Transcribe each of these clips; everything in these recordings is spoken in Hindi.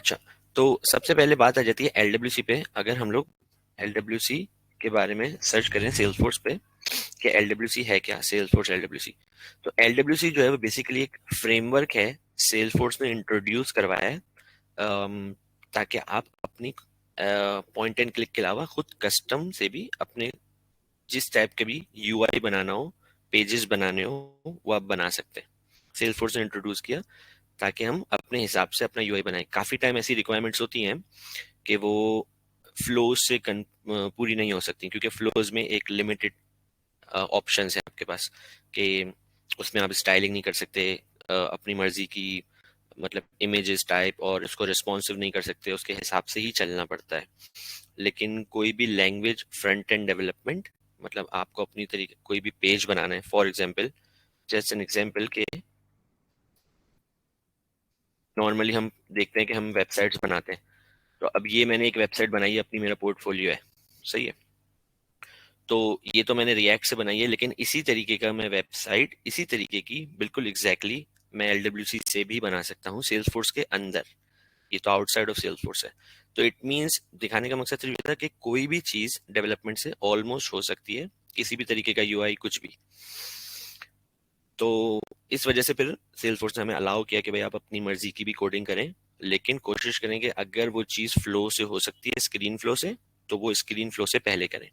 अच्छा, तो सबसे पहले बात आ जाती है एलडब्ल्यूसी पे। अगर हम लोग एलडब्ल्यूसी के बारे में सर्च करें सेल्सफोर्स पे कि एलडब्ल्यूसी है क्या, सेल्सफोर्स एलडब्ल्यूसी। तो एलडब्ल्यूसी जो है वो बेसिकली एक फ्रेमवर्क है, सेल्सफोर्स ने इंट्रोड्यूस करवाया है, ताकि आप अपनी पॉइंट एंड क्लिक के अलावा खुद कस्टम से भी अपने जिस टाइप के भी यूआई बनाना हो, पेजेस बनाने हो, वो आप बना सकते हैं। सेल्सफोर्स ने इंट्रोड्यूस किया ताकि हम अपने हिसाब से अपना यूआई बनाएं। काफी टाइम ऐसी रिक्वायरमेंट्स होती हैं कि वो फ्लोज से पूरी नहीं हो सकती, क्योंकि फ्लोज में एक लिमिटेड ऑप्शंस है आपके पास कि उसमें आप स्टाइलिंग नहीं कर सकते अपनी मर्जी की, मतलब इमेजेस टाइप, और उसको रिस्पॉन्सिव नहीं कर सकते, उसके हिसाब से ही चलना पड़ता है। लेकिन कोई भी लैंग्वेज फ्रंट एंड डेवलपमेंट, मतलब आपको अपनी तरीके कोई भी पेज बनाना है, for example, just an example के नॉर्मली हम देखते हैं कि हम वेबसाइट्स बनाते हैं। तो अब ये मैंने एक वेबसाइट बनाई है अपनी, मेरा पोर्टफोलियो है, सही है। तो ये तो मैंने रिएक्ट से बनाई है, लेकिन इसी तरीके का मैं वेबसाइट इसी तरीके की बिल्कुल एग्जैक्टली मैं एलडब्ल्यूसी से भी बना सकता हूँ सेल्सफोर्स के अंदर। ये तो आउटसाइड ऑफ सेल्सफोर्स है। तो इट मींस दिखाने का मकसद सिर्फ ये था कि कोई भी चीज डेवलपमेंट से ऑलमोस्ट हो सकती है, किसी भी तरीके का यूआई कुछ भी। तो इस वजह से फिर सेल्सफोर्स ने हमें अलाउ किया कि भाई आप अपनी मर्जी की भी कोडिंग करें, लेकिन कोशिश करें कि अगर वो चीज फ्लो से हो सकती है, स्क्रीन फ्लो से, तो वो स्क्रीन फ्लो से पहले करें।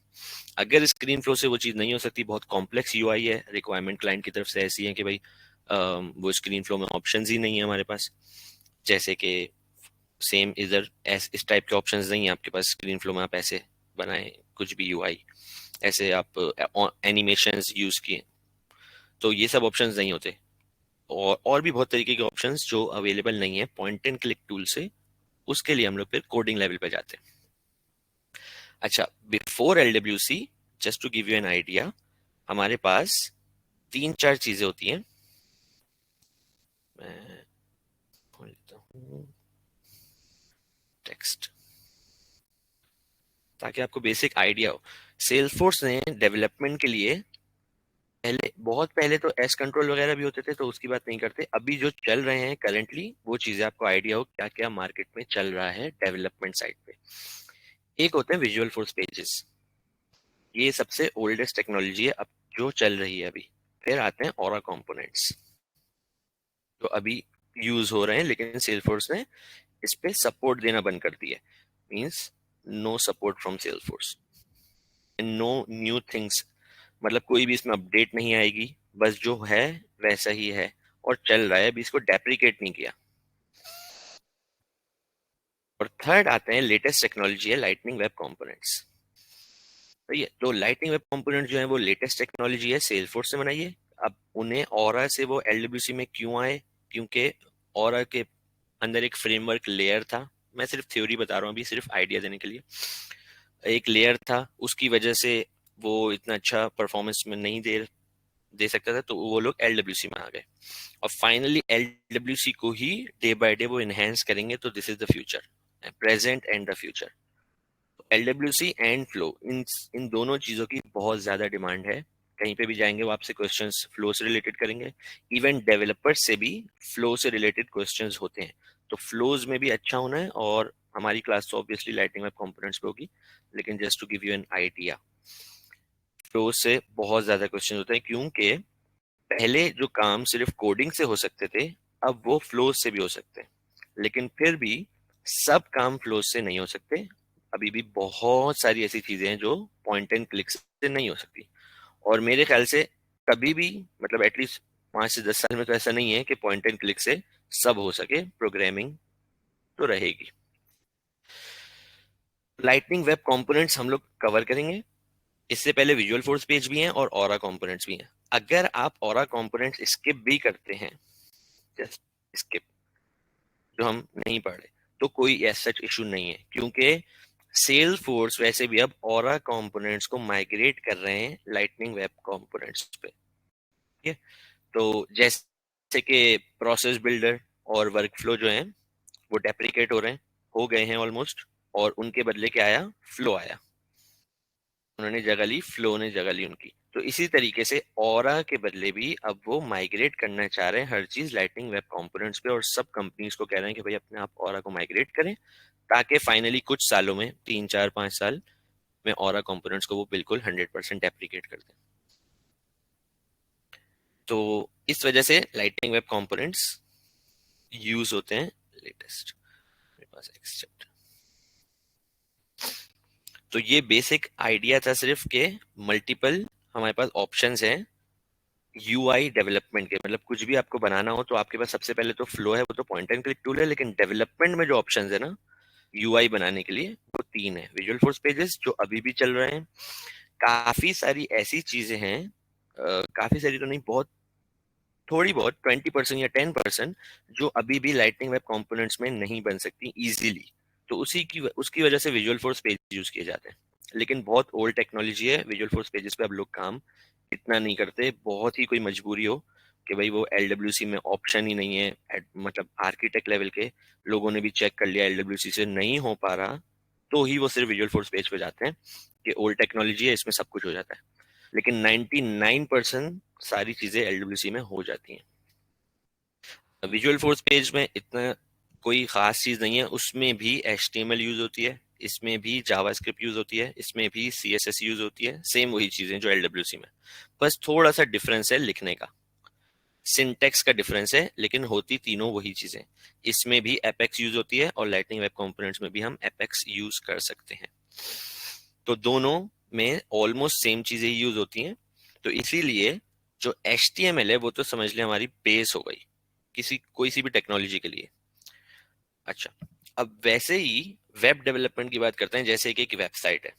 अगर स्क्रीन फ्लो से वो चीज नहीं हो सकती, बहुत कॉम्प्लेक्स यूआई है, रिक्वायरमेंट क्लाइंट की तरफ से ऐसी है कि भाई वो स्क्रीन फ्लो में ऑप्शंस ही नहीं है हमारे पास, जैसे कि सेम इधर इस टाइप के ऑप्शंस नहीं है आपके पास स्क्रीन फ्लो में, आप ऐसे बनाए कुछ भी यूआई, ऐसे आप एनिमेशंस यूज किए, तो ये सब ऑप्शंस नहीं होते। और भी बहुत तरीके के ऑप्शंस जो अवेलेबल नहीं है पॉइंट एंड क्लिक टूल से, उसके लिए हम लोग फिर कोडिंग लेवल पे जाते हैं। अच्छा, before LWC, just to give you an idea, हमारे पास तीन चार चीजें होती हैं। मैं खोल लेता हूँ टेक्स्ट ताकि आपको बेसिक आइडिया हो। सेल्सफोर्स ने डेवलपमेंट के लिए पहले, बहुत पहले तो एस कंट्रोल वगैरह भी होते थे, तो उसकी बात नहीं करते। अभी जो चल रहे हैं करंटली, वो चीजें आपको आइडिया हो क्या क्या मार्केट में चल रहा है डेवलपमेंट साइड पे। एक होते हैं विजुअल फोर्स पेजेस, ये सबसे ओल्डेस्ट टेक्नोलॉजी है अब जो चल रही है अभी। फिर आते हैं ऑरा कंपोनेंट्स, जो अभी यूज हो रहे हैं, लेकिन सेल्सफोर्स ने इस पे सपोर्ट देना बंद कर दिया। Means no support from Salesforce, no new things, मतलब कोई भी इसमें अपडेट नहीं आएगी, बस जो है वैसा ही है और चल रहा है, अभी इसको डेप्रिकेट नहीं किया। और थर्ड आते हैं लेटेस्ट टेक्नोलॉजी है लाइटनिंग वेब कंपोनेंट्स। तो ये तो लाइटनिंग वेब कंपोनेंट जो है वो लेटेस्ट टेक्नोलॉजी है, सेल्सफोर्स ने बनाई है। अब उन्हें ऑरा से वो एलडब्ल्यूसी में क्यों आए, क्योंकि ऑरा के अंदर एक फ्रेमवर्क लेयर था, मैं सिर्फ थ्योरी बता रहा हूँ अभी, सिर्फ आइडिया देने के लिए। एक लेयर था, उसकी वजह से वो इतना अच्छा परफॉर्मेंस में नहीं दे दे सकता था, तो वो लोग एलडब्ल्यूसी में आ गए। और फाइनली एलडब्ल्यूसी को ही डे बाय डे वो इनहेंस करेंगे। तो this is the future, present and the future. LWC and flow, इन दोनों चीजों की बहुत ज्यादा डिमांड है। कहीं पे भी जाएंगे वो आपसे क्वेश्चंस फ्लो से रिलेटेड करेंगे। इवन डेवलपर्स से भी फ्लो से रिलेटेड क्वेश्चंस होते हैं। तो फ्लोज में भी अच्छा होना है, और हमारी क्लास तो ऑब्वियसली लाइटिंग वेब कंपोनेंट्स पे होगी, लेकिन just to give you an idea, flow से बहुत ज्यादा क्वेश्चन होते हैं, क्योंकि पहले जो काम सिर्फ कोडिंग से हो सकते थे, अब वो फ्लो से भी हो सकते हैं। लेकिन फिर भी सब काम फ्लो से नहीं हो सकते, अभी भी बहुत सारी ऐसी चीजें हैं जो पॉइंट एंड क्लिक से नहीं हो सकती। और मेरे ख्याल से कभी भी, मतलब एटलीस्ट 5 से 10 साल में तो ऐसा नहीं है कि पॉइंट एंड क्लिक से सब हो सके, प्रोग्रामिंग तो रहेगी। लाइटनिंग वेब कंपोनेंट्स हम लोग कवर करेंगे। इससे पहले विजुअल फोर्स पेज भी हैं और ऑरा कंपोनेंट्स भी हैं। अगर आप ऑरा कंपोनेंट्स स्किप भी करते हैं, जस्ट स्किप, जो हम नहीं पढ़ रहे, तो कोई ऐसा सच इशू नहीं है, क्योंकि सेल फोर्स वैसे भी अब ऑरा कंपोनेंट्स को माइग्रेट कर रहे हैं लाइटनिंग वेब कंपोनेंट्स पे। ठीक है, तो जैसे कि प्रोसेस बिल्डर और वर्कफ्लो जो हैं वो डेप्रिकेट हो रहे हैं, हो गए हैं ऑलमोस्ट, और उनके बदले क्या आया, फ्लो आया। उन्होंने जगह ली, फ्लो ने जगह ली उनकी। तो इसी तरीके से ऑरा के बदले भी अब वो माइग्रेट करना चाह रहे हैं हर चीज लाइटनिंग वेब कंपोनेंट्स पे, और सब कंपनीज को कह रहे हैं कि भाई अपने आप ऑरा को माइग्रेट करें, ताकि फाइनली कुछ सालों में, 3 4 5 साल में, ऑरा कंपोनेंट्स को वो बिल्कुल 100% एप्लीकेट कर दें। तो इस वजह से लाइटनिंग वेब कंपोनेंट्स यूज होते हैं लेटेस्ट। मेरे पास एक्सेप्ट। तो ये बेसिक आइडिया था सिर्फ के मल्टीपल हमारे पास ऑप्शंस हैं यूआई डेवलपमेंट के। मतलब कुछ भी आपको बनाना हो तो आपके पास सबसे पहले तो फ्लो है, वो तो पॉइंट एंड क्लिक टूल है, लेकिन डेवलपमेंट में जो ऑप्शंस है ना यूआई बनाने के लिए, वो 3 है। विजुअल फोर्स पेजेस जो अभी भी चल रहे हैं, काफी सारी ऐसी चीजें हैं, काफी सारी तो नहीं, बहुत थोड़ी बहुत, 20% या 10% जो अभी भी लाइटनिंग वेब कंपोनेंट्स में नहीं बन सकती इजीली। तो उसकी वजह से विजुअल फोर्स पेज यूज किए जाते हैं। लेकिन बहुत ओल्ड टेक्नोलॉजी है, विजुअल फोर्स पेजेस पे अब लोग काम इतना नहीं करते। बहुत ही कोई मजबूरी हो कि भाई वो एलडब्ल्यूसी में ऑप्शन ही नहीं है, मतलब आर्किटेक्ट लेवल के लोगों ने भी चेक कर लिया एलडब्ल्यूसी से नहीं हो पा रहा, तो ही वो सिर्फ विजुअल फोर्स पेज पे जाते हैं कि ओल्ड टेक्नोलॉजी है, इसमें सब कुछ हो जाता है। लेकिन 99% सारी चीजें एलडब्ल्यूसी में हो जाती हैं। विजुअल फोर्स पेज में इतना कोई खास चीज नहीं है, उसमें भी HTML यूज होती है, इसमें भी जावास्क्रिप्ट यूज होती है, इसमें भी CSS यूज होती है, सेम वही चीजें जो एलडब्ल्यूसी में। बस थोड़ा सा डिफरेंस है लिखने का, सिंटेक्स का डिफरेंस है, लेकिन होती तीनों वही चीजें। इसमें भी एपेक्स यूज होती है और लाइटनिंग वेब कंपोनेंट्स में भी हम एपेक्स यूज कर सकते हैं। तो दोनों में ऑलमोस्ट सेम चीजें यूज होती हैं। तो इसीलिए जो HTML है वो तो समझ ले हमारी बेस हो गई किसी कोई सी भी टेक्नोलॉजी के लिए। अच्छा, अब वैसे ही वेब डेवलपमेंट की बात करते हैं। जैसे कि एक वेबसाइट है,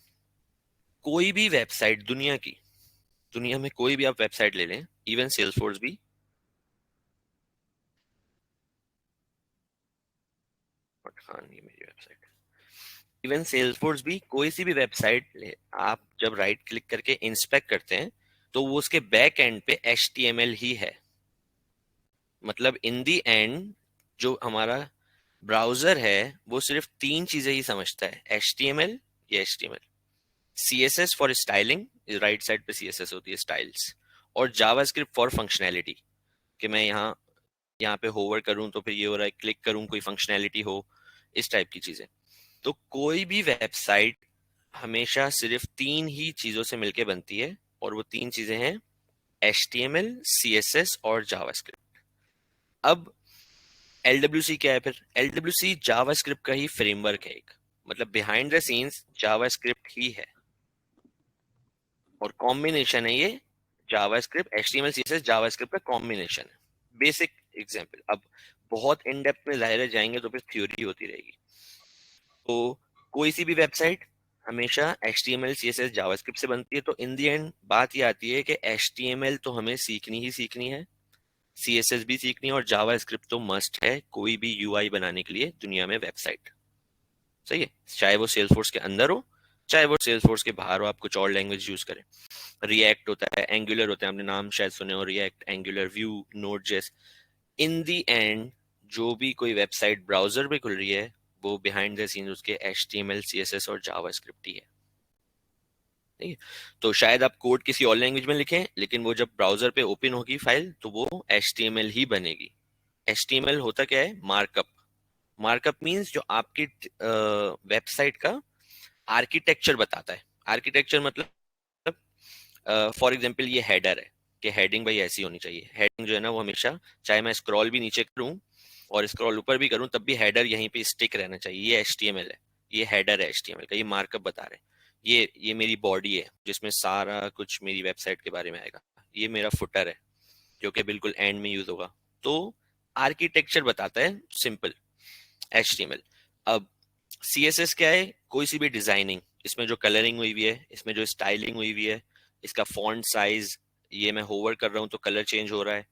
कोई भी वेबसाइट दुनिया में कोई भी आप वेबसाइट ले लें, इवन सेल्सफोर्स भी, हाँ ये मेरी वेबसाइट है, इवन सेल्सफोर्स भी, कोई सी भी वेबसाइट ले, आप जब राइट क्लिक करके इंस्पेक्ट करते हैं तो वो उसके बैक एंड पे HTML ही है। मतलब इन दी एंड जो हमारा ब्राउजर है वो सिर्फ 3 चीजें ही समझता है, HTML, ये HTML, CSS for styling, right side पे CSS होती है स्टाइल्स, और जावास्क्रिप्ट फॉर फंक्शनैलिटी, कि मैं यहाँ यहाँ पे होवर करूँ तो फिर ये हो रहा है, क्लिक करूँ कोई फंक्शनैलिटी हो, इस टाइप की चीजें। तो कोई भी वेबसाइट हमेशा सिर्फ 3 ही चीजों से मिलके बनती है, और वो 3 चीजें हैं HTML, CSS और जावास्क्रिप्ट। अब LWC क्या है? फिर LWC जावास्क्रिप्ट का ही फ्रेमवर्क है एक, मतलब बिहाइंड द सीन्स जावास्क्रिप्ट ही है, और कॉम्बिनेशन है ये जावास्क्रिप्ट, HTML, CSS, जावास्क्रिप्ट का कॉम्बिनेशन है। बेसिक एग्जांपल, अब बहुत इन डेप्थ में जाहिर जाएंगे तो फिर थ्योरी होती रहेगी। तो कोई सी भी वेबसाइट हमेशा HTML, CSS, जावास्क्रिप्ट से बनती है। तो इन दी एंड बात ये आती है कि HTML तो हमें सीखनी ही सीखनी है, CSS भी सीखनी है, और जावास्क्रिप्ट तो मस्ट है कोई भी UI बनाने के लिए दुनिया में वेबसाइट। सही है, चाहे वो सेल्सफोर्स के अंदर हो, चाहे वो सेल्सफोर्स के बाहर हो, आप कुछ और लैंग्वेज यूज करें। रिएक्ट होता है, एंगुलर होता है, आपने नाम शायद सुने हो, रिएक्ट, एंगुलर, व्यू, नोड जेस। इन दी एंड जो भी कोई वेबसाइट ब्राउजर पे खुल रही है वो बिहाइंड द सीन्स उसके HTML, CSS और जावास्क्रिप्ट ही है। ठीक है, तो शायद आप कोड किसी और लैंग्वेज में लिखें, लेकिन वो जब ब्राउजर पे ओपन होगी फाइल तो वो HTML ही बनेगी। HTML होता क्या है? मार्कअप। मार्कअप मीन्स जो आपकी वेबसाइट का आर्किटेक्चर बताता है। आर्किटेक्चर मतलब फॉर एग्जांपल ये हेडर है, कि हेडिंग भाई ऐसी होनी चाहिए। हेडिंग जो है ना वो हमेशा, चाहे मैं स्क्रॉल भी नीचे करूं और स्क्रॉल ऊपर भी करूं, तब भी हेडर यहीं पे स्टिक रहना चाहिए। ये HTML है, ये हेडर है HTML का, ये मार्कअप बता रहे हैं। ये मेरी बॉडी है जिसमें सारा कुछ मेरी वेबसाइट के बारे में आएगा। ये मेरा फुटर है जो कि बिल्कुल एंड में यूज होगा। तो आर्किटेक्चर बताता है सिंपल HTML। अब CSS क्या है? कोई सी भी डिजाइनिंग, इसमें जो कलरिंग हुई हुई है, इसमें जो स्टाइलिंग हुई हुई है, इसका फॉन्ट साइज, ये मैं होवर कर रहा हूँ तो कलर चेंज हो रहा है,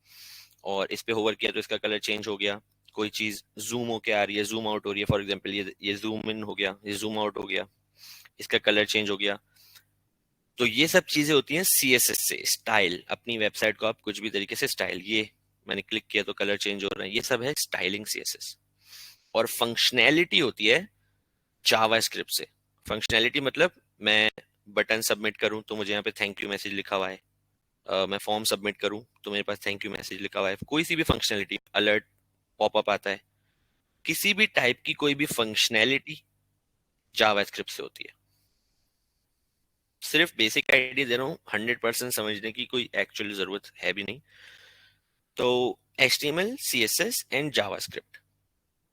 और इस पे होवर किया तो इसका कलर चेंज हो गया। कोई चीज जूम होके आ रही है, जूम आउट हो रही है, फॉर एग्जांपल ये जूम इन हो गया, ये जूम आउट हो गया, इसका कलर चेंज हो गया। तो ये सब चीजें होती हैं CSS से। स्टाइल, अपनी वेबसाइट को आप कुछ भी तरीके से स्टाइल, ये मैंने क्लिक किया तो कलर चेंज हो रहा है, ये सब है स्टाइलिंग CSS। और फंक्शनैलिटी होती है जावास्क्रिप्ट से। फंक्शनैलिटी मतलब मैं बटन सबमिट करूं तो मुझे यहाँ पे थैंक यू मैसेज लिखा हुआ है, मैं फॉर्म सबमिट करूं तो मेरे पास थैंक यू मैसेज लिखा हुआ है, कोई सी भी फंक्शनलिटी, अलर्ट पॉपअप आता है, किसी भी टाइप की कोई भी फंक्शनैलिटी जावास्क्रिप्ट से होती है। सिर्फ बेसिक आइडिया दे रहा हूँ, 100% समझने की कोई एक्चुअली जरूरत है भी नहीं। तो HTML, CSS एंड जावास्क्रिप्ट,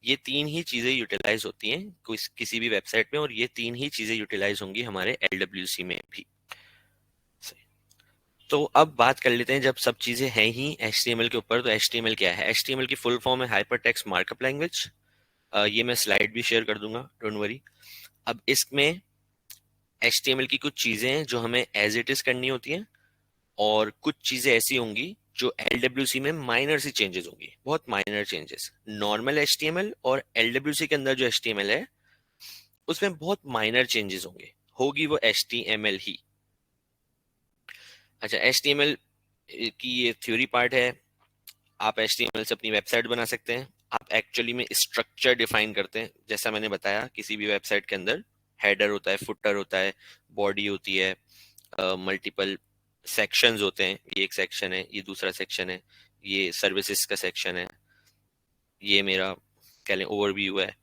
ये तीन ही चीजें यूटिलाइज होती हैं किसी भी वेबसाइट में, और ये तीन ही चीजें यूटिलाइज होंगी हमारे LWC में भी। तो अब बात कर लेते हैं, जब सब चीजें हैं ही HTML के ऊपर, तो HTML क्या है? HTML की फुल फॉर्म है हाइपर टेक्स्ट मार्कअप लैंग्वेज। ये मैं स्लाइड भी शेयर कर दूंगा, डोंट वरी। अब इसमें HTML की कुछ चीजें हैं जो हमें एज इट इज करनी होती हैं, और कुछ चीजें ऐसी होंगी जो LWC में माइनर सी चेंजेस होंगी, बहुत माइनर चेंजेस। नॉर्मल HTML और LWC के अंदर जो HTML है उसमें बहुत माइनर चेंजेस होंगे, होगी वो HTML ही। अच्छा, HTML की ये थ्योरी पार्ट है। आप HTML से अपनी वेबसाइट बना सकते हैं। आप एक्चुअली में स्ट्रक्चर डिफाइन करते हैं, जैसा मैंने बताया किसी भी वेबसाइट के अंदर हेडर होता है, फुटर होता है, बॉडी होती है, मल्टीपल सेक्शंस होते हैं, ये एक सेक्शन है, ये दूसरा सेक्शन है, ये सर्विसेज का सेक्शन है, ये मेरा कह लें ओवरव्यू है,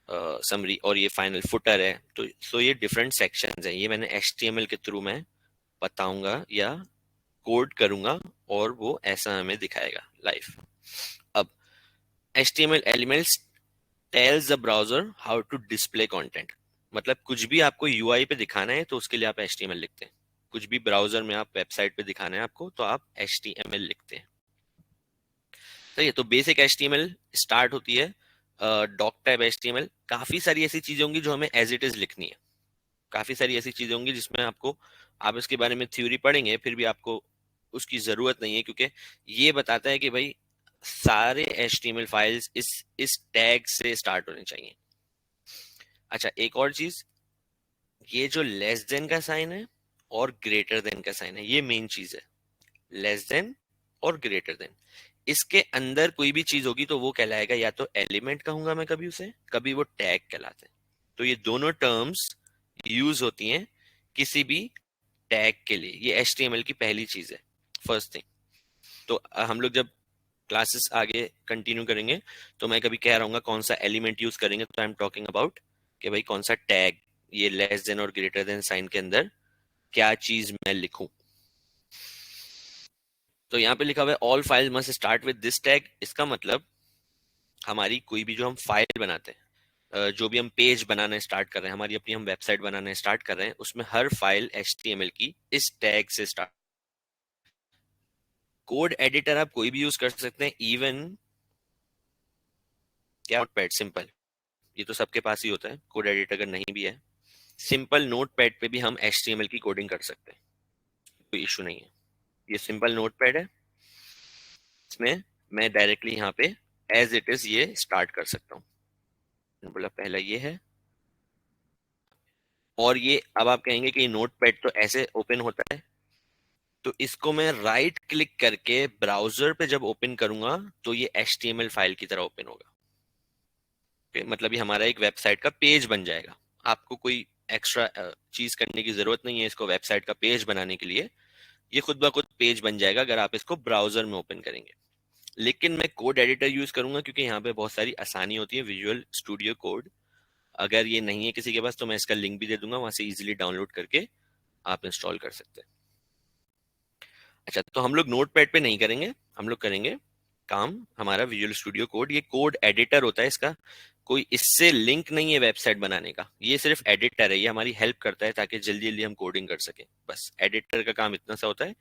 समरी, और ये फाइनल फुटर है। तो सो ये डिफरेंट सेक्शंस हैं, ये मैंने HTML के थ्रू मैं बताऊंगा या कोड करूंगा, और वो ऐसा हमें दिखाएगा लाइव। अब HTML elements tells the browser how to display content, मतलब कुछ भी आपको UI पे दिखाना है तो उसके लिए आप HTML लिखते हैं, कुछ भी ब्राउजर में आप वेबसाइट पे दिखाना है आपको तो आप HTML लिखते हैं। सही है, तो बेसिक HTML स्टार्ट होती है डॉक टाइप HTML। काफी सारी ऐसी चीजें होंगी जो हमें एज इट इज लिखनी है, काफी सारी ऐसी चीजें होंगी जिसमें आपको, आप इसके बारे में थ्योरी पढ़ेंगे फिर भी आपको उसकी जरूरत नहीं है, क्योंकि ये बताता है कि भाई सारे HTML फाइल्स इस टैग से स्टार्ट होने चाहिए। अच्छा, एक और चीज, ये जो लेस देन का साइन है और ग्रेटर देन का साइन है, ये मेन चीज है। लेस देन और ग्रेटर देन, इसके अंदर कोई भी चीज होगी तो वो कहलाएगा, या तो एलिमेंट कहूंगा मैं कभी उसे, कभी वो टैग कहलाते हैं। तो ये दोनों टर्म्स यूज होती हैं किसी भी टैग के लिए, ये HTML की पहली चीज है, फर्स्ट थिंग। तो हम लोग जब क्लासेस आगे कंटिन्यू करेंगे तो मैं कभी कह रहा हूँ कौन सा एलिमेंट यूज करेंगे, तो आई एम टॉकिंग अबाउट कि भाई कौन सा टैग, ये लेस देन और ग्रेटर देन साइन के अंदर क्या चीज मैं लिखूं। तो यहाँ पे लिखा हुआ है all file must start with this tag, इसका मतलब हमारी कोई भी जो हम फाइल बनाते हैं, जो भी हम पेज बनाना स्टार्ट कर रहे हैं, हमारी अपनी हम वेबसाइट बनाना स्टार्ट कर रहे हैं, उसमें हर फाइल HTML की इस टैग से स्टार्ट। कोड एडिटर आप कोई भी यूज कर सकते हैं, इवन क्या नोटपैड सिंपल, ये तो सबके पास ही होता है, कोड एडिटर अगर नहीं भी है, सिंपल नोटपैड पे भी हम HTML की कोडिंग कर सकते हैं, कोई इशू नहीं है। ये सिंपल नोटपैड है, इसमें मैं डायरेक्टली यहाँ पे एज इट इज ये स्टार्ट कर सकता हूँ। बोला पहला ये है, और ये अब आप कहेंगे कि नोटपैड तो ऐसे ओपन होता है, तो इसको मैं राइट क्लिक करके ब्राउजर पे जब ओपन करूंगा तो ये HTML फाइल की तरह ओपन होगा। Okay? मतलब ये हमारा एक वेबसाइट का पेज बन जाएगा। आपको कोई एक्स्ट्रा चीज करने की जरूरत नहीं है इसको वेबसाइट का पेज बनाने के लिए, ये खुद ब खुद पेज बन जाएगा अगर आप इसको ब्राउजर में ओपन करेंगे। लेकिन मैं कोड एडिटर यूज करूंगा क्योंकि यहाँ पे बहुत सारी आसानी होती है, विजुअल स्टूडियो कोड। अगर ये नहीं है किसी के पास तो मैं इसका लिंक भी दे दूंगा, वहां से इजीली डाउनलोड करके आप इंस्टॉल कर सकते हैं। अच्छा, तो हम लोग नोटपैड पे नहीं करेंगे, हम लोग करेंगे काम हमारा विजुअल स्टूडियो कोड। ये कोड एडिटर होता है, इसका कोई इससे लिंक नहीं है वेबसाइट बनाने का, ये सिर्फ एडिटर है, ये हमारी हेल्प करता है ताकि जल्दी जल्दी हम कोडिंग कर सकें। बस एडिटर का काम इतना सा होता है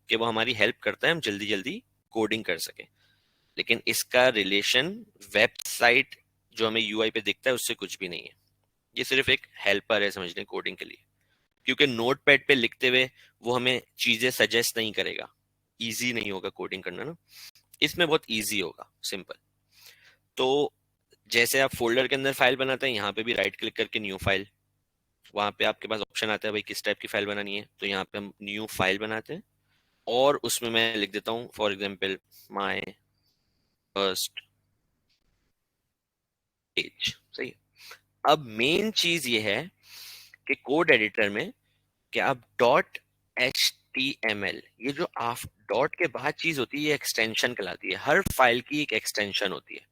कि वो हमारी हेल्प करता है हम जल्दी जल्दी कोडिंग कर सकें। लेकिन इसका रिलेशन वेबसाइट जो हमें UI पे दिखता है उससे कुछ भी नहीं है, ये सिर्फ एक हेल्पर है समझने कोडिंग के लिए। क्योंकि नोटपैड पे लिखते हुए वो हमें चीजें सजेस्ट नहीं करेगा, इजी नहीं होगा कोडिंग करना ना, इसमें बहुत इजी होगा, सिंपल। तो जैसे आप फोल्डर के अंदर फाइल बनाते हैं, यहाँ पे भी राइट क्लिक करके न्यू फाइल, वहां पे आपके पास ऑप्शन आता है भाई किस टाइप की फाइल बनानी है, तो यहाँ पे हम न्यू फाइल बनाते हैं, और उसमें मैं लिख देता हूँ for example my first page. सही है। अब मेन चीज ये है कि कोड एडिटर में कि अब dot H T M L, ये जो आप डॉट के बाद चीज होती है ये एक्सटेंशन कहलाती है। हर फाइल की एक एक्सटेंशन होती है,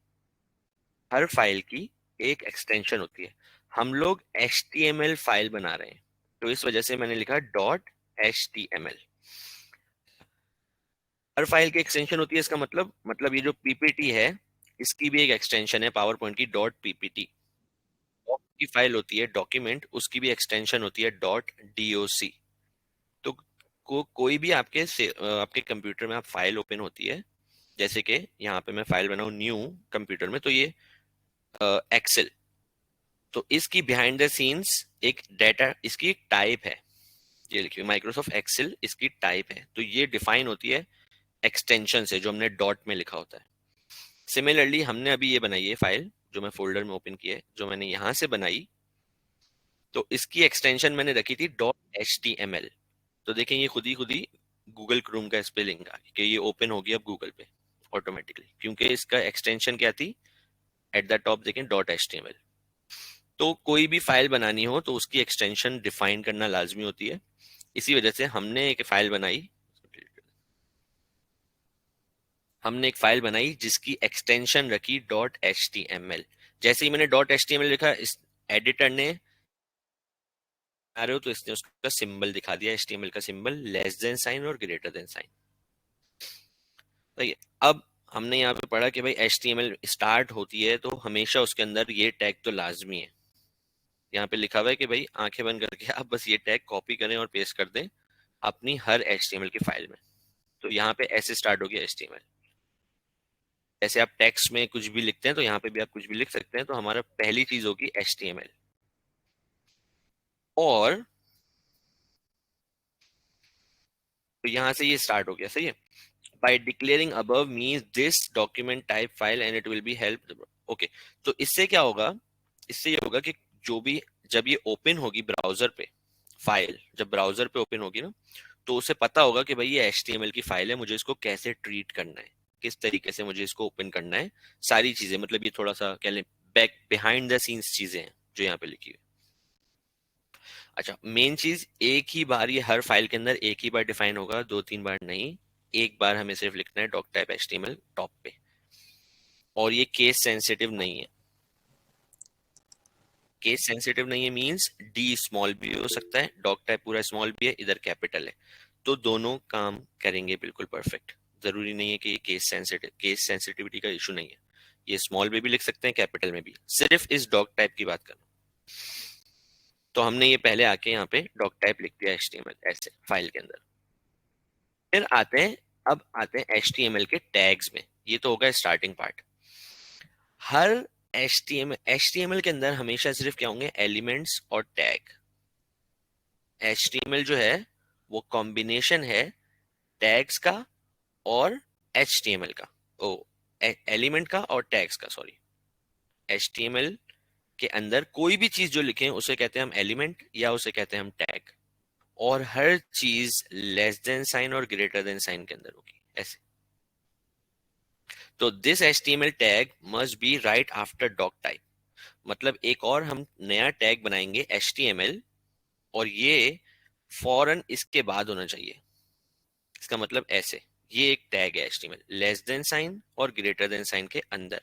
हर फाइल की एक एक्सटेंशन होती है। हम लोग H T M L file बना रहे हैं, तो इस वजह से मैंने लिखा dot H T M L. हर फाइल की एक्सटेंशन होती है, इसका मतलब ये जो पीपीटी है इसकी भी एक एक्सटेंशन है पावर पॉइंट की, डॉट पीपीटी। की फाइल होती है डॉक्यूमेंट, उसकी भी एक्सटेंशन होती है डॉट डीओसी। तो कोई भी आपके कंप्यूटर में आप फाइल ओपन होती है, जैसे कि यहाँ पे मैं फाइल बनाऊं न्यू कंप्यूटर में, तो ये एक्सेल, तो इसकी बिहाइंड द सीन्स एक डाटा, इसकी एक टाइप है, ये लिखिए माइक्रोसॉफ्ट एक्सेल, इसकी टाइप है, तो ये डिफाइन होती है एक्सटेंशन से जो हमने डॉट में लिखा होता है। सिमिलरली हमने अभी ये बनाई है फाइल जो मैं फोल्डर में ओपन की है, जो मैंने यहाँ से बनाई, तो इसकी एक्सटेंशन मैंने रखी थी dot H T M L. तो देखें ये खुद ही गूगल क्रोम का स्पेलिंग आ कि ये ओपन होगी अब गूगल पे ऑटोमेटिकली, क्योंकि इसका एक्सटेंशन क्या थी, एट द टॉप देखें dot H T M L. तो कोई भी फाइल बनानी हो तो उसकी एक्सटेंशन डिफाइन करना लाजमी होती है। इसी वजह से हमने एक फाइल बनाई जिसकी एक्सटेंशन रखी dot H T M L. जैसे ही मैंने dot H T M L लिखा, इस एडिटर ने आ रहे हो तो इसने उसका सिंबल दिखा दिया, एच टी एम एल का सिंबल, लेस देन साइन और ग्रेटर देन साइन। तो अब हमने यहाँ पे पढ़ा कि भाई H T M L start होती है तो हमेशा उसके अंदर ये टैग तो लाजमी है। यहाँ पे लिखा हुआ है कि भाई आंखें बंद करके आप बस ये टैग कॉपी करें और पेस्ट कर दें अपनी her H T M L की फाइल में। तो यहाँ पे ऐसे स्टार्ट हो गया एच टी एम एल। जैसे आप टेक्स्ट में कुछ भी लिखते हैं तो यहाँ पे भी आप कुछ भी लिख सकते हैं, तो हमारा पहली चीज होगी एच टी एम एल। और तो यहाँ से ये स्टार्ट हो गया, सही है। by declaring above means this document type file and it will be helped, okay. तो इससे क्या होगा, इससे ये होगा कि जो भी, जब ये ओपन होगी ब्राउजर पे, फाइल जब ब्राउजर पे ओपन होगी ना, तो उसे पता होगा कि भाई ये HTML की फाइल है, मुझे इसको कैसे ट्रीट करना है, किस तरीके से मुझे इसको ओपन करना है, सारी चीजें, मतलब ये थोड़ा सा कह लें बैक बिहाइंड द सीन्स चीजें हैं जो यहाँ पे लिखी हुई। अच्छा, मेन चीज एक ही बार ये हर फाइल के अंदर एक ही बार डिफाइन होगा, दो तीन बार नहीं, एक बार हमें सिर्फ लिखना है डॉक टाइप एचटीएमएल टॉप पे। और ये केस सेंसिटिव नहीं है। केस सेंसिटिव नहीं है मींस डी स्मॉल भी हो सकता है, डॉक टाइप पूरा स्मॉल भी है, इधर कैपिटल है, तो दोनों काम करेंगे बिल्कुल परफेक्ट। जरूरी नहीं है कि ये केस सेंसिटिविटी का इशू नहीं है, ये स्मॉल में भी लिख सकते हैं कैपिटल में भी, सिर्फ इस डॉक टाइप की बात करूं। तो हमने ये पहले आके यहाँ पे डॉक टाइप लिख दिया एचटीएमएल ऐसे फाइल के अंदर। फिर आते हैं, अब आते हैं एचटीएमएल के टैग्स में। ये तो होगा स्टार्टिंग पार्ट। हर एचटीएमएल के अंदर हमेशा सिर्फ क्या होंगे, एलिमेंट्स और टैग। एचटीएमएल जो है वो कॉम्बिनेशन है टैग्स का और एचटीएमएल का, ओ एलिमेंट का और टैग्स का, सॉरी। एचटीएमएल के अंदर कोई भी चीज जो लिखें उसे कहते हैं हम एलिमेंट या उसे कहते हैं हम टैग। और हर चीज लेस देन साइन और ग्रेटर देन साइन के अंदर होगी ऐसे। तो this HTML tag must be right after doctype, मतलब एक और हम नया टैग बनाएंगे एचटीएमएल, और ये फौरन इसके बाद होना चाहिए। इसका मतलब ऐसे, ये एक टैग है एचटीएमएल लेस देन साइन और ग्रेटर देन साइन के अंदर।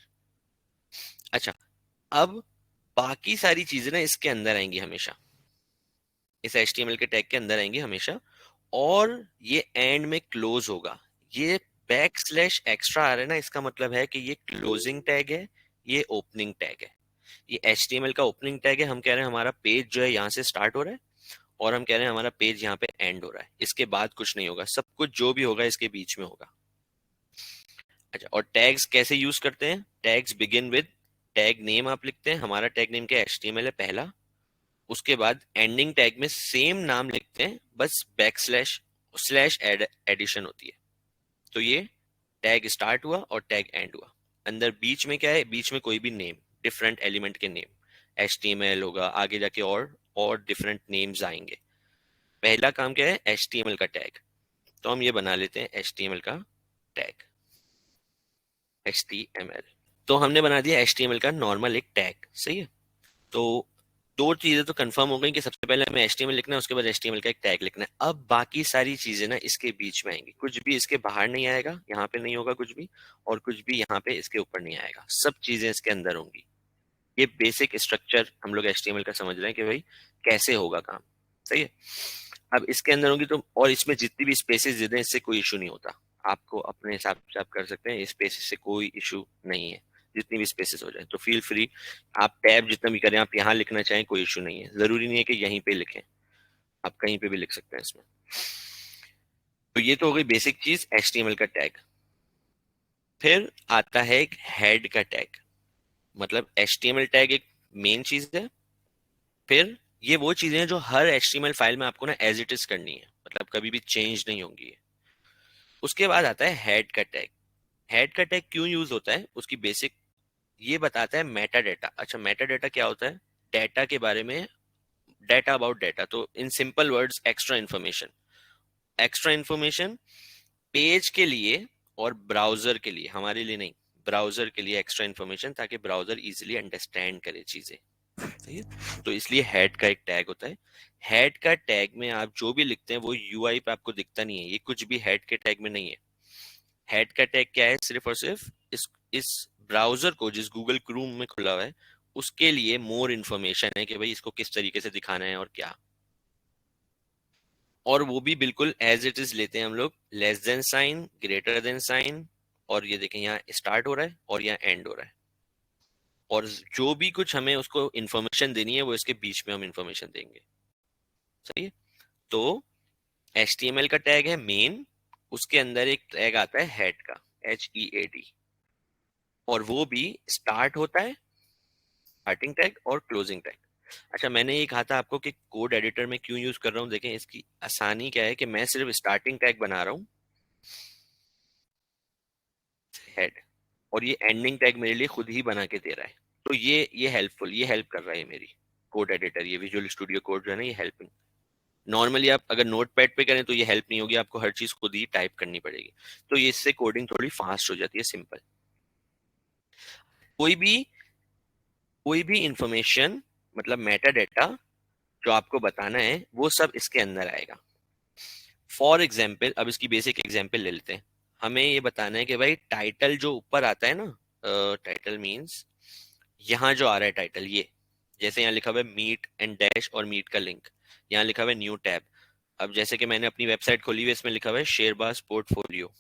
अच्छा, अब बाकी सारी चीजें ना इसके अंदर आएंगी हमेशा, इस एचटीएमएल के टैग के अंदर आएंगी हमेशा, और ये एंड में क्लोज होगा। ये बैक स्लैश एक्स्ट्रा आ रहा है ना, इसका मतलब है कि ये क्लोजिंग टैग है, ये ओपनिंग टैग है। ये HTML का ओपनिंग टैग है, हम कह रहे हैं हमारा पेज जो है यहाँ से स्टार्ट हो रहा है, और हम कह रहे हैं हमारा पेज यहाँ पे एंड हो रहा है, इसके बाद कुछ नहीं होगा, सब कुछ जो भी होगा इसके बीच में होगा। अच्छा, और टैग्स कैसे यूज करते हैं, tags begin with tag name आप लिखते हैं, हमारा टैग नेम क्या HTML है पहला, उसके बाद एंडिंग टैग में सेम नाम लिखते हैं, बस बैक स्लैश स्लैश एडिशन होती है। तो ये टैग स्टार्ट हुआ और टैग एंड हुआ। अंदर बीच में क्या है, बीच में कोई भी नेम, डिफरेंट एलिमेंट के नेम, HTML होगा, आगे जाके और डिफरेंट नेम्स आएंगे। पहला काम क्या है, HTML का टैग, तो हम ये बना लेते हैं HTML का टैग, HTML। तो हमने बना दिया HTML का नॉर्मल एक टैग, सही है। तो दो चीजें तो कंफर्म हो गई कि सबसे पहले हमें HTML लिखना है, उसके बाद HTML का एक टैग लिखना है। अब बाकी सारी चीजें ना इसके बीच में आएंगी, कुछ भी इसके बाहर नहीं आएगा, यहाँ पे नहीं होगा कुछ भी, और कुछ भी यहाँ पे इसके ऊपर नहीं आएगा, सब चीजें इसके अंदर होंगी। ये बेसिक स्ट्रक्चर हम लोग HTML का समझ रहे हैं कि भाई कैसे होगा काम। सही है। अब इसके अंदर होंगी तो, और इसमें जितनी भी स्पेसेस दे दें इससे कोई इशू नहीं होता, आपको अपने हिसाब से आप कर सकते हैं, स्पेसेस से कोई इशू नहीं है, जितनी भी स्पेसेस हो जाए तो फील फ्री। आप टैब जितना भी करें, आप यहाँ लिखना चाहें कोई इशू नहीं है, जरूरी नहीं है कि यहीं पे लिखें, आप कहीं पे भी लिख सकते हैं इसमें। तो ये तो हो गई बेसिक चीज HTML का टैग। फिर आता है एक हेड का टैग, मतलब HTML टैग एक मेन चीज है। फिर ये वो चीजें हैं जो हर HTML फाइल में आपको ना एज इट इज करनी है, मतलब कभी भी चेंज नहीं होंगी ये। उसके बाद आता है हेड का टैग। हेड का टैग क्यों यूज होता है, उसकी बेसिक ये बताता है मेटा डेटा। अच्छा, मेटा डेटा क्या होता है? डेटा के बारे में, डेटा अबाउट डेटा, तो in simple words extra information. Extra information page के लिए और ब्राउजर के लिए, हमारे लिए नहीं, ब्राउजर के लिए एक्स्ट्रा इन्फॉर्मेशन, ताकि ब्राउजर इजीली अंडरस्टैंड करे चीजें। सही है। तो इसलिए हेड का एक टैग होता है। हेड का टैग में आप जो भी लिखते हैं वो यूआई पे आपको दिखता नहीं है, ये कुछ भी हेड के टैग में नहीं है। हेड का टैग क्या है? सिर्फ और सिर्फ इस ब्राउजर को, जिस गूगल क्रूम में खुला हुआ है, उसके लिए मोर इन्फॉर्मेशन है कि भाई इसको किस तरीके से दिखाना है और क्या। और वो भी बिल्कुल एज इट इज लेते हैं हम लोग, less than sign, greater than sign, और ये देखें यहाँ स्टार्ट हो रहा है और यहाँ एंड हो रहा है, और जो भी कुछ हमें उसको इन्फॉर्मेशन देनी है वो इसके बीच में हम इन्फॉर्मेशन देंगे। सही है। तो HTML का टैग है मेन, उसके अंदर एक टैग आता है हेड का, HEAD, और वो भी स्टार्ट होता है, स्टार्टिंग टैग और क्लोजिंग टैग। अच्छा, मैंने ये कहा था आपको कि कोड एडिटर में क्यों यूज कर रहा हूँ, देखें इसकी आसानी क्या है कि मैं सिर्फ स्टार्टिंग टैग बना रहा हूँ हेड, और ये एंडिंग टैग मेरे लिए खुद ही बना के दे रहा है। तो ये हेल्पफुल, ये हेल्प कर रहा है मेरी कोड एडिटर, ये विजुअल स्टूडियो कोड जो है ना, ये हेल्पिंग। नॉर्मली आप अगर नोट पैड पे करें तो ये हेल्प नहीं होगी, आपको हर चीज खुद ही टाइप करनी पड़ेगी। तो ये इससे कोडिंग थोड़ी फास्ट हो जाती है, सिंपल। कोई भी कोई भी इंफॉर्मेशन, मतलब मेटा डेटा जो आपको बताना है वो सब इसके अंदर आएगा। फॉर एग्जाम्पल, अब इसकी बेसिक एग्जाम्पल ले लेते हैं। हमें ये बताना है कि भाई टाइटल जो ऊपर आता है ना, टाइटल मीन्स यहाँ जो आ रहा है टाइटल, ये जैसे यहाँ लिखा हुआ है मीट एंड डैश और मीट का लिंक, यहाँ लिखा हुआ है न्यू टैब। अब जैसे कि मैंने अपनी वेबसाइट खोली हुई है, इसमें लिखा हुआ है शेरबाज पोर्टफोलियो,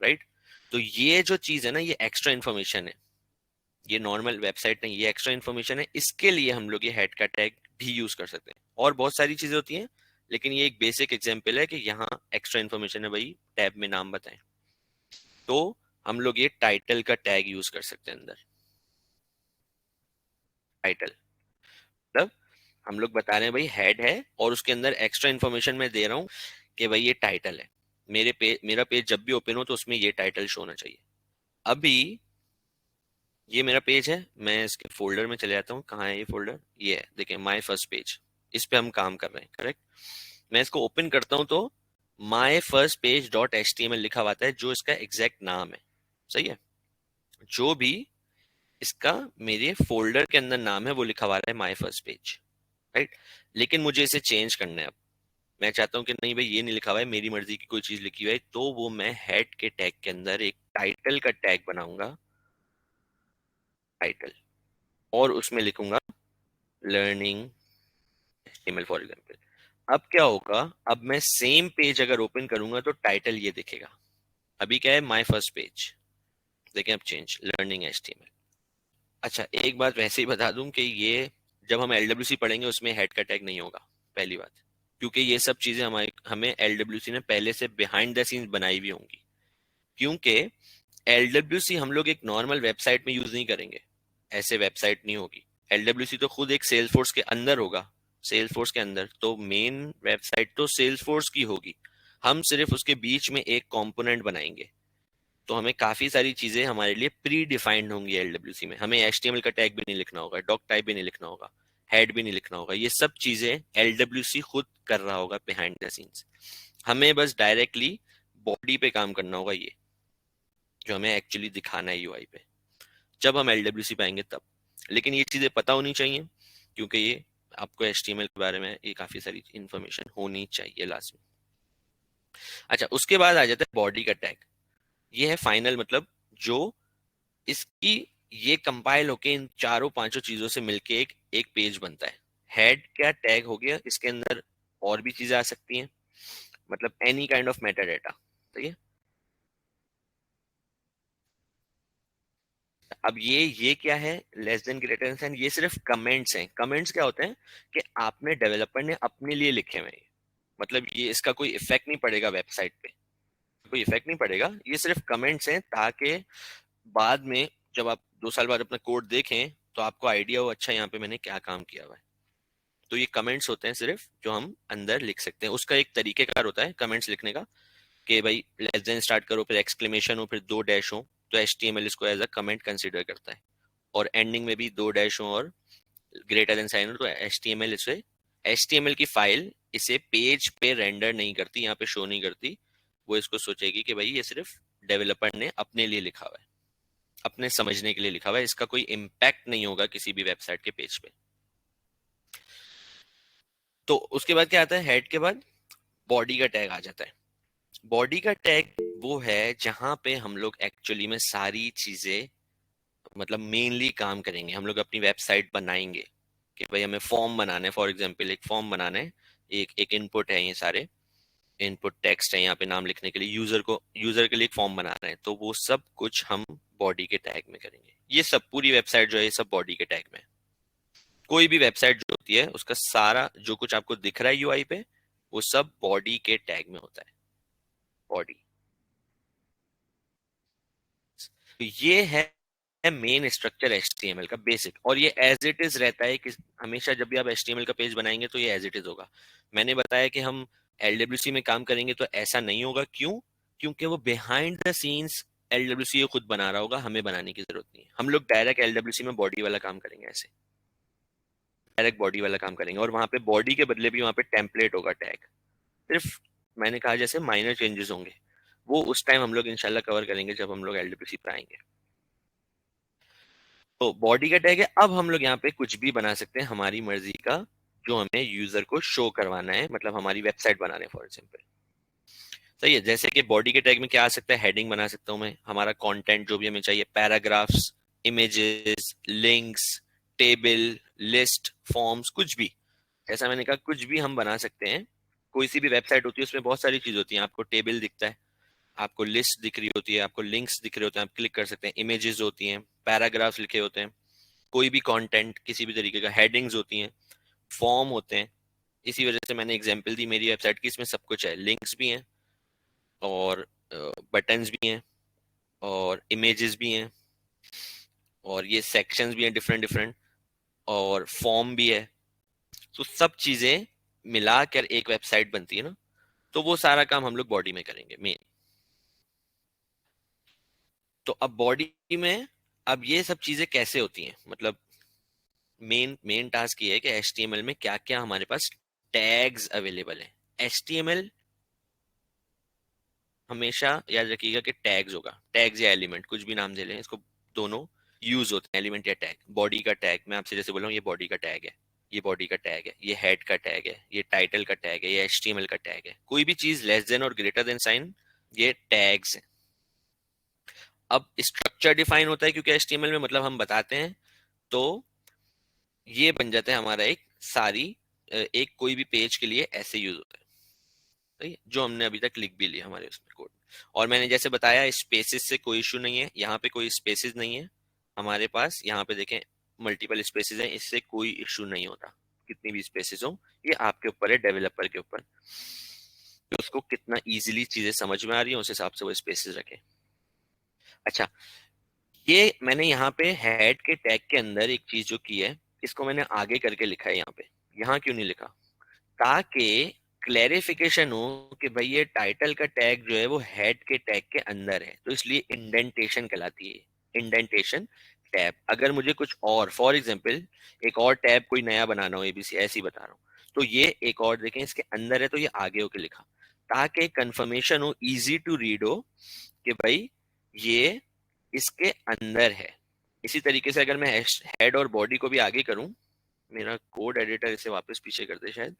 राइट? तो ये जो चीज है ना, ये एक्स्ट्रा इन्फॉर्मेशन है, ये नॉर्मल वेबसाइट नहीं, ये एक्स्ट्रा इन्फॉर्मेशन है। इसके लिए हम लोग ये हेड का टैग भी यूज कर सकते हैं, और बहुत सारी चीजें होती हैं, लेकिन ये एक बेसिक एग्जांपल है कि यहाँ एक्स्ट्रा इन्फॉर्मेशन है भाई, टैब में नाम बताएं। तो हम लोग ये टाइटल का टैग यूज कर सकते हैं अंदर। टाइटल मतलब हम लोग बता रहे हैं भाई हेड है, और उसके अंदर एक्स्ट्रा इन्फॉर्मेशन मैं दे रहा हूँ कि भाई ये टाइटल है। मेरा पेज जब भी ओपन हो तो उसमें ये टाइटल शो होना चाहिए। अभी ये मेरा पेज है, मैं इसके फोल्डर में चले जाता हूँ। कहाँ है ये फोल्डर? ये है, देखें, माय फर्स्ट पेज। इस पे हम काम कर रहे हैं, करेक्ट? मैं इसको ओपन करता हूँ तो my first page dot HTML लिखा हुआ आता है, जो इसका एग्जैक्ट नाम है। सही है। जो भी इसका मेरे फोल्डर के अंदर नाम है वो लिखा हुआ है माय फर्स्ट पेज, राइट? लेकिन मुझे इसे चेंज करना है अब। मैं चाहता हूँ कि नहीं भाई, ये नहीं लिखा हुआ है, मेरी मर्जी की कोई चीज लिखी हुई है, तो वो मैं हेड के टैग के अंदर एक टाइटल का टैग बनाऊंगा, टाइटल, और उसमें लिखूंगा लर्निंग HTML फॉर एग्जाम्पल। अब क्या होगा, अब मैं सेम पेज अगर ओपन करूंगा तो टाइटल ये दिखेगा। अभी क्या है? My first page. देखें अब चेंज, लर्निंग HTML। अच्छा, एक बात वैसे ही बता दूं कि ये जब हम LWC पढ़ेंगे उसमें हेड का टैग नहीं होगा, पहली बात, क्योंकि ये सब चीजें हमारे हमें LWC ने पहले से बिहाइंड द सीन्स बनाई हुई होंगी। क्योंकि LWC हम लोग एक नॉर्मल वेबसाइट में यूज नहीं करेंगे, ऐसे वेबसाइट नहीं होगी। LWC तो खुद एक सेल्स फोर्स के अंदर होगा, सेल्स फोर्स के अंदर तो मेन वेबसाइट तो सेल्स फोर्स की होगी, हम सिर्फ उसके बीच में एक कंपोनेंट बनाएंगे। तो हमें काफी सारी चीजें हमारे लिए प्री डिफाइंड होंगी LWC में, हमें HTML का टैग भी नहीं लिखना होगा, डॉक टाइप भी नहीं लिखना होगा, हेड भी नहीं लिखना होगा, ये सब चीजें LWC खुद कर रहा होगा बिहाइंड द सीन्स। हमें बस डायरेक्टली बॉडी पे काम करना होगा, ये जो हमें एक्चुअली दिखाना है UI पे, जब हम LWC पाएंगे तब। लेकिन ये चीजें पता होनी चाहिए, क्योंकि ये आपको HTML के बारे में ये काफी सारी इंफॉर्मेशन होनी चाहिए लास्ट में। अच्छा, उसके बाद आ जाता है बॉडी का टैग। ये है फाइनल, मतलब जो इसकी ये कंपाइल होके इन चारों पांचों चीजों से मिलके एक एक पेज बनता है। हेड क्या टैग हो गया, इसके अंदर और भी चीजें आ सकती हैं, मतलब any kind of meta data. ठीक है। अब ये क्या है, less than greater than sign, ये सिर्फ कमेंट्स हैं। कमेंट्स क्या होते हैं कि आपने डेवलपर ने अपने लिए लिखे हुए हैं, मतलब ये इसका कोई इफेक्ट नहीं पड़ेगा वेबसाइट पे, कोई इफेक्ट नहीं पड़ेगा, ये सिर्फ कमेंट्स हैं ताकि बाद में जब आप 2 साल बाद अपना कोड देखें तो आपको आइडिया हो अच्छा यहाँ पे मैंने क्या काम किया हुआ है। तो ये कमेंट्स होते हैं सिर्फ जो हम अंदर लिख सकते हैं। उसका एक तरीकेकार होता है कमेंट्स लिखने का कि भाई लेस देन स्टार्ट करो, फिर एक्सक्लेमेशन हो, फिर 2 डैश हो, तो HTML इसको एज अ कमेंट कंसिडर करता है। और एंडिंग में भी 2 डैश हो और ग्रेटर देन साइन हो, तो HTML इसे HTML की फाइल इसे पेज पे रेंडर नहीं करती, यहाँ पे शो नहीं करती। वो इसको सोचेगी कि भाई ये सिर्फ डेवलपर ने अपने लिए लिखा हुआ है, अपने समझने के लिए लिखा हुआ है, इसका कोई इम्पैक्ट नहीं होगा किसी भी वेबसाइट के पेज पे। तो उसके बाद क्या आता है, हेड के बाद बॉडी का टैग आ जाता है। बॉडी का टैग वो है जहां पे हम लोग एक्चुअली में सारी चीजें, मतलब मेनली काम करेंगे। हम लोग अपनी वेबसाइट बनाएंगे कि भाई हमें फॉर्म बनाना है, फॉर एग्जांपल एक फॉर्म बनाना है, एक एक इनपुट है, ये सारे इनपुट टेक्स्ट है यहाँ पे नाम लिखने के लिए, यूजर के लिए एक फॉर्म बनाना है, तो वो सब कुछ हम बॉडी के टैग में करेंगे। ये सब पूरी वेबसाइट जो है ये सब बॉडी के टैग में है। कोई भी वेबसाइट जो होती है उसका सारा जो कुछ आपको दिख रहा है UI पे, वो सब बॉडी के टैग में होता है। बॉडी, तो ये है मेन स्ट्रक्चर HTML का बेसिक, और ये एज इट इज रहता है कि हमेशा जब भी आप HTML का पेज बनाएंगे तो ये एज इट इज होगा। मैंने बताया कि हम LWC में काम करेंगे तो ऐसा नहीं होगा, क्यों? क्योंकि वो बिहाइंड द सीन्स LWC ये खुद बना रहा होगा, हमें बनाने की जरूरत नहीं है। हम लोग डायरेक्ट LWC में बॉडी वाला काम करेंगे, ऐसे डायरेक्ट बॉडी वाला काम करेंगे, और वहां पे बॉडी के बदले भी वहां पे टेम्पलेट होगा टैग। सिर्फ मैंने कहा जैसे माइनर चेंजेस होंगे, वो उस टाइम हम लोग इंशाल्लाह कवर करेंगे जब हम लोग LWC पे आएंगे। तो बॉडी का टैग है। अब हम लोग यहाँ पे कुछ भी बना सकते हैं हमारी मर्जी का, जो हमें यूजर को शो करवाना है, मतलब हमारी वेबसाइट बनाने फॉर एग्जाम्पल। सही है। जैसे कि बॉडी के टैग में क्या आ सकता है, हेडिंग बना सकता हूँ मैं, हमारा कंटेंट जो भी हमें चाहिए, paragraphs, images, links, table, list, forms, कुछ भी। जैसा मैंने कहा कुछ भी हम बना सकते हैं। कोई सी भी वेबसाइट होती है उसमें बहुत सारी चीज होती है, आपको टेबल दिखता है, आपको लिस्ट दिख रही होती है, आपको लिंक्स दिख रहे होते हैं, आप क्लिक कर सकते हैं, इमेजेस होती हैं, पैराग्राफ्स लिखे होते हैं, कोई भी कंटेंट किसी भी तरीके का, हेडिंग्स होती हैं, फॉर्म होते हैं। इसी वजह से मैंने एग्जांपल दी मेरी वेबसाइट की, इसमें सब कुछ है, लिंक्स भी हैं और बटन्स भी हैं और इमेजेस भी हैं और ये सेक्शंस भी हैं डिफरेंट डिफरेंट, और फॉर्म भी है। तो सब चीजें मिलाकर एक वेबसाइट बनती है ना, तो वो सारा काम हम लोग बॉडी में करेंगे मेन। तो अब बॉडी में अब ये सब चीजें कैसे होती हैं, मतलब मेन मेन टास्क ये है कि HTML में क्या क्या हमारे पास टैग्स अवेलेबल है। HTML हमेशा याद रखिएगा कि टैग्स होगा, टैग्स या एलिमेंट कुछ भी नाम दे लें इसको, दोनों यूज होते हैं, एलिमेंट या टैग। बॉडी का टैग मैं आपसे जैसे बोल रहा हूँ, ये बॉडी का टैग है, ये बॉडी का टैग है, ये हेड का टैग है, ये टाइटल का टैग है, ये HTML का टैग है। कोई भी चीज लेस देन और ग्रेटर देन साइन, ये टैग्स हैं। अब स्ट्रक्चर डिफाइन होता है क्योंकि HTML में, मतलब हम बताते हैं, तो ये बन जाता है हमारा एक सारी एक कोई भी पेज के लिए ऐसे यूज होता है। सही है? जो हमने अभी तक लिख भी लिया हमारे उसमें कोड। और मैंने जैसे बताया स्पेसिस से कोई इशू नहीं है, यहाँ पे कोई स्पेसिस नहीं है हमारे पास, यहाँ पे देखें मल्टीपल स्पेसिस हैं, इससे कोई इशू नहीं होता। कितनी भी स्पेसिस हो, ये आपके ऊपर है, डेवलपर के ऊपर, कि उसको कितना इजीली चीजें समझ में आ रही है उस हिसाब से वो स्पेसिस रखे। अच्छा, ये मैंने यहाँ पे हेड के टैग के अंदर एक चीज जो की है, इसको मैंने आगे करके लिखा है यहाँ पे। यहाँ क्यों नहीं लिखा? ताकि क्लैरिफिकेशन हो कि भाई ये टाइटल का टैग जो है वो हेड के टैग के अंदर है, तो इसलिए इंडेंटेशन कहलाती है, इंडेंटेशन टैब। अगर मुझे कुछ और फॉर एग्जांपल एक और टैब कोई नया बनाना हो, ABC ऐसे ही बता रहा हूँ, तो ये एक और देखें इसके अंदर है, तो ये आगे होके लिखा, ताकि कंफर्मेशन हो, इजी टू रीड हो कि भाई ये इसके अंदर है। इसी तरीके से अगर मैं हेड और बॉडी को भी आगे करूं, मेरा कोड एडिटर इसे वापस पीछे कर दे शायद,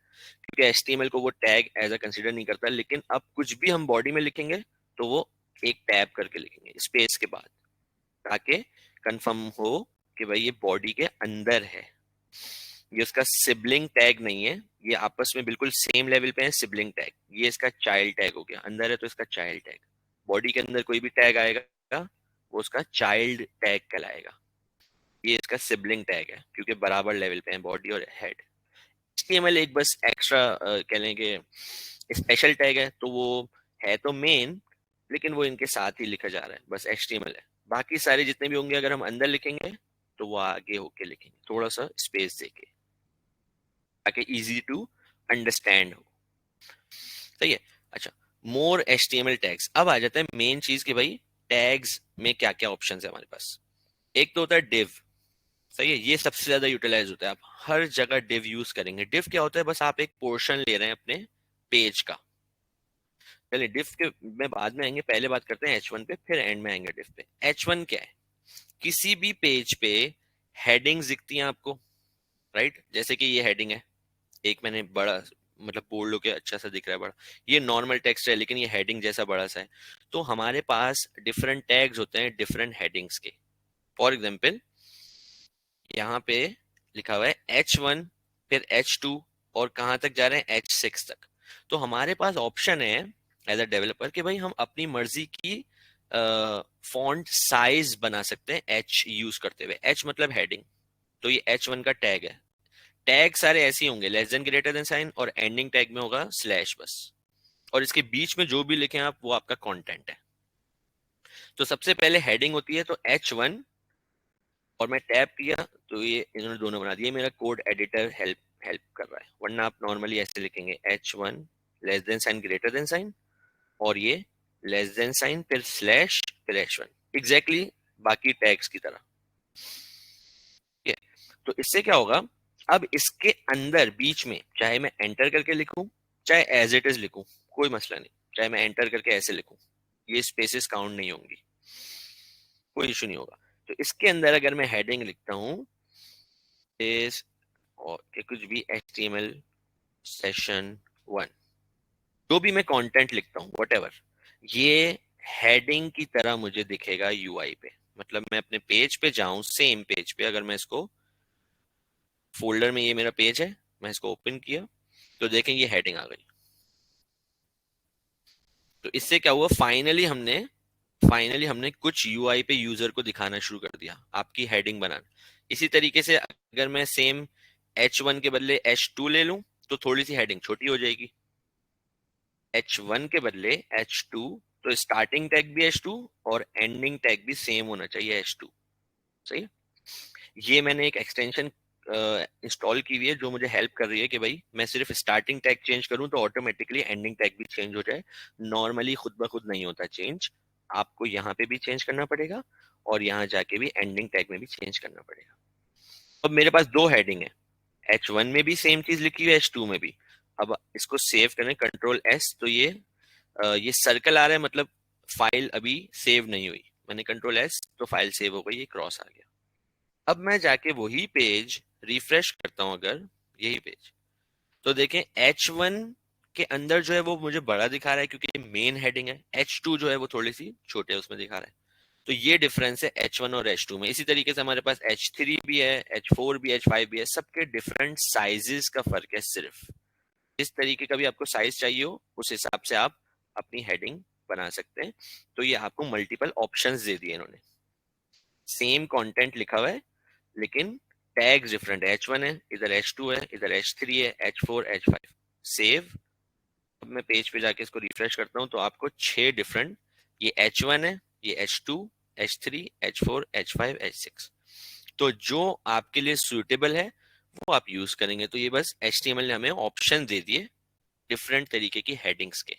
क्योंकि एचटीएमएल को वो टैग एज अ कंसीडर नहीं करता, लेकिन अब कुछ भी हम बॉडी में लिखेंगे तो वो एक टैब करके लिखेंगे स्पेस के बाद, ताकि कंफर्म हो कि भाई ये बॉडी के अंदर है। ये उसका सिबलिंग टैग नहीं है, ये आपस में बिल्कुल सेम लेवल पे है सिबलिंग टैग। ये इसका चाइल्ड टैग हो गया, अंदर है तो इसका चाइल्ड टैग। बॉडी के अंदर कोई भी टैग आएगा वो उसका चाइल्ड टैग कहलाएगा। ये इसका सिबलिंग टैग है क्योंकि बराबर लेवल पे है बॉडी और हेड। एचटीएमएल एक बस एक्स्ट्रा कह लें कि स्पेशल टैग है, तो वो है तो मेन, लेकिन वो इनके साथ ही लिखा जा रहा है, बस एचटीएमएल है। बाकी सारे जितने भी होंगे अगर हम अंदर लिखेंगे तो वो आगे होके लिखेंगे, थोड़ा सा स्पेस देके, ताकि इजी टू अंडरस्टैंड हो। सही है। अच्छा, मोर एचटीएमएल टैग्स। अब आ जाता है मेन चीज कि भाई टैग्स में क्या क्या ऑप्शन है हमारे पास। एक तो होता है डिव। सही है, ये सबसे ज्यादा यूटिलाइज होता है, आप हर जगह डिव यूज करेंगे। डिव क्या होता है, बस आप एक पोर्शन ले रहे हैं अपने पेज का। पहले डिव के में बाद में आएंगे, पहले बात करते हैं एच वन पे, फिर एंड में आएंगे डिव पे। एच वन क्या है, किसी भी पेज पे हेडिंग्स दिखती हैं आपको, राइट? जैसे कि ये हेडिंग है, एक मैंने बड़ा मतलब बोल्ड होके अच्छा सा दिख रहा है बड़ा, ये नॉर्मल टेक्स्ट है लेकिन ये हेडिंग जैसा बड़ा सा है। तो हमारे पास डिफरेंट टैग्स होते हैं डिफरेंट हेडिंग्स के। फॉर एग्जाम्पल यहाँ पे लिखा हुआ है H1, फिर H2, और कहाँ तक जा रहे हैं, H6 तक। तो हमारे पास ऑप्शन है एज अ डेवलपर कि भाई हम अपनी मर्जी की फॉन्ट साइज बना सकते हैं H यूज करते हुए। H मतलब हेडिंग, तो ये H1 का टैग है। टैग सारे ऐसे ही होंगे, less than greater than sign, और एंडिंग टैग में होगा स्लैश बस, और इसके बीच में जो भी लिखें आप वो आपका कंटेंट है। तो सबसे पहले हेडिंग होती है, तो H1, और मैं टैप किया तो ये इन्होंने दोनों बना दिए। मेरा कोड एडिटर हेल्प हेल्प कर रहा है, वरना आप नॉर्मली ऐसे लिखेंगे H1 less than sign greater than sign, और ये लेस देन साइन फिर स्लैश फिर H1, एग्जैक्टली बाकी टैग्स की तरह। ठीक है, तो इससे क्या होगा, अब इसके अंदर बीच में चाहे मैं एंटर करके लिखूं चाहे एज इट इज लिखूं, कोई मसला नहीं। चाहे मैं एंटर करके ऐसे लिखूं, ये स्पेसेस काउंट नहीं होंगी, कोई इशू नहीं होगा। तो इसके अंदर अगर मैं हेडिंग लिखता हूं इस, और कि कुछ भी HTML सेशन 1, जो भी मैं कंटेंट लिखता हूँ वट, ये हेडिंग की तरह मुझे दिखेगा यूआई पे। मतलब मैं अपने पेज पे जाऊं, सेम पेज पे, अगर मैं इसको फोल्डर में, ये मेरा पेज है, मैं इसको ओपन किया तो देखें ये हेडिंग आ गई। तो इससे क्या हुआ, फाइनली हमने कुछ यूआई पे यूजर को दिखाना शुरू कर दिया आपकी हेडिंग बनाना। इसी तरीके से अगर मैं सेम H1 के बदले H2 ले लूं तो थोड़ी सी हेडिंग छोटी हो जाएगी। H1 के बदले H2, तो स्टार्टिंग टैग भी H2 और एंडिंग टैग भी सेम होना चाहिए H2। सही है। ये मैंने एक एक्सटेंशन इंस्टॉल की हुई है जो मुझे हेल्प कर रही है कि भाई मैं सिर्फ स्टार्टिंग टैग चेंज करूं तो ऑटोमेटिकली एंडिंग टैग भी चेंज हो जाए। नॉर्मली खुद ब खुद नहीं होता चेंज, आपको यहाँ पे भी चेंज करना पड़ेगा और यहाँ जाके भी एंडिंग टैग में भी चेंज करना पड़ेगा। अब मेरे पास दो हेडिंग है, H1 में भी सेम चीज लिखी हुई है, H2 में भी। अब इसको सेव करें Ctrl+S, तो ये सर्कल आ रहा है, मतलब फाइल अभी सेव नहीं हुई। मैंने Ctrl+S तो फाइल सेव हो गई, ये क्रॉस आ गया। अब मैं जाके वही पेज रिफ्रेश करता हूं, अगर यही पेज, तो देखें H1 के अंदर जो है वो मुझे बड़ा दिखा रहा है क्योंकि मेन हेडिंग है। H2 जो है वो थोड़ी सी छोटे उसमें दिखा रहा है। तो ये डिफरेंस है H1 और H2 में। इसी तरीके से हमारे पास H3 भी है, H4 भी, H5 भी है, सबके डिफरेंट साइजेस का फर्क है। सिर्फ जिस तरीके का भी आपको साइज चाहिए हो उस हिसाब से आप अपनी हेडिंग बना सकते हैं। तो ये आपको मल्टीपल ऑप्शंस दे दिए इन्होंने, सेम कंटेंट लिखा हुआ है लेकिन टैग्स डिफरेंट है। H1 है, इधर H2 है, इधर H3 है, H4, H5। सेव। अब मैं पेज पे जाके इसको रिफ्रेश करता हूँ तो आपको 6 डिफरेंट, ये H1 है, ये H2, H3, H4, H5, H6, तो जो आपके लिए सुटेबल है वो आप यूज करेंगे। तो ये बस HTML ने हमें ऑप्शन दे दिए डिफरेंट तरीके की हेडिंग्स के,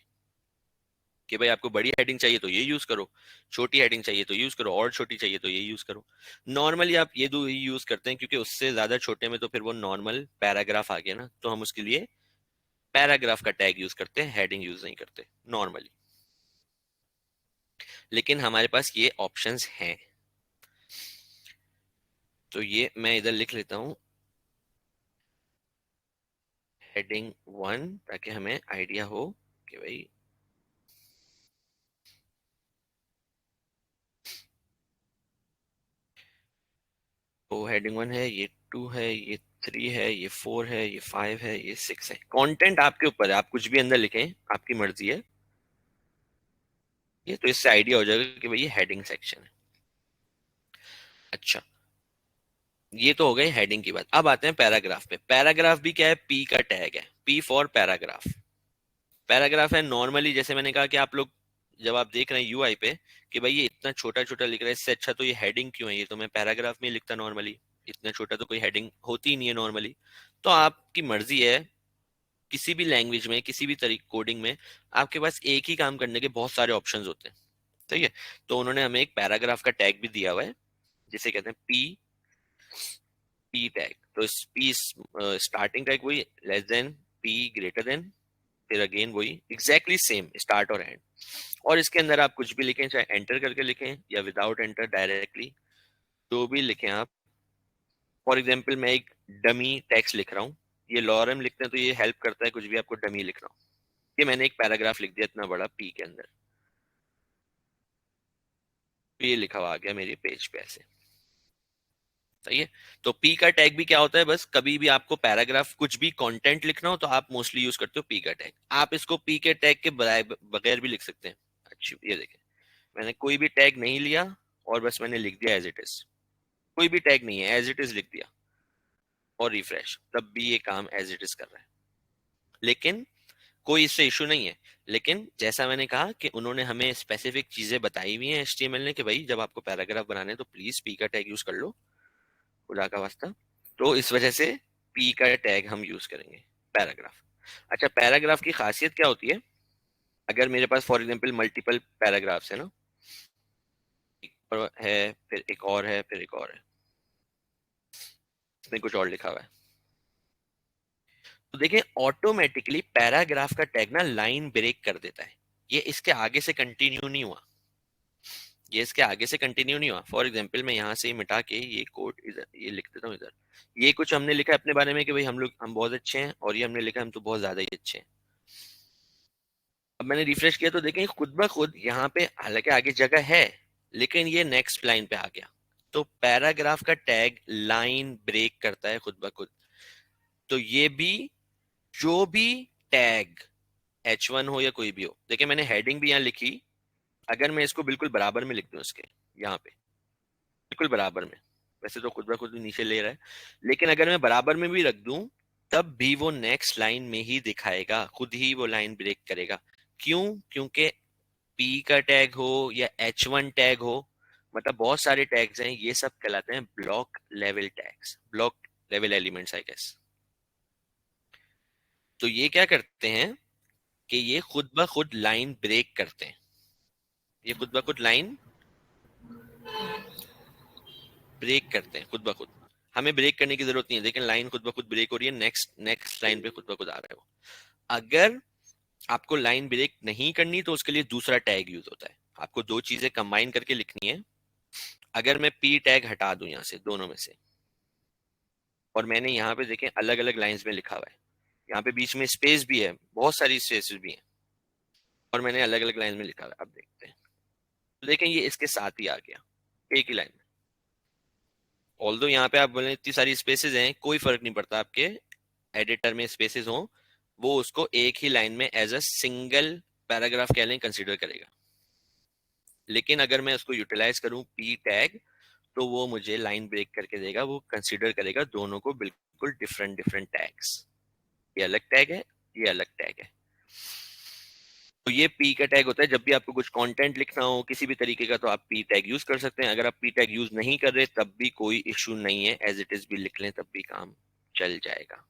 कि भाई आपको बड़ी हेडिंग चाहिए तो ये यूज करो, छोटी हेडिंग चाहिए तो यूज करो, और छोटी चाहिए तो ये यूज करो। नॉर्मली आप ये दो ही यूज करते हैं क्योंकि उससे ज्यादा छोटे में तो फिर वो नॉर्मल पैराग्राफ आ गया ना, तो हम उसके लिए पैराग्राफ का टैग यूज करते हैं, हेडिंग यूज नहीं करते नॉर्मली। लेकिन हमारे पास ये ऑप्शंस हैं, तो ये मैं इधर लिख लेता हूँ हेडिंग 1 ताकि हमें आइडिया हो कि भाई वो हेडिंग 1 है, ये 2 है, ये 3 है, ये 4 है, ये 5 है, ये 6 है। कंटेंट आपके ऊपर है, आप कुछ भी अंदर लिखें, आपकी मर्जी है। ये तो इससे आइडिया हो जाएगा कि भाई ये हेडिंग सेक्शन है। अच्छा, ये तो हो गई हेडिंग की बात। अब आते हैं पैराग्राफ पे। पैराग्राफ भी क्या है, पी का टैग है, पी फॉर पैराग्राफ। पैराग्राफ है नॉर्मली, जैसे मैंने कहा कि आप लोग जब आप देख रहे हैं यूआई पे कि भाई ये इतना छोटा छोटा लिख रहा है, इससे अच्छा तो ये हेडिंग क्यों है, ये तो मैं पैराग्राफ में ही लिखता नॉर्मली। इतना छोटा तो कोई हेडिंग होती ही नहीं है नॉर्मली। तो आपकी मर्जी है, किसी भी लैंग्वेज में, किसी भी तरीके कोडिंग में आपके पास एक ही काम करने के बहुत सारे ऑप्शंस होते हैं। ठीक है, तो उन्होंने हमें एक पैराग्राफ का टैग भी दिया हुआ है जिसे कहते हैं पी, पी टैग। तो पी स्टार्टिंग टैग वही, less than, P greater than, फिर अगेन वही एग्जैक्टली सेम स्टार्ट और एंड। और इसके अंदर आप कुछ भी लिखें, चाहे एंटर करके लिखें या विदाउट एंटर डायरेक्टली, जो भी लिखें आप। फॉर एग्जाम्पल मैं एक डमी टेक्स्ट लिख रहा हूँ, ये लॉरम लिखते हैं तो ये हेल्प करता है कुछ भी आपको डमी लिखना हो। ये मैंने एक पैराग्राफ लिख दिया इतना बड़ा पी के अंदर, तो ये लिखा हुआ आ गया मेरे पेज पे ऐसे। सही है। तो पी का टैग भी क्या होता है, बस कभी भी आपको पैराग्राफ कुछ भी कंटेंट लिखना हो तो आप मोस्टली यूज करते हो पी का टैग। आप इसको पी के टैग के बगैर भी लिख सकते हैं। अच्छी, ये देखें, मैंने कोई भी टैग नहीं लिया और बस मैंने लिख दिया एज इट इज। कोई भी टैग नहीं है, एज इट इज लिख दिया और रिफ्रेश, तब भी ये काम एज इट इज कर रहा है। लेकिन कोई इससे इशू नहीं है। लेकिन जैसा मैंने कहा कि उन्होंने हमें स्पेसिफिक चीजें बताई हुई हैं एचटीएमएल ने कि भाई जब आपको पैराग्राफ बनाने हैं तो प्लीज पी का टैग यूज कर लो, खुदा का वास्ता। तो इस वजह से पी का टैग हम यूज करेंगे पैराग्राफ। अच्छा, पैराग्राफ की खासियत क्या होती है, अगर मेरे पास फॉर एग्जांपल मल्टीपल पैराग्राफ्स है ना, एक पर है, फिर एक और है, फिर एक और है, इसमें कुछ और लिखा हुआ है, तो देखिए ऑटोमेटिकली पैराग्राफ का टैग ना लाइन ब्रेक कर देता है। ये इसके आगे से कंटिन्यू नहीं हुआ, ये इसके आगे से कंटिन्यू नहीं हुआ। फॉर एग्जांपल मैं यहाँ से मिटा के ये कोड इधर ये लिख देता हूँ इधर। ये कुछ हमने लिखा है अपने बारे में कि भाई हम बहुत अच्छे हैं, और ये हमने लिखा हम तो बहुत ज्यादा ही अच्छे हैं। अब मैंने रिफ्रेश किया तो देखें खुद ब खुद यहाँ पे, हालांकि आगे जगह है लेकिन ये नेक्स्ट लाइन पे आ गया। तो पैराग्राफ का टैग लाइन ब्रेक करता है खुद ब खुद। तो ये भी, जो भी टैग H1 हो या कोई भी हो, देखिए मैंने हेडिंग भी यहाँ लिखी, अगर मैं इसको बिल्कुल बराबर में लिख दूं इसके यहाँ पे, बिल्कुल बराबर में, वैसे तो खुद ब खुद नीचे ले रहा है, लेकिन अगर मैं बराबर में भी रख दूं तब भी वो नेक्स्ट लाइन में ही दिखाएगा, खुद ही वो लाइन ब्रेक करेगा। क्यों? क्योंकि पी का टैग हो या H1 टैग हो, मतलब बहुत सारे टैग्स हैं, ये सब कहलाते हैं block level tags, block level elements I guess. तो ये क्या करते हैं कि ये खुद ब खुद लाइन ब्रेक करते हैं, ये खुद ब खुद लाइन ब्रेक करते हैं खुद ब खुद। हमें ब्रेक करने की जरूरत नहीं है, लेकिन लाइन खुद ब खुद ब्रेक हो रही है, नेक्स्ट नेक्स्ट लाइन पे खुद ब खुद आ रहा है वो। अगर आपको लाइन ब्रेक नहीं करनी तो उसके लिए दूसरा टैग यूज होता है, आपको दो चीजें कंबाइन करके लिखनी है। अगर मैं पी टैग हटा दूं यहाँ से, दोनों में से, और मैंने यहाँ पे देखें अलग अलग लाइंस में लिखा हुआ है, यहाँ पे बीच में स्पेस भी है, बहुत सारी स्पेसेस भी हैं, और मैंने अलग अलग लाइन में लिखा हुआ है, अब देखते हैं। तो देखें ये इसके साथ ही आ गया एक ही लाइन में। ऑल्दो यहाँ पे आप बोले इतनी सारी स्पेसेस हैं, कोई फर्क नहीं पड़ता, आपके एडिटर में स्पेसेस हो, वो उसको एक ही लाइन में एज अ सिंगल पैराग्राफ कह लें कंसिडर करेगा। लेकिन अगर मैं उसको यूटिलाइज करूं पी टैग, तो वो मुझे लाइन ब्रेक करके देगा, वो कंसिडर करेगा दोनों को बिल्कुल डिफरेंट डिफरेंट टैग्स। ये अलग टैग है, ये अलग टैग है। तो ये पी का टैग होता है, जब भी आपको कुछ कंटेंट लिखना हो किसी भी तरीके का तो आप पी टैग यूज कर सकते हैं। अगर आप पी टैग यूज नहीं कर रहे तब भी कोई इशू नहीं है, एज इट इज भी लिख लें तब भी काम चल जाएगा।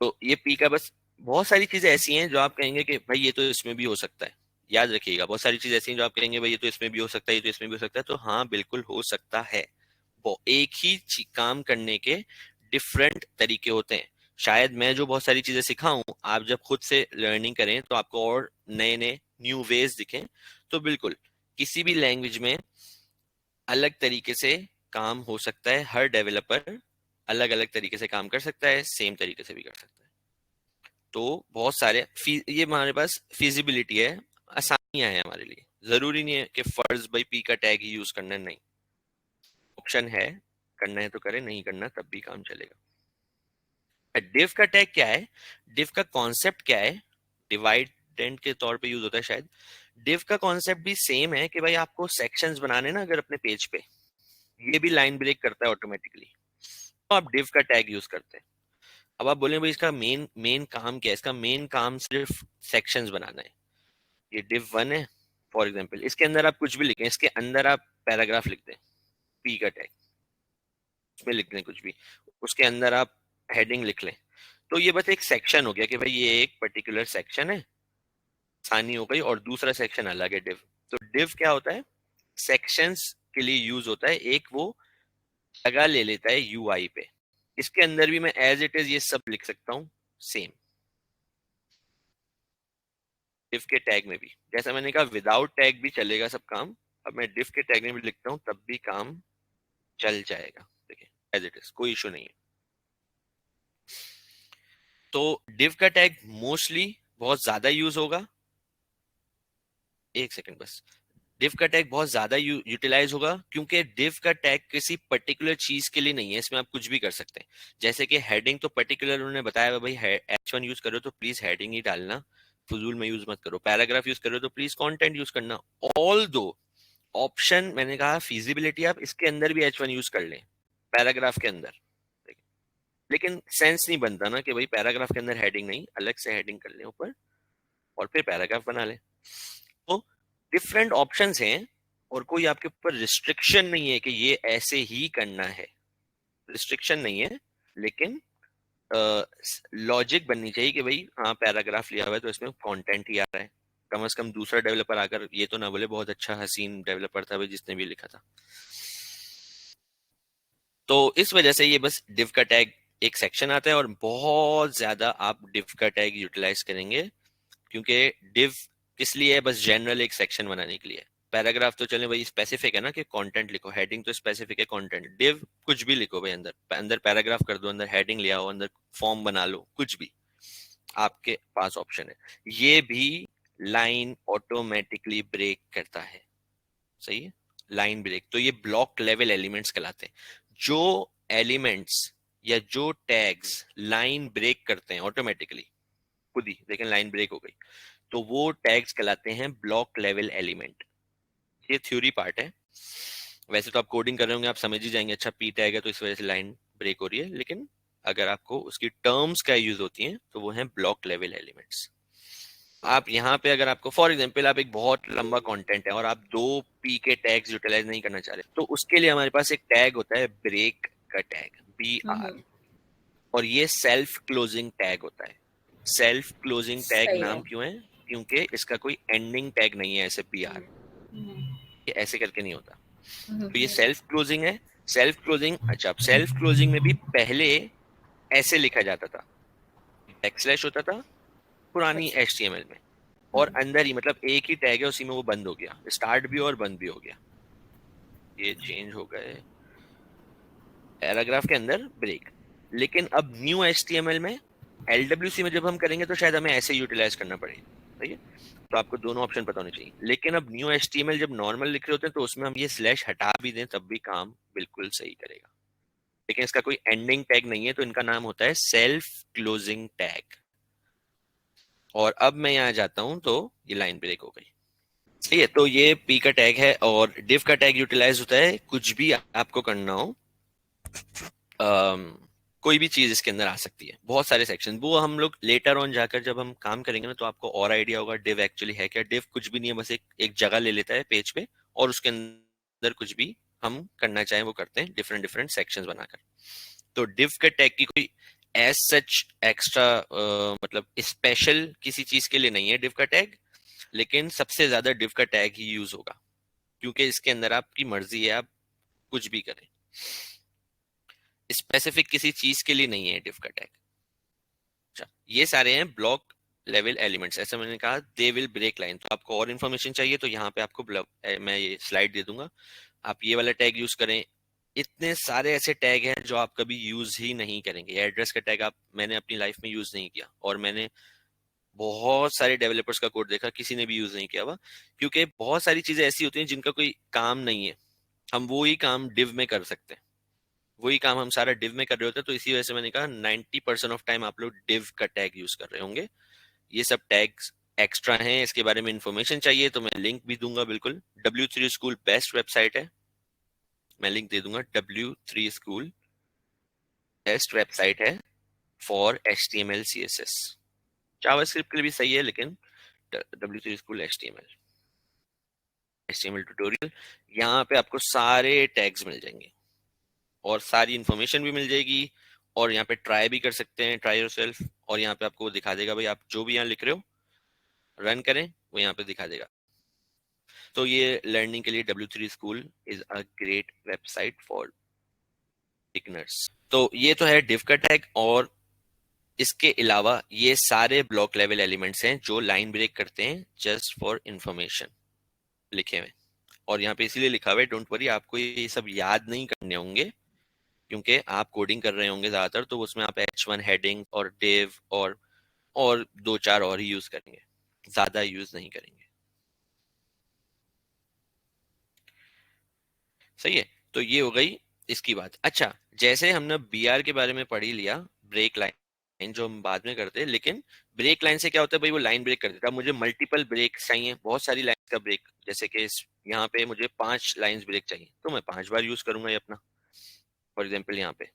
तो ये पी का बस, बहुत सारी चीजें ऐसी हैं जो आप कहेंगे कि भाई ये तो इसमें भी हो सकता है। याद रखिएगा, बहुत सारी चीजें ऐसी हैं जो आप कहेंगे भाई ये तो इसमें भी हो सकता है, ये तो इसमें भी हो सकता है, तो हाँ बिल्कुल हो सकता है। वो एक ही काम करने के डिफरेंट तरीके होते हैं। शायद मैं जो बहुत सारी चीजें सिखाऊं, आप जब खुद से लर्निंग करें तो आपको और नए नए न्यू वेज दिखें। तो बिल्कुल किसी भी लैंग्वेज में अलग तरीके से काम हो सकता है, हर डेवलपर अलग अलग तरीके से काम कर सकता है, सेम तरीके से भी कर सकता है। तो बहुत सारे ये हमारे पास फिजिबिलिटी है, आसानियां हैं हमारे लिए। जरूरी नहीं है कि फर्ज बाई पी का टैग ही यूज करना है, नहीं, ऑप्शन है, करना है तो करें, नहीं करना तब भी काम चलेगा। डिव का टैग क्या है, डिव का कॉन्सेप्ट क्या है, डिवाइडेंट के तौर पे यूज होता है शायद। डिव का कॉन्सेप्ट भी सेम है कि भाई आपको सेक्शंस बनाने ना अगर अपने पेज पे, ये भी लाइन ब्रेक करता है ऑटोमेटिकली, तो आप डिव का टैग यूज करते हैं। अब आप बोले भाई इसका मेन मेन काम क्या है, इसका मेन काम सिर्फ सेक्शंस बनाना है। ये div 1 है फॉर एग्जांपल, इसके अंदर आप कुछ भी लिखें, इसके अंदर आप पैराग्राफ लिख दें, पी का टैग उसमें लिख दें कुछ भी, उसके अंदर आप हेडिंग लिख लें, तो ये बस एक सेक्शन हो गया कि भाई ये एक पर्टिकुलर सेक्शन है, आसानी हो गई। और दूसरा सेक्शन अलग है डिव। तो डिव क्या होता है, सेक्शंस के लिए यूज होता है, एक वो जगह ले लेता है यूआई पे। इसके अंदर भी मैं एज इट इज ये सब लिख सकता हूँ सेम, डिव के टैग में भी जैसा मैंने कहा विदाउट टैग भी चलेगा सब काम, अब मैं डिव के टैग में भी लिखता हूँ तब भी काम चल जाएगा। देखिए एज इट इज, कोई इशू नहीं है। तो डिव का टैग मोस्टली बहुत ज्यादा यूज होगा, एक सेकंड बस, डिव का टैग बहुत ज्यादा यूटिलाइज होगा क्योंकि डिव का टैग किसी पर्टिकुलर चीज के लिए नहीं है, इसमें आप कुछ भी कर सकते हैं। जैसे कि हेडिंग तो पर्टिकुलर उन्होंने बताया भाई H1 यूज करो तो प्लीज हेडिंग ही डालना, फजूल में यूज मत करो। पैराग्राफ यूज करो तो प्लीज कंटेंट यूज करना। ऑल दो ऑप्शन मैंने कहा फिजिबिलिटी आप इसके अंदर भी H1 यूज कर लें, पैराग्राफ के अंदर, लेकिन सेंस नहीं बनता ना कि भाई पैराग्राफ के अंदर हेडिंग नहीं, अलग से हेडिंग कर लें ऊपर और फिर पैराग्राफ बना लें। तो डिफरेंट ऑप्शंस हैं और कोई आपके ऊपर रिस्ट्रिक्शन नहीं है कि ये ऐसे ही करना है, रिस्ट्रिक्शन नहीं है। लेकिन लॉजिक बननी चाहिए कि भाई हाँ पैराग्राफ लिया हुआ है तो इसमें कंटेंट ही आ रहा है, कम से कम दूसरा डेवलपर आकर ये तो ना बोले बहुत अच्छा हसीन डेवलपर था भाई जिसने भी लिखा था। तो इस वजह से ये बस div का टैग एक सेक्शन आता है और बहुत ज्यादा आप div का टैग यूटिलाइज करेंगे, क्योंकि div किस लिए है, बस जनरल एक सेक्शन बनाने के लिए। पैराग्राफ तो चले भाई स्पेसिफिक है ना कि कंटेंट लिखो, हेडिंग तो स्पेसिफिक है कंटेंट, div कुछ भी लिखो भाई, अंदर अंदर पैराग्राफ कर दो, अंदर हेडिंग ले आओ, अंदर फॉर्म बना लो, कुछ भी आपके पास ऑप्शन है। ये भी लाइन ऑटोमेटिकली ब्रेक करता है, सही है, लाइन ब्रेक। तो ये ब्लॉक लेवल एलिमेंट्स कहलाते हैं। जो एलिमेंट्स या जो टैग्स लाइन ब्रेक करते हैं ऑटोमेटिकली खुद ही, लेकिन लाइन ब्रेक हो गई, तो वो टैग्स कहलाते हैं ब्लॉक लेवल एलिमेंट। ये थ्योरी पार्ट है, वैसे तो आप कोडिंग कर रहे होंगे आप समझ ही जाएंगे, अच्छा पी टैग है तो इस वजह से लाइन ब्रेक हो रही है, लेकिन अगर आपको उसकी टर्म्स क्या यूज होती हैं तो वो है ब्लॉक लेवल एलिमेंट्स। आप यहाँ पे अगर आपको फॉर एग्जांपल आप एक बहुत लंबा कंटेंट है और आप दो पी के टैग्स यूटिलाइज नहीं करना चाह रहे, तो उसके लिए हमारे पास एक टैग होता है ब्रेक का टैग, BR। हम्म। और ये सेल्फ क्लोजिंग टैग होता है। सेल्फ क्लोजिंग टैग सही नाम है। क्यों है, क्योंकि इसका कोई एंडिंग टैग नहीं है ऐसे PR, हम्म। ये ऐसे करके नहीं होता। तो ये हम्म। सेल्फ क्लोजिंग है। सेल्फ क्लोजिंग, अच्छा सेल्फ क्लोजिंग में भी पहले ऐसे लिखा जाता था, बैकस्लैश होता था पुरानी अच्छा। HTML में, और हम्म। अंदर ही मतलब एक ही टैग है उसी में वो बंद हो गया, स्टार्ट भी और बंद भी हो गया। ये चेंज हो गए पैराग्राफ के अंदर ब्रेक। लेकिन अब न्यू HTML में LWC में जब हम करेंगे तो शायद हमें ऐसे यूटिलाइज करना पड़ेगा, सही है। तो आपको दोनों ऑप्शन पता होने चाहिए। लेकिन अब न्यू HTML जब नॉर्मल लिख रहे होते हैं तो उसमें हम ये स्लैश हटा भी दें तब भी काम बिल्कुल सही करेगा, लेकिन इसका कोई एंडिंग टैग नहीं है तो इनका नाम होता है सेल्फ क्लोजिंग टैग। और अब मैं यहाँ जाता हूँ तो ये लाइन ब्रेक हो गई, सही है। तो ये पी का टैग है और डिव का टैग यूटिलाइज होता है कुछ भी आपको करना हो, कोई भी चीज इसके अंदर आ सकती है, बहुत सारे सेक्शन, वो हम लोग लेटर ऑन जाकर जब हम काम करेंगे ना तो आपको और आइडिया होगा डिव एक्चुअली है क्या। डिव कुछ भी नहीं है, बस एक जगह ले लेता है पेज पे और उसके अंदर कुछ भी हम करना चाहें वो करते हैं, डिफरेंट डिफरेंट सेक्शंस बनाकर। तो डिव के टैग की कोई एज सच एक्स्ट्रा मतलब स्पेशल किसी चीज के लिए नहीं है डिव का टैग, लेकिन सबसे ज्यादा डिव का टैग ही यूज होगा क्योंकि इसके अंदर आपकी मर्जी है, आप कुछ भी करें, स्पेसिफिक किसी चीज के लिए नहीं है डिव का टैग। अच्छा, ये सारे हैं ब्लॉक लेवल एलिमेंट्स, ऐसा मैंने कहा दे विल ब्रेक लाइन। तो आपको और इन्फॉर्मेशन चाहिए तो यहाँ पे आपको मैं ये स्लाइड दे दूंगा, आप ये वाला टैग यूज करें, इतने सारे ऐसे टैग हैं जो आप कभी यूज ही नहीं करेंगे। एड्रेस का टैग आप मैंने अपनी लाइफ में यूज नहीं किया, और मैंने बहुत सारे डेवलपर्स का कोड देखा किसी ने भी यूज नहीं किया हुआ, क्योंकि बहुत सारी चीजें ऐसी होती हैं जिनका कोई काम नहीं है, हम वो ही काम डिव में कर सकते हैं, वही काम हम सारा डिव में कर रहे होते हैं। तो इसी वजह से मैंने कहा 90% ऑफ टाइम आप लोग डिव का टैग यूज कर रहे होंगे। ये सब टैग्स एक्स्ट्रा हैं, इसके बारे में इंफॉर्मेशन चाहिए तो मैं लिंक भी दूंगा बिल्कुल। W3 स्कूल बेस्ट वेबसाइट है, मैं लिंक दे दूंगा। W3 स्कूल बेस्ट वेबसाइट है फॉर HTML CSS। जावास्क्रिप्ट के लिए भी सही है, लेकिन W3 स्कूल HTML ट्यूटोरियल, यहाँ पे आपको सारे टैग्स मिल जाएंगे और सारी इंफॉर्मेशन भी मिल जाएगी, और यहाँ पे ट्राई भी कर सकते हैं, ट्राई योरसेल्फ। और यहाँ पे आपको दिखा देगा भाई आप जो भी यहाँ लिख रहे हो रन करें, वो यहाँ पे दिखा देगा। तो ये लर्निंग के लिए W3 school is a great website for beginners. तो ये तो है डिव का टैग, और इसके अलावा ये सारे ब्लॉक लेवल एलिमेंट्स हैं जो लाइन ब्रेक करते हैं, जस्ट फॉर इंफॉर्मेशन लिखे हुए। और यहाँ पे इसीलिए लिखा हुआ है, डोंट वरी, आपको ये सब याद नहीं करने होंगे, क्योंकि आप कोडिंग कर रहे होंगे ज्यादातर, तो उसमें आप H1 हेडिंग और div और दो चार और ही यूज करेंगे, ज्यादा यूज नहीं करेंगे। सही है। तो ये हो गई इसकी बात। अच्छा, जैसे हमने BR के बारे में पढ़ ही लिया, ब्रेक लाइन जो हम बाद में करते हैं, लेकिन ब्रेक लाइन से क्या होता है भाई, वो लाइन ब्रेक कर देता है। अब मुझे मल्टीपल ब्रेक चाहिए, बहुत सारी लाइन का ब्रेक, जैसे कि यहाँ पे मुझे 5 लाइंस ब्रेक चाहिए, तो मैं 5 बार यूज करूंगा ये अपना, फॉर एग्जाम्पल यहाँ पे।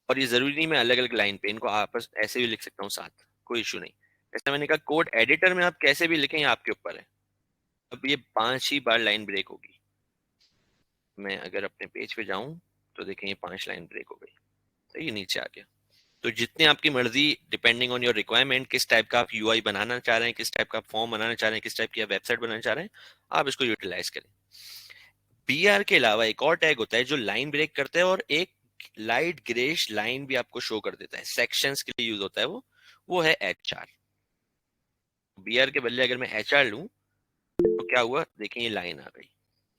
और ये जरूरी नहीं मैं अलग अलग लाइन पे इनको आपस ऐसे भी लिख सकता हूँ साथ, कोई इशू नहीं। जैसे मैंने कहा कोड एडिटर में आप कैसे भी लिखें, ये आपके ऊपर है। अब ये 5 ही बार लाइन ब्रेक होगी। मैं अगर अपने पेज पे जाऊं तो देखें ये 5 लाइन ब्रेक हो गई। तो ये नीचे आ गया। तो जितनी आपकी मर्जी, डिपेंडिंग ऑन योर रिक्वायरमेंट, किस टाइप का आप UI बनाना चाह रहे हैं, किस टाइप का फॉर्म बनाना चाह रहे हैं, किस टाइप की आप वेबसाइट बनाना चाह रहे हैं, आप इसको यूटिलाइज करें। BR के अलावा एक और टैग होता है जो लाइन ब्रेक करता है, और एक लाइट ग्रेश लाइन भी आपको शो कर देता है, सेक्शंस के लिए यूज होता है वो है HR। BR के बदले अगर मैं HR लूं तो क्या हुआ, देखिए ये लाइन आ गई,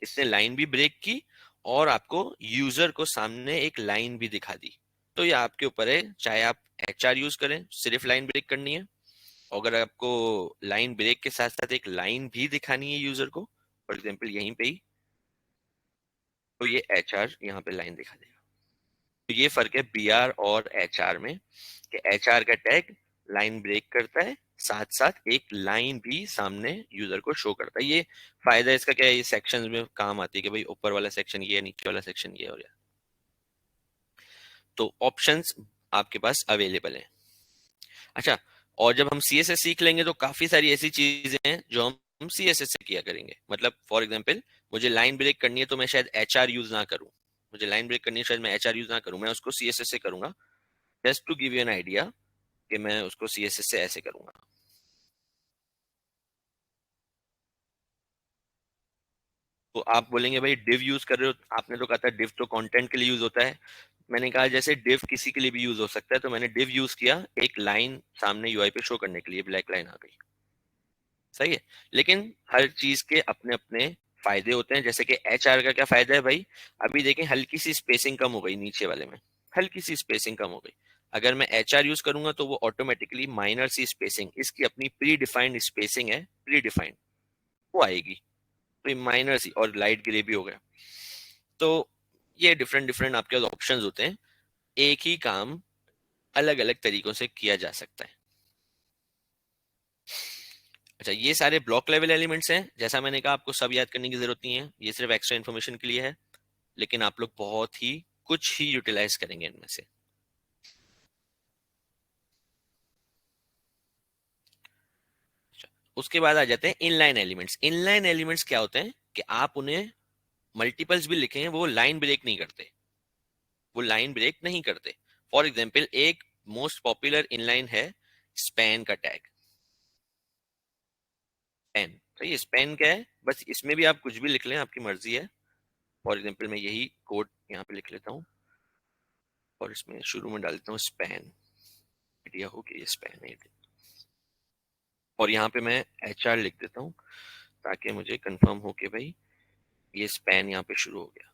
इसने लाइन भी ब्रेक की, और आपको यूजर को सामने एक लाइन भी दिखा दी। तो ये आपके ऊपर है, चाहे आप HR यूज करें, सिर्फ लाइन ब्रेक करनी है, अगर आपको लाइन ब्रेक के साथ साथ एक लाइन भी दिखानी है यूजर को, फॉर एग्जाम्पल यहीं पे ही, तो ये HR यहाँ पे लाइन दिखा देगा। तो ये फर्क है BR और HR में, कि HR का टैग लाइन ब्रेक करता है, साथ साथ एक लाइन भी सामने यूजर को शो करता है। ये फायदा इसका क्या है, ये सेक्शंस में काम आती है कि भाई ऊपर वाला सेक्शन ये है, नीचे वाला सेक्शन ये हो गया। तो ऑप्शंस आपके पास अवेलेबल है। अच्छा, और जब हम CSS सीख लेंगे तो काफी सारी ऐसी चीजें हैं जो हम CSS से किया करेंगे। मतलब फॉर एग्जाम्पल मुझे लाइन ब्रेक करनी है तो मैं शायद HR यूज ना करूं, मुझे लाइन ब्रेक करनी है शायद मैं HR यूज ना करूं, मैं उसको CSS से करूंगा। Just to give you an idea कि मैं उसको CSS से ऐसे करूंगा। तो आप बोलेंगे भाई डिव यूज कर रहे हो, आपने तो कहा था डिव तो कंटेंट के लिए यूज होता है। मैंने कहा जैसे डिव किसी के लिए भी यूज हो सकता है, तो मैंने डिव यूज किया एक लाइन सामने UI पे शो करने के लिए, ब्लैक लाइन आ गई। सही है। लेकिन हर चीज के अपने अपने फायदे होते हैं। जैसे कि HR का क्या फायदा है भाई, अभी देखें हल्की सी स्पेसिंग कम हो गई नीचे वाले में, हल्की सी स्पेसिंग कम हो गई। अगर मैं HR यूज करूंगा तो वो ऑटोमेटिकली माइनर सी स्पेसिंग, इसकी अपनी प्री डिफाइंड स्पेसिंग है, प्री डिफाइंड, वो आएगी। तो ये माइनर सी, और लाइट ग्रे भी हो गया। तो ये डिफरेंट डिफरेंट आपके पास ऑप्शंस होते हैं, एक ही काम अलग अलग तरीकों से किया जा सकता है। अच्छा, ये सारे ब्लॉक लेवल एलिमेंट्स हैं, जैसा मैंने कहा आपको सब याद करने की जरूरत नहीं है, ये सिर्फ एक्स्ट्रा इन्फॉर्मेशन के लिए है, लेकिन आप लोग बहुत ही कुछ ही यूटिलाइज करेंगे इनमें से। अच्छा, उसके बाद आ जाते हैं इनलाइन एलिमेंट्स। इनलाइन एलिमेंट्स क्या होते हैं कि आप उन्हें मल्टीपल्स भी लिखें, वो लाइन ब्रेक नहीं करते, वो लाइन ब्रेक नहीं करते। फॉर एग्जाम्पल एक मोस्ट पॉपुलर इनलाइन है स्पैन का टैग, स्पैन। तो ये स्पैन क्या है, बस इसमें भी आप कुछ भी लिख लें, आपकी मर्जी है। फॉर एग्जाम्पल मैं यही कोड यहाँ पे लिख लेता हूँ, और इसमें शुरू में डाल देता हूँ स्पैन, आइडिया हो कि ये स्पैन है। और यहाँ पे मैं HR लिख देता हूँ, ताकि मुझे कंफर्म हो कि भाई ये स्पैन यहाँ पे शुरू हो गया।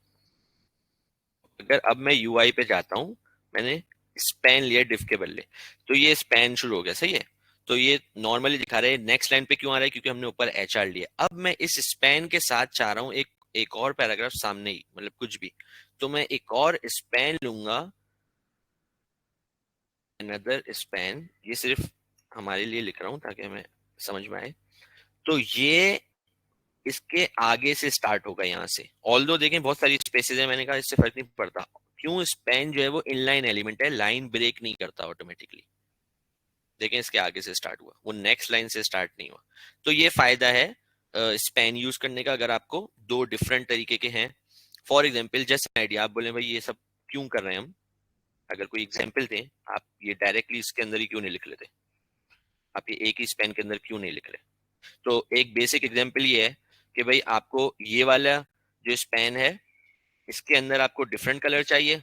अगर अब मैं यूआई पे जाता हूँ, मैंने स्पैन लिया डिफ के बदले, तो ये स्पैन शुरू हो गया, सही है। तो ये नॉर्मली दिखा रहे हैं, नेक्स्ट लाइन पे क्यों आ रहा है, क्योंकि हमने ऊपर एच आर लिया। अब मैं इस स्पैन के साथ चाह रहा हूँ एक एक और पैराग्राफ सामने ही, मतलब कुछ भी, तो मैं एक और स्पैन लूंगा, अनदर स्पैन। ये सिर्फ हमारे लिए लिख रहा हूँ ताकि हमें समझ में आए। तो ये इसके आगे से स्टार्ट होगा यहाँ से, ऑल्दो देखें बहुत सारी स्पेसेस है, मैंने कहा इससे फर्क नहीं पड़ता, क्यों स्पैन जो है वो इनलाइन एलिमेंट है, लाइन ब्रेक नहीं करता ऑटोमेटिकली। देखें इसके आगे से स्टार्ट हुआ, वो नेक्स्ट लाइन से स्टार्ट नहीं हुआ। तो ये फायदा है स्पैन यूज करने का, अगर आपको दो डिफरेंट तरीके के हैं। फॉर एग्जाम्पल जस्ट आइडिया, आप बोले भाई ये सब क्यों कर रहे हैं हम, अगर कोई एग्जाम्पल दें, आप ये डायरेक्टली इसके अंदर ही क्यों नहीं लिख लेते, आप ये एक ही स्पैन के अंदर क्यों नहीं लिख रहे। तो एक बेसिक एग्जाम्पल ये है कि भाई आपको ये वाला जो स्पैन है, इसके अंदर आपको डिफरेंट कलर चाहिए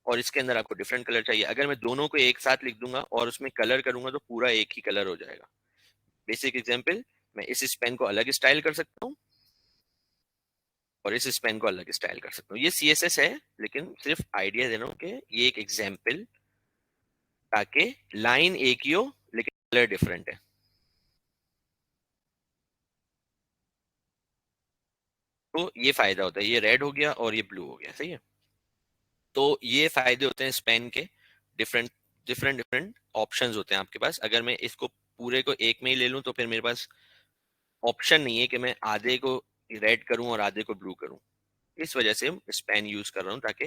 और इसके अंदर आपको डिफरेंट कलर चाहिए। अगर मैं दोनों को एक साथ लिख दूंगा और उसमें कलर करूंगा तो पूरा एक ही कलर हो जाएगा। बेसिक एग्जांपल, मैं इस स्पेन को अलग स्टाइल कर सकता हूँ और इस स्पेन को अलग स्टाइल कर सकता हूँ। ये सीएसएस है, लेकिन सिर्फ आइडिया दे रहा हूँ कि ये एक एग्जाम्पल, ताकि लाइन एक ही हो लेकिन कलर डिफरेंट है। तो ये फायदा होता है, ये रेड हो गया और ये ब्लू हो गया, सही है। तो ये फायदे होते हैं स्पेन के, डिफरेंट डिफरेंट डिफरेंट ऑप्शंस होते हैं आपके पास। अगर मैं इसको पूरे को एक में ही ले लूं तो फिर मेरे पास ऑप्शन नहीं है कि मैं आधे को रेड करूं और आधे को ब्लू करूं। इस वजह से स्पेन यूज कर रहा हूं, ताकि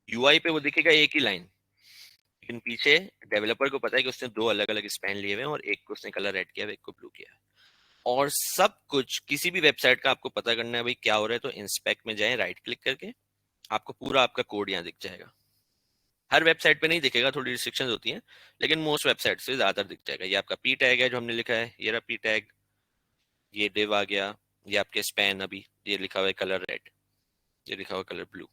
यूआई पे वो दिखेगा एक ही लाइन, लेकिन पीछे डेवलपर को पता है कि उसने दो अलग अलग स्पेन लिए हुए हैं और एक को उसने कलर रेड किया है, एक को ब्लू किया है। और सब कुछ किसी भी वेबसाइट का आपको पता करना है भाई क्या हो रहा है, तो इंस्पेक्ट में जाएं, राइट क्लिक करके आपको पूरा आपका कोड यहाँ दिख जाएगा। हर वेबसाइट पे नहीं दिखेगा, थोड़ी रिस्ट्रिक्शंस होती हैं, लेकिन मोस्ट वेबसाइट से ज्यादातर दिख जाएगा। ये आपका पी टैग है जो हमने लिखा है, ये रहा पी टैग, ये डिव आ गया, ये आपके स्पैन, अभी ये लिखा हुआ है कलर रेड, ये लिखा हुआ कलर ब्लू।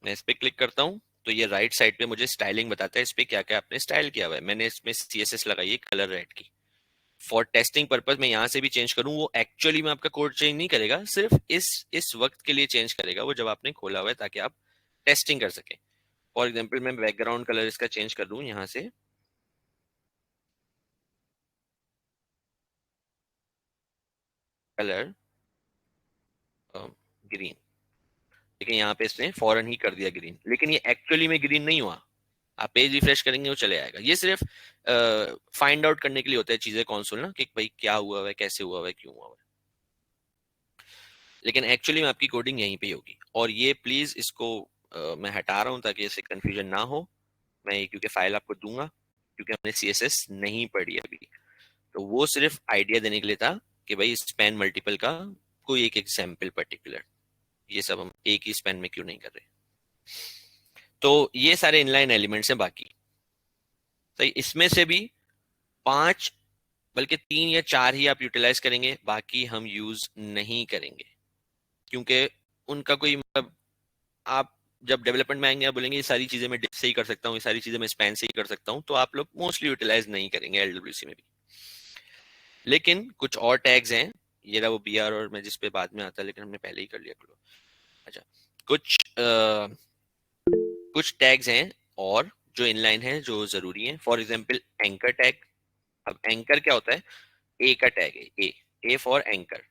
मैं इस पे क्लिक करता हूँ तो ये राइट साइड पे मुझे स्टाइलिंग बताता है, इस पे क्या क्या आपने स्टाइल किया हुआ है। मैंने इसमें सीएसएस लगाई है कलर रेड की। फॉर टेस्टिंग पर्पज मैं यहाँ से भी चेंज करूँ, वो एक्चुअली में आपका कोड चेंज नहीं करेगा, सिर्फ इस वक्त के लिए चेंज करेगा वो जब आपने खोला हुआ है, ताकि आप टेस्टिंग कर सके। फॉर एग्जाम्पल मैं बैकग्राउंड कलर इसका चेंज कर दूं यहाँ से, कलर ग्रीन। लेकिन यहाँ पे इसने फॉरन ही कर दिया ग्रीन, लेकिन ये एक्चुअली में ग्रीन नहीं हुआ। आप पेज रिफ्रेश करेंगे वो चले आएगा। ये सिर्फ फाइंड आउट करने के लिए होता है चीजें कंसोल ना, कि भाई क्या हुआ है, कैसे हुआ है, क्यों हुआ है। लेकिन एक्चुअली में आपकी कोडिंग यहीं पे ही होगी। और ये प्लीज इसको मैं हटा रहा हूँ ताकि इससे कंफ्यूजन ना हो। मैं ये क्योंकि फाइल आपको दूंगा, क्योंकि हमने सीएसएस नहीं पढ़ी अभी, तो वो सिर्फ आइडिया देने के लिए था कि भाई स्पैन मल्टीपल का कोई एक एग्जाम्पल पर्टिकुलर, ये सब हम एक ही स्पैन में क्यों नहीं कर रहे। तो ये सारे इनलाइन एलिमेंट्स हैं बाकी। तो इसमें से भी पांच, बल्कि तीन या चार ही आप यूटिलाइज करेंगे, बाकी हम यूज नहीं करेंगे, क्योंकि उनका कोई मतलब, आप जब डेवलपमेंट में आएंगे आप बोलेंगे ये सारी चीजें मैं डिफ से ही कर सकता हूँ, ये सारी चीजें मैं स्पैन से ही कर सकता हूँ, तो आप लोग मोस्टली यूटिलाइज नहीं करेंगे एलडब्ल्यूसी में भी। लेकिन कुछ और टैग्स हैं, ये रहा वो बी आर, और मैं जिस पे बाद में आता है, लेकिन हमने पहले ही कर लिया। अच्छा, कुछ कुछ टैग्स हैं और जो इनलाइन है, जो जरूरी है। For example anchor tag. अब एंकर क्या होता है, ए का टैग है, ए फॉर एंकर।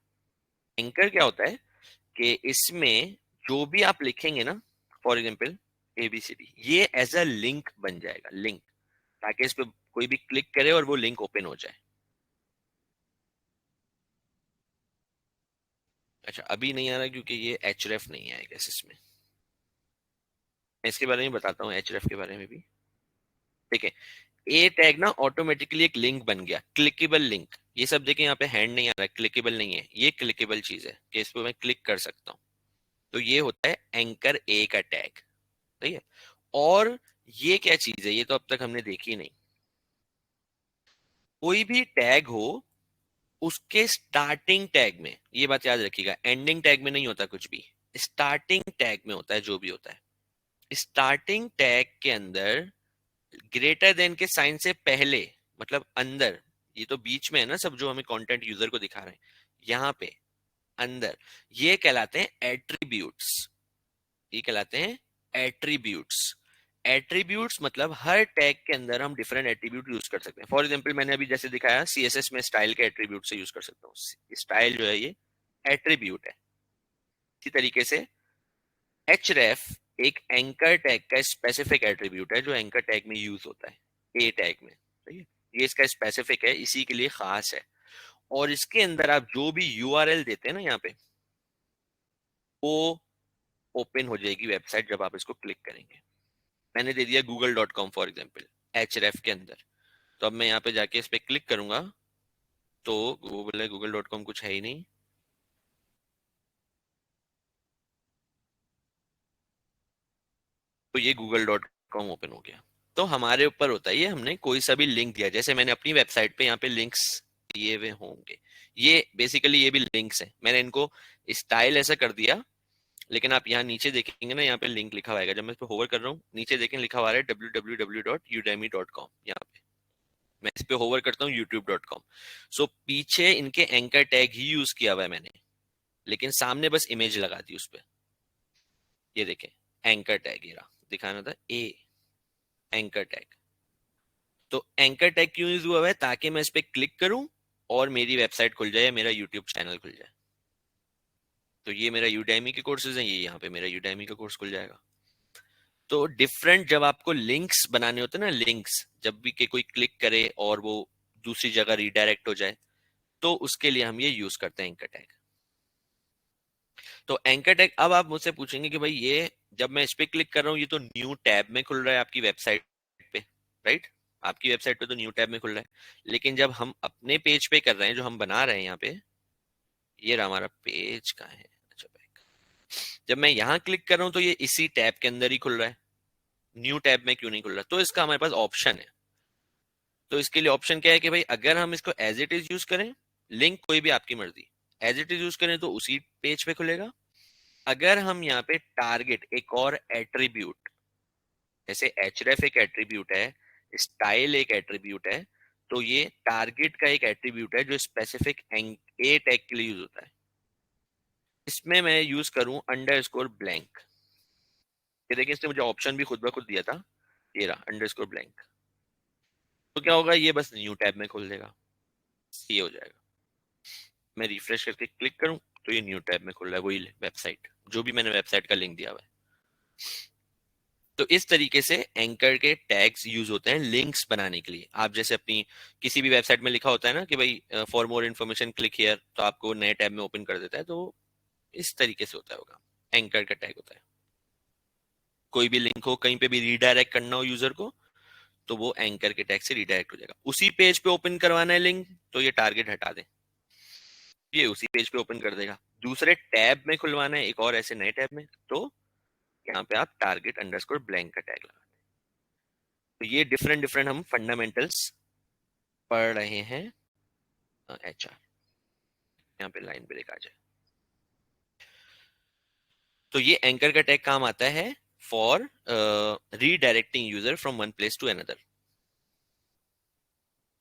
एंकर क्या होता है कि इसमें जो भी आप लिखेंगे ना, for example A B C D, ये एज अ लिंक बन जाएगा, लिंक, ताकि इस पे कोई भी क्लिक करे और वो लिंक ओपन हो जाए। अच्छा, अभी नहीं आ रहा क्योंकि ये एचरेफ नहीं आएगा इसमें। मैं इसके बारे में बताता हूँ, एचरेफ के बारे में भी। ठीक है, ए टैग ना ऑटोमेटिकली एक लिंक बन गया, क्लिकेबल लिंक। ये सब देखें यहाँ पे हैंड नहीं आ रहा है, क्लिकेबल नहीं है, ये क्लिकेबल चीज है कि इस पे मैं क्लिक कर सकता हूँ। तो ये होता है एंकर ए का टैग, सही है। और ये क्या चीज है, ये तो अब तक हमने देखी नहीं। कोई भी टैग हो, उसके स्टार्टिंग टैग में, ये बात याद रखिएगा, एंडिंग टैग में नहीं होता कुछ भी, स्टार्टिंग टैग में होता है जो भी होता है। स्टार्टिंग टैग के अंदर ग्रेटर देन के साइन से पहले, मतलब अंदर, ये तो बीच में है ना सब जो हमें कंटेंट यूजर को दिखा रहे हैं, यहाँ पे अंदर, ये कहलाते हैं एट्रीब्यूट्स। ये कहलाते हैं एट्रीब्यूट्स। एट्रीब्यूट्स मतलब हर टैग के अंदर हम डिफरेंट एट्रीब्यूट यूज कर सकते हैं। फॉर एग्जांपल मैंने अभी जैसे दिखाया सीएसएस में स्टाइल के एट्रीब्यूट से यूज कर सकता हूँ। स्टाइल जो है ये एट्रीब्यूट है। इसी तरीके से href एक एंकर टैग का स्पेसिफिक एट्रीब्यूट है जो एंकर टैग में यूज होता है, ए टैग में। सही है, ये इसका स्पेसिफिक है, इसी के लिए खास है। और इसके अंदर आप जो भी यूआरएल देते हैं ना यहाँ पे, वो ओपन हो जाएगी वेबसाइट जब आप इसको क्लिक करेंगे। मैंने दे दिया google.com फॉर एग्जाम्पल href के अंदर। तो अब मैं यहाँ पे जाके इस पे क्लिक करूंगा तो google.com कुछ है ही नहीं। तो ये google.com ओपन हो गया। तो हमारे ऊपर होता है ये, हमने कोई सा भी लिंक दिया, जैसे मैंने अपनी वेबसाइट पे यहाँ पे लिंक्स दिए हुए होंगे। ये बेसिकली ये भी लिंक्स हैं, मैंने इनको स्टाइल ऐसा कर दिया। लेकिन आप यहाँ नीचे देखेंगे ना, यहाँ पे लिंक लिखा हुआ है, जब मैं इस पे होवर कर रहा हूँ नीचे देखें लिखा हुआ है www.udemy.com। यहाँ पे मैं इस पे होवर करता हूँ youtube.com। सो पीछे इनके एंकर टैग ही यूज किया हुआ है मैंने, लेकिन सामने बस इमेज लगा दी उस पे। ये देखें एंकर टैग, ये रहा, दिखाना था ए एंकर टैग। तो एंकर टैग क्यों यूज हुआ है? ताकि मैं इस पे क्लिक करूं और मेरी वेबसाइट खुल जाए, मेरा यूट्यूब चैनल खुल जाए। तो ये मेरा यूडेमी के कोर्सेज हैं, ये यहाँ पे मेरा यूडेमी का कोर्स खुल जाएगा। तो डिफरेंट जब आपको लिंक्स बनाने होते हैं ना, लिंक्स जब भी के कोई क्लिक करे और वो दूसरी जगह रिडायरेक्ट हो जाए, तो उसके लिए हम ये यूज करते हैं एंकर टैग। तो एंकर टैग, अब आप मुझसे पूछेंगे कि भाई ये जब मैं इस पे क्लिक कर रहा हूँ ये तो न्यू टैब में खुल रहा है आपकी वेबसाइट पे, राइट? आपकी वेबसाइट पे तो न्यू टैब में खुल रहा है। लेकिन जब हम अपने पेज पे कर रहे हैं, जो हम बना रहे हैं यहाँ पे, ये रहा हमारा पेज कहाँ है, अच्छा बैक। जब मैं यहाँ क्लिक कर रहा हूँ तो ये इसी टैब के अंदर ही खुल रहा है, न्यू टैब में क्यों नहीं खुल रहा? तो इसका हमारे पास ऑप्शन है। तो इसके लिए ऑप्शन क्या है कि भाई अगर हम इसको एज इट इज यूज करें, लिंक कोई भी आपकी मर्जी, एज इट इज यूज करें तो उसी पेज पे खुलेगा। अगर हम यहाँ पे टारगेट एक और एट्रीब्यूट, जैसे href एक एट्रीब्यूट है, स्टाइल एक एट्रीब्यूट है, तो ये टारगेट का एक एट्रीब्यूट है जो स्पेसिफिक ए टैग के लिए यूज होता है। इसमें मैं यूज करूं अंडरस्कोर ब्लैंक। ये देखिए इसने मुझे ऑप्शन भी खुद ब खुद दिया था, ये रहा अंडरस्कोर ब्लैंक। तो क्या होगा, ये बस न्यू टैब में खोल देगा, ये हो जाएगा। मैं रिफ्रेश करके क्लिक करूं तो ये न्यू टैब में खुल रहा है, वही वेबसाइट जो भी मैंने वेबसाइट का लिंक दिया हुआ है। तो इस तरीके से एंकर के टैग्स यूज होते हैं लिंक्स बनाने के लिए। आप जैसे अपनी किसी भी वेबसाइट में लिखा होता है ना कि भाई for more information click here, तो आपको नए टैब में ओपन कर देता है। तो इस तरीके से होता होगा, एंकर का टैग होता है। कोई भी लिंक हो, कहीं पे भी रीडायरेक्ट करना हो यूजर को, तो वो एंकर के टैग से रीडायरेक्ट हो जाएगा। उसी पेज पे ओपन करवाना है लिंक, तो ये टारगेट हटा दे, ये उसी पेज पे ओपन कर देगा। दूसरे टैब में खुलवाना है, एक और ऐसे नए टैब में, तो यहाँ पे आप टारगेट अंडरस्कोर ब्लैंक का टैग लगा। तो ये डिफरेंट डिफरेंट हम फंडामेंटल्स पढ़ रहे हैं एचआर। यहाँ पे लाइन ब्रेक आ जाए, तो ये एंकर का टैग काम आता है for redirecting user from one place to another.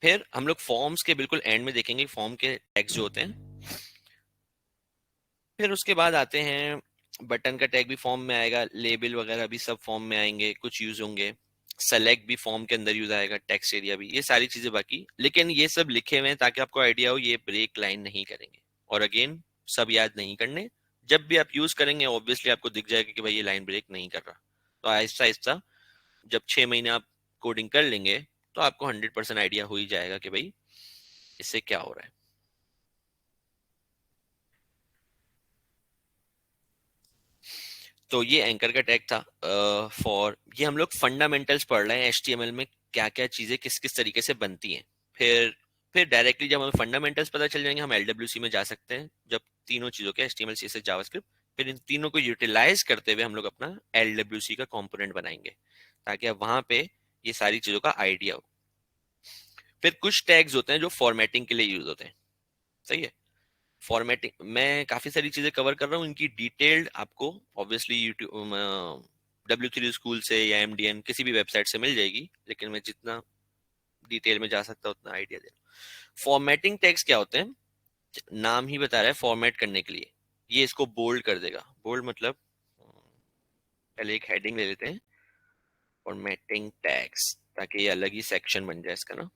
फिर हम लोग फॉर्म्स के बिल्कुल एंड में देखेंगे फॉर्म के टैग्स जो होते हैं। फिर उसके बाद आते हैं बटन का टैग भी फॉर्म में आएगा, लेबल वगैरह भी सब फॉर्म में आएंगे, कुछ यूज होंगे। सेलेक्ट भी फॉर्म के अंदर यूज आएगा, टेक्स्ट एरिया भी, ये सारी चीजें बाकी। लेकिन ये सब लिखे हुए हैं ताकि आपको आइडिया हो, ये ब्रेक लाइन नहीं करेंगे। और अगेन सब याद नहीं करने, जब भी आप यूज करेंगे ऑब्वियसली आपको दिख जाएगा कि भाई ये लाइन ब्रेक नहीं कर रहा। तो आहिस्ता आहिस्ता जब 6 महीने आप कोडिंग कर लेंगे तो आपको 100% आइडिया हो ही जाएगा कि भाई इससे क्या हो रहा है। तो ये एंकर का टैग था फॉर, ये हम लोग फंडामेंटल्स पढ़ रहे हैं एचटीएमएल में क्या क्या चीजें किस किस तरीके से बनती हैं। फिर डायरेक्टली जब हमें फंडामेंटल्स पता चल जाएंगे हम एलडब्ल्यूसी में जा सकते हैं, जब तीनों चीजों के एचटीएमएल सीएसएस जावास्क्रिप्ट, फिर इन तीनों को यूटिलाइज करते हुए हम लोग अपना एलडब्ल्यूसी का कंपोनेंट बनाएंगे, ताकि अब वहां पे ये सारी चीजों का आइडिया हो। फिर कुछ टैग्स होते हैं जो फॉर्मेटिंग के लिए यूज होते हैं। सही है, फॉर्मेटिंग मैं काफी सारी चीजें कवर कर रहा हूँ, इनकी डिटेल्ड आपको ऑब्वियसली यूट्यूब W3 स्कूल से या एमडीएन किसी भी वेबसाइट से मिल जाएगी, लेकिन मैं जितना डिटेल में जा सकता हूँ उतना आइडिया दे रहा हूँ। फॉर्मेटिंग टैग्स क्या होते हैं, नाम ही बता रहा है फॉर्मेट करने के लिए। ये इसको बोल्ड कर देगा, बोल्ड मतलब पहले एक हेडिंग ले लेते हैं, फॉर्मेटिंग टैग्स, ताकि ये अलग ही सेक्शन बन जाए इसका ना।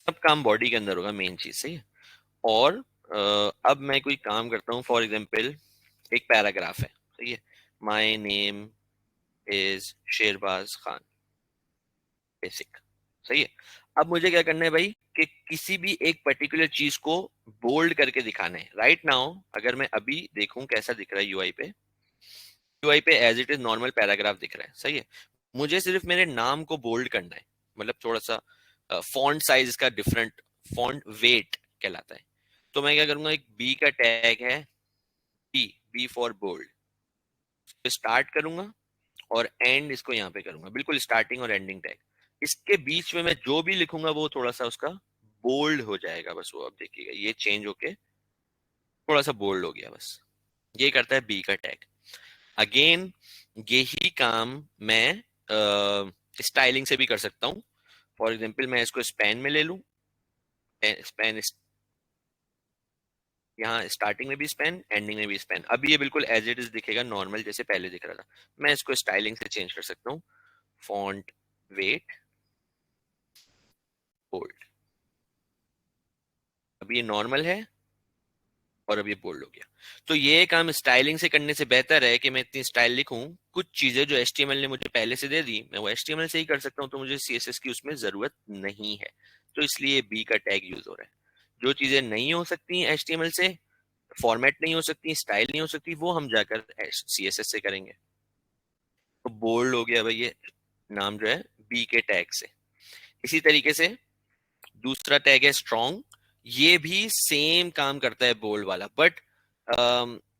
सब काम बॉडी के अंदर होगा, मेन चीज सही है। और अब मैं कोई काम करता हूँ, फॉर एग्जाम्पल एक पैराग्राफ है, सही है, my name is Sherbaz Khan, basic, सही है। अब मुझे क्या करना है भाई, कि किसी भी एक पर्टिकुलर चीज को बोल्ड करके दिखाना है। राइट नाउ अगर मैं अभी देखूं कैसा दिख रहा है यूआई पे, यूआई पे as it is normal paragraph दिख रहा है, सही है। मुझे सिर्फ मेरे नाम को बोल्ड करना है, मतलब थोड़ा सा फॉन्ट साइज का डिफरेंट, फॉन्ट वेट कहलाता है। तो मैं क्या करूंगा, एक बी का टैग है, B, B for bold, start करूंगा और एंड इसको यहाँ पे करूंगा, बिल्कुल स्टार्टिंग और एंडिंग टैग। इसके बीच में मैं जो भी लिखूंगा वो थोड़ा सा उसका बोल्ड हो जाएगा, बस वो अब देखिएगा ये चेंज होके थोड़ा सा बोल्ड हो गया बस। ये करता है बी का टैग। अगेन यही काम मैं स्टाइलिंग से भी कर सकता हूँ। फॉर एग्जाम्पल मैं इसको स्पैन में ले लूँ, स्पैन, यहाँ स्टार्टिंग में भी स्पैन, एंडिंग में भी स्पैन। अभी ये बिल्कुल एज इट इज दिखेगा, नॉर्मल जैसे पहले दिख रहा था। मैं इसको स्टाइलिंग से चेंज कर सकता हूँ, फॉन्ट वेट बोल्ड। अभी ये नॉर्मल है और अब ये बोल्ड हो गया। तो ये काम स्टाइलिंग से करने से बेहतर है कि मैं इतनी स्टाइल लिखूं, कुछ चीजें जो एचटीएमएल ने मुझे पहले से दे दी मैं वो एचटीएमएल से ही कर सकता हूं, तो मुझे सीएसएस की उसमें जरूरत नहीं है। तो इसलिए बी का टैग यूज हो रहा है। जो चीजें नहीं हो सकती एचटीएमएल से, फॉर्मेट नहीं हो सकती, स्टाइल नहीं हो सकती, वो हम जाकर सीएसएस से करेंगे। तो बोल्ड हो गया भाई ये नाम जो है बी के टैग से। इसी तरीके से दूसरा टैग है स्ट्रॉन्ग, ये भी सेम काम करता है बोल्ड वाला, बट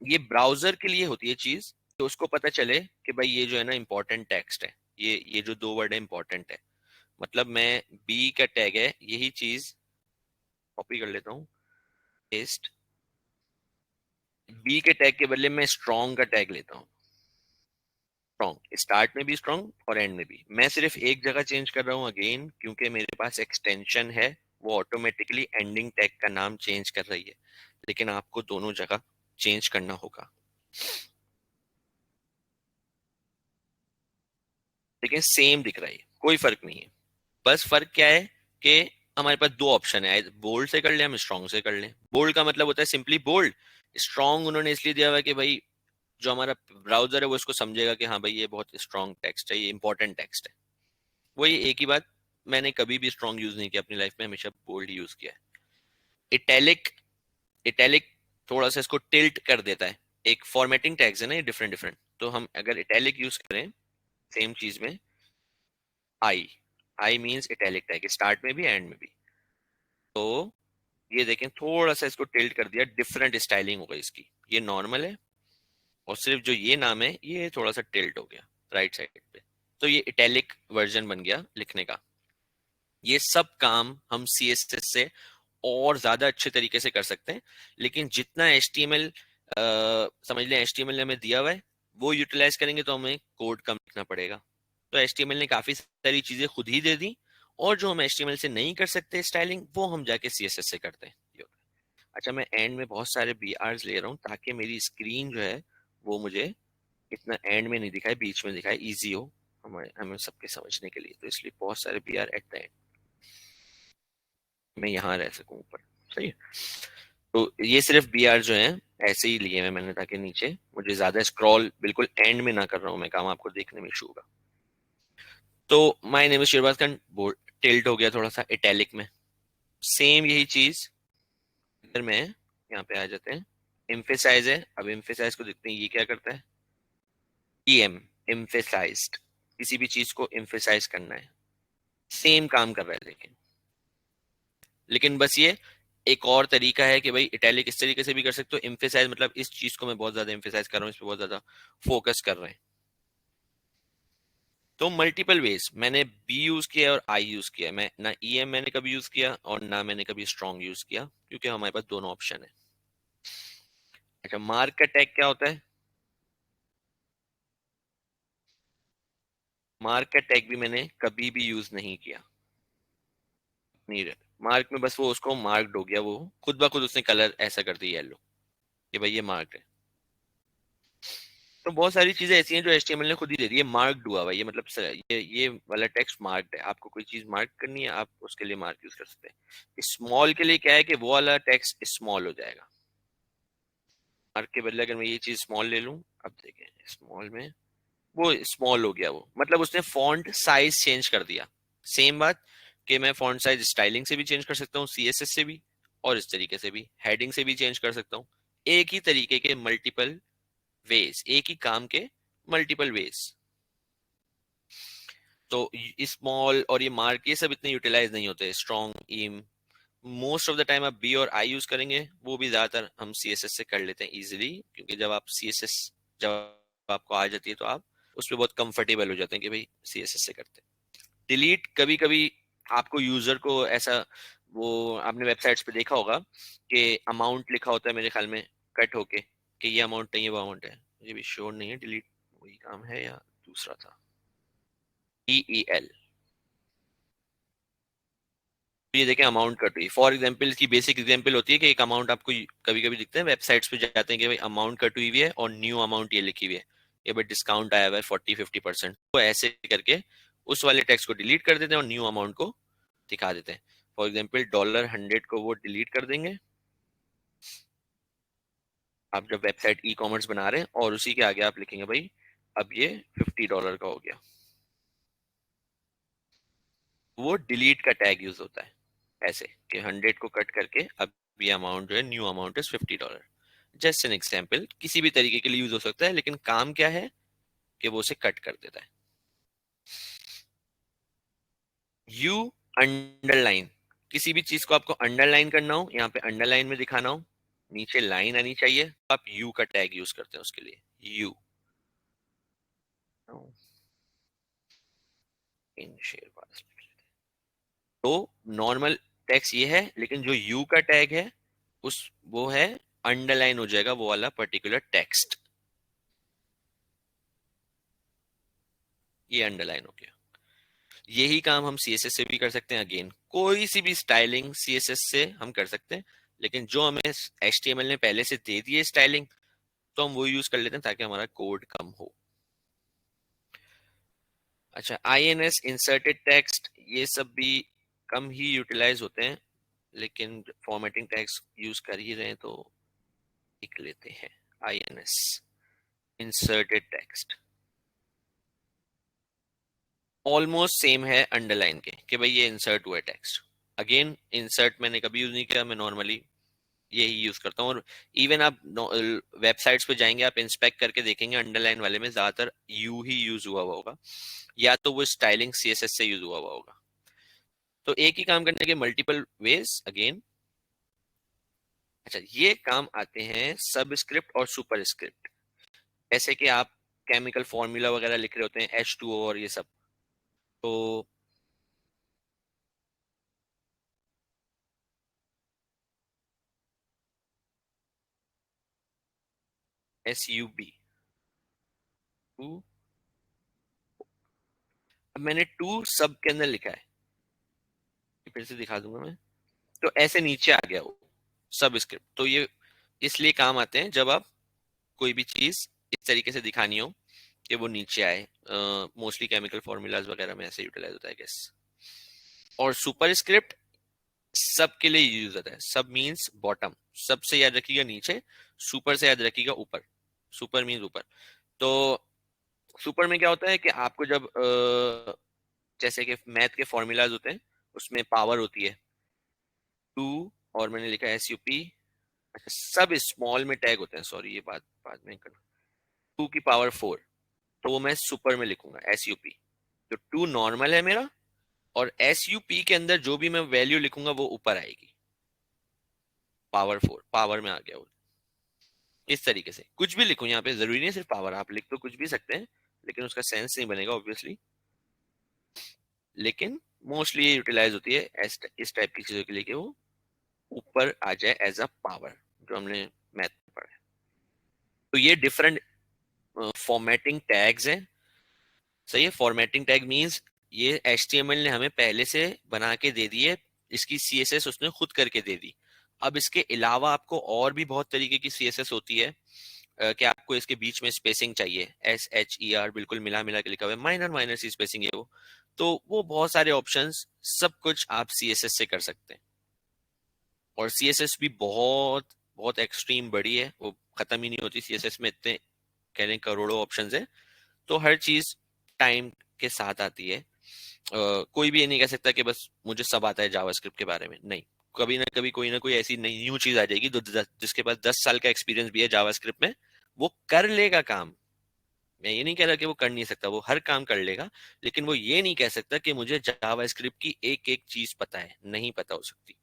ये ब्राउजर के लिए होती है चीज, तो उसको पता चले कि भाई ये जो है ना इंपॉर्टेंट टेक्स्ट है, ये जो दो वर्ड है इंपॉर्टेंट है। मतलब मैं बी का टैग है यही चीज कॉपी कर लेता हूँ, पेस्ट, बी के टैग के बदले मैं स्ट्रॉन्ग का टैग लेता हूँ। स्ट्रॉन्ग स्टार्ट में भी स्ट्रॉन्ग और एंड में भी, मैं सिर्फ एक जगह चेंज कर रहा हूँ अगेन, क्योंकि मेरे पास एक्सटेंशन है वो ऑटोमेटिकली एंडिंग टैग का नाम चेंज कर रही है, लेकिन आपको दोनों जगह चेंज करना होगा। लेकिन सेम दिख रहा है, कोई फर्क नहीं है। बस फर्क क्या है कि हमारे पास दो ऑप्शन है, बोल्ड से कर ले हम स्ट्रॉन्ग से कर ले। बोल्ड का मतलब होता है सिंपली बोल्ड, स्ट्रॉन्ग उन्होंने इसलिए दिया हुआ है कि भाई जो हमारा ब्राउजर है वो इसको समझेगा कि हाँ भाई ये बहुत स्ट्रॉन्ग टेक्स्ट है, ये इंपॉर्टेंट टेक्स्ट है। वही एक ही बात, मैंने कभी भी स्ट्रॉन्ग यूज नहीं किया अपनी लाइफ में, हमेशा बोल्ड यूज किया है। इटैलिक, इटैलिक थोड़ा सा इसको टिल्ट कर देता है, एक फॉर्मेटिंग टैग्स है ना ये डिफरेंट डिफरेंट, तो हम अगर इटैलिक यूज करें सेम चीज में, I, I means italic tag start में भी एंड में भी। तो ये देखें थोड़ा सा इसको टिल्ट कर दिया, डिफरेंट स्टाइलिंग हो गई इसकी, ये नॉर्मल है और सिर्फ जो ये नाम है ये थोड़ा सा टिल्ट हो गया राइट साइड पे। तो ये इटैलिक वर्जन बन गया लिखने का। ये सब काम हम सीएसएस से और ज्यादा अच्छे तरीके से कर सकते हैं, लेकिन जितना एचटीएमएल समझ लें एचटीएमएल ने हमें दिया हुआ है वो यूटिलाइज करेंगे तो हमें कोड कम लिखना पड़ेगा। तो एचटीएमएल ने काफी सारी चीजें खुद ही दे दी, और जो हम एचटीएमएल से नहीं कर सकते स्टाइलिंग वो हम जाके सीएसएस से करते हैं। अच्छा मैं एंड में बहुत सारे बी आर्स ले रहा हूँ ताकि मेरी स्क्रीन जो है वो मुझे इतना एंड में नहीं दिखाए, बीच में दिखाए, इजी हो हमें हमें सबके समझने के लिए, तो इसलिए बहुत सारे B R at the end, मैं यहाँ रह सकूँ ऊपर, सही है। तो ये सिर्फ बी आर जो है ऐसे ही लिए हैं मैंने ताकि नीचे मुझे ज्यादा स्क्रॉल बिल्कुल एंड में ना कर रहा हूँ मैं काम, आपको देखने में इशू होगा। तो my name is Shirbaz Khan, bold tilt हो गया थोड़ा सा इटैलिक में। सेम यही चीज इधर में यहाँ पे आ जाते हैं, एम्फेसाइज है, अब एम्फेसाइज को देखते हैं ये क्या करता है, ईएम, एम्फेसाइज्ड, किसी भी चीज को एम्फेसाइज करना है, सेम काम कर रहा है लेकिन बस ये एक और तरीका है कि भाई इटैलिक इस तरीके से भी कर सकते हो, एम्फेसाइज मतलब इस चीज को मैं बहुत ज्यादा एम्फेसाइज कर रहा हूँ, इस पे बहुत ज्यादा फोकस कर रहे हैं। तो मल्टीपल वेज मैंने बी यूज किया और आई यूज किया, मैं ना ईएम मैंने कभी यूज किया और ना मैंने कभी स्ट्रॉन्ग यूज किया, क्योंकि हमारे पास दोनों ऑप्शन है। अच्छा मार्क का टैग क्या होता है, मार्क का टैग भी मैंने कभी भी यूज नहीं किया, नहीं, मार्क में बस वो उसको मार्क्ड हो गया, वो खुद ब खुद उसने कलर ऐसा कर दिया येलो। कि भाई ये मार्क्ड है। तो बहुत सारी चीजें ऐसी हैं जो HTML ने खुद ही दे दी है, मार्क्ड हुआ हुआ है, ये मतलब ये वाला टेक्स्ट मार्क्ड है। आपको कोई चीज मार्क करनी है, आप उसके लिए मार्क यूज कर सकते हैं। स्मॉल के लिए क्या है कि वो वाला टेक्स्ट स्मॉल हो जाएगा। मार्क के बदले अगर मैं ये चीज स्मॉल ले लूं, अब देखें स्मॉल में वो स्मॉल हो गया, वो मतलब उसने फॉन्ट साइज चेंज कर दिया। सेम बात कि मैं फॉन्ट साइज स्टाइलिंग से भी चेंज कर सकता हूँ, CSS से भी, और इस तरीके से भी हेडिंग से भी चेंज कर सकता हूँ। एक ही तरीके के मल्टीपल वेज, एक ही काम के मल्टीपल वेज। तो स्मॉल और ये मार्क ये सब इतने यूटिलाइज नहीं होते। स्ट्रॉन्ग, ईम, मोस्ट ऑफ द टाइम आप बी और आई यूज करेंगे, वो भी ज्यादातर हम CSS से कर लेते हैं इजीली, क्योंकि जब आप CSS जब आपको आ जाती है तो आप उस पर बहुत कंफर्टेबल हो जाते हैं कि भाई CSS से करते हैं। डिलीट कभी कभी आपको यूजर को ऐसा, वो आपने वेबसाइट्स पे देखा होगा कि अमाउंट लिखा होता है मेरे ख्याल में कट होके, कि ये अमाउंट नहीं है वो अमाउंट है, मुझे भी श्योर नहीं है, डिलीट वही काम है या दूसरा था। EEL, ये देखें अमाउंट कट हुई। फॉर एग्जाम्पल की बेसिक एग्जाम्पल होती है कि एक अमाउंट आपको कभी कभी दिखते हैं वेबसाइट्स पे जाते हैं कि भाई अमाउंट कट हुई हुई है और न्यू अमाउंट ये लिखी हुई है, ये भाई डिस्काउंट आया हुआ है 40-50%, तो ऐसे करके उस वाले टेक्स्ट को डिलीट कर देते हैं और न्यू अमाउंट को दिखा देते हैं। फॉर एग्जाम्पल $100 को वो डिलीट कर देंगे आप जब वेबसाइट ई-कॉमर्स बना रहे हैं, और उसी के आगे आप लिखेंगे भाई अब ये $50 का हो गया। वो डिलीट का टैग यूज होता है ऐसे कि 100 को कट करके अब ये अमाउंट जो है new amount is $50। Just an example, किसी भी तरीके के लिए यूज हो सकता है, लेकिन काम क्या है कि वो उसे कट कर देता है। यू अंडरलाइन, किसी भी चीज को आपको अंडरलाइन करना हो, यहाँ पे अंडरलाइन में दिखाना हो, नीचे लाइन आनी चाहिए, आप यू का टैग यूज करते हैं उसके लिए। यू इन शेयर पास, तो नॉर्मल टेक्स्ट ये है, लेकिन जो यू का टैग है उस वो है अंडरलाइन हो जाएगा वो वाला पर्टिकुलर टेक्स्ट, ये अंडरलाइन हो गया। यही काम हम CSS से भी कर सकते हैं। अगेन कोई सी भी स्टाइलिंग CSS से हम कर सकते हैं, लेकिन जो हमें HTML ने पहले से दे दी है स्टाइलिंग, तो हम वो यूज कर लेते हैं ताकि हमारा कोड कम हो। अच्छा, INS इंसर्टेड टेक्स्ट, ये सब भी कम ही यूटिलाइज होते हैं, लेकिन फॉर्मेटिंग टैग्स यूज कर ही रहे हैं तो लिख लेते हैं। INS inserted text almost same है अंडरलाइन के, कि भाई ये इंसर्ट हुआ है टेक्स्ट। अगेन इंसर्ट मैंने कभी यूज नहीं किया, मैं नॉर्मली यही यूज करता हूँ। और इवन आप वेबसाइट्स पे जाएंगे, आप इंस्पेक्ट करके देखेंगे अंडरलाइन वाले में ज्यादातर यू ही यूज हुआ होगा, या तो वो स्टाइलिंग CSS से यूज हुआ होगा। तो एक ही काम करने के मल्टीपल वेज अगेन। अच्छा, ये काम आते हैं सब स्क्रिप्ट और सुपर स्क्रिप्ट। जैसे कि आप केमिकल फॉर्मूला वगैरह लिख रहे होते हैं, H2O और ये सब, तो SUB, टू, अब मैंने टू सब के अंदर लिखा है, फिर से दिखा दूंगा मैं। तो ऐसे नीचे आ गया वो सब स्क्रिप्ट। तो ये इसलिए काम आते हैं जब आप कोई भी चीज इस तरीके से दिखानी हो कि वो नीचे आए। मोस्टली केमिकल फॉर्मूलाज वगैरह में ऐसे यूटिलाइज होता है गेस। और सुपर स्क्रिप्ट सब के लिए यूज होता है। सब मीन्स बॉटम, सबसे याद रखिएगा नीचे, सुपर से याद रखिएगा ऊपर। सुपर मीन्स ऊपर। तो सुपर में क्या होता है कि आपको जब जैसे कि मैथ के फॉर्मूलाज होते हैं, उसमें पावर होती है टू, और मैंने लिखा SUP। अच्छा, सब स्मॉल में टैग होते हैं, सॉरी ये बात बाद में करना। 2 की पावर 4, तो वो मैं सुपर में लिखूंगा SUP। तो 2 नॉर्मल है मेरा, और SUP के अंदर जो भी मैं वैल्यू लिखूंगा वो ऊपर आएगी, पावर 4 पावर में आ गया वो। इस तरीके से कुछ भी लिखूं यहाँ पे, जरूरी नहीं सिर्फ पावर, आप लिख तो कुछ भी सकते हैं, लेकिन उसका सेंस नहीं बनेगा ऑब्वियसली। लेकिन मोस्टली ये यूटिलाइज होती है इस टाइप की चीजों के लिए कि वो ऊपर आ जाए एज अ पावर, जो हमने मैथ में पढ़ा है। तो ये डिफरेंट फॉर्मेटिंग टैग्स हैं। सही है, फॉर्मेटिंग टैग मींस ये HTML ने हमें पहले से बना के दे दी है, इसकी CSS उसने खुद करके दे दी। अब इसके अलावा आपको और भी बहुत तरीके की सीएसएस होती है कि आपको इसके बीच में स्पेसिंग चाहिए, SHER बिल्कुल मिला मिला के लिखा हुआ है, माइनर माइनर सी स्पेसिंग है वो, तो वो बहुत सारे ऑप्शंस, सब कुछ आप सीएसएस से कर सकते हैं। और सीएसएस भी बहुत बहुत एक्सट्रीम बड़ी है, वो खत्म ही नहीं होती। सीएसएस में इतने कह रहे हैं करोड़ों ऑप्शंस है, तो हर चीज टाइम के साथ आती है। कोई भी ये नहीं कह सकता कि बस मुझे सब आता है जावास्क्रिप्ट के बारे में, नहीं। कभी ना कोई ऐसी नई न्यू चीज आ जाएगी, तो जिसके पास 10 साल का एक्सपीरियंस भी है जावास्क्रिप्ट में, वो कर लेगा काम। मैं ये नहीं कह रहा कि वो कर नहीं सकता, वो हर काम कर लेगा, लेकिन वो ये नहीं कह सकता कि मुझे जावास्क्रिप्ट की एक एक चीज पता है, नहीं पता हो सकती।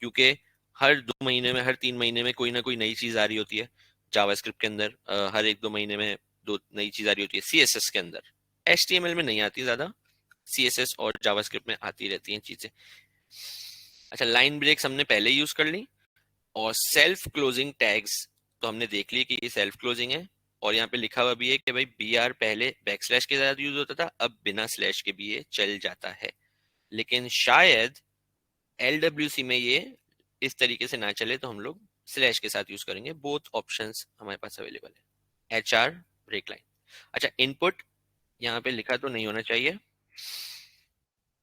क्योंकि हर 2 महीने में, हर 3 महीने में कोई ना कोई नई चीज आ रही होती है जावास्क्रिप्ट के अंदर। हर 1-2 महीने में दो नई चीज आ रही होती है सीएसएस के अंदर। एचटीएमएल में नहीं आती ज्यादा, सीएसएस और जावास्क्रिप्ट में आती रहती हैं चीजें। अच्छा, लाइन ब्रेक्स हमने पहले यूज कर ली, और सेल्फ क्लोजिंग टैग्स तो हमने देख लिए कि ये सेल्फ क्लोजिंग है। और यहाँ पे लिखा हुआ भी है कि भाई BR पहले बैकस्लैश के साथ यूज होता था, अब बिना स्लैश के भी ये चल जाता है। लेकिन शायद LWC में ये इस तरीके से ना चले, तो हम लोग स्लैश के साथ यूज करेंगे। बोथ ऑप्शंस हमारे पास अवेलेबल है। HR break line. अच्छा, इनपुट यहाँ पे लिखा तो नहीं होना चाहिए,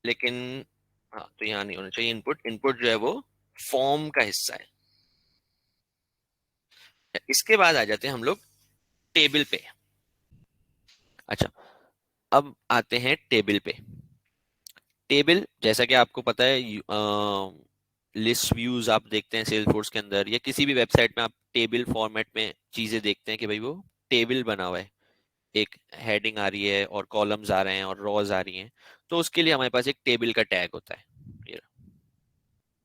लेकिन हाँ, तो यहाँ नहीं होना चाहिए इनपुट। इनपुट जो है वो फॉर्म का हिस्सा है। इसके बाद आ जाते हैं हम लोग टेबल पे। अच्छा, अब आते हैं टेबल पे। टेबल जैसा कि आपको पता है, लिस्ट व्यूज आप देखते हैं सेल्सफोर्स के अंदर, या किसी भी वेबसाइट में आप टेबल फॉर्मेट में चीजें देखते हैं कि भाई वो टेबल बना हुआ है, एक हेडिंग आ रही है और कॉलम्स आ रहे हैं और रॉज आ रही हैं। तो उसके लिए हमारे पास एक टेबल का टैग होता है। ये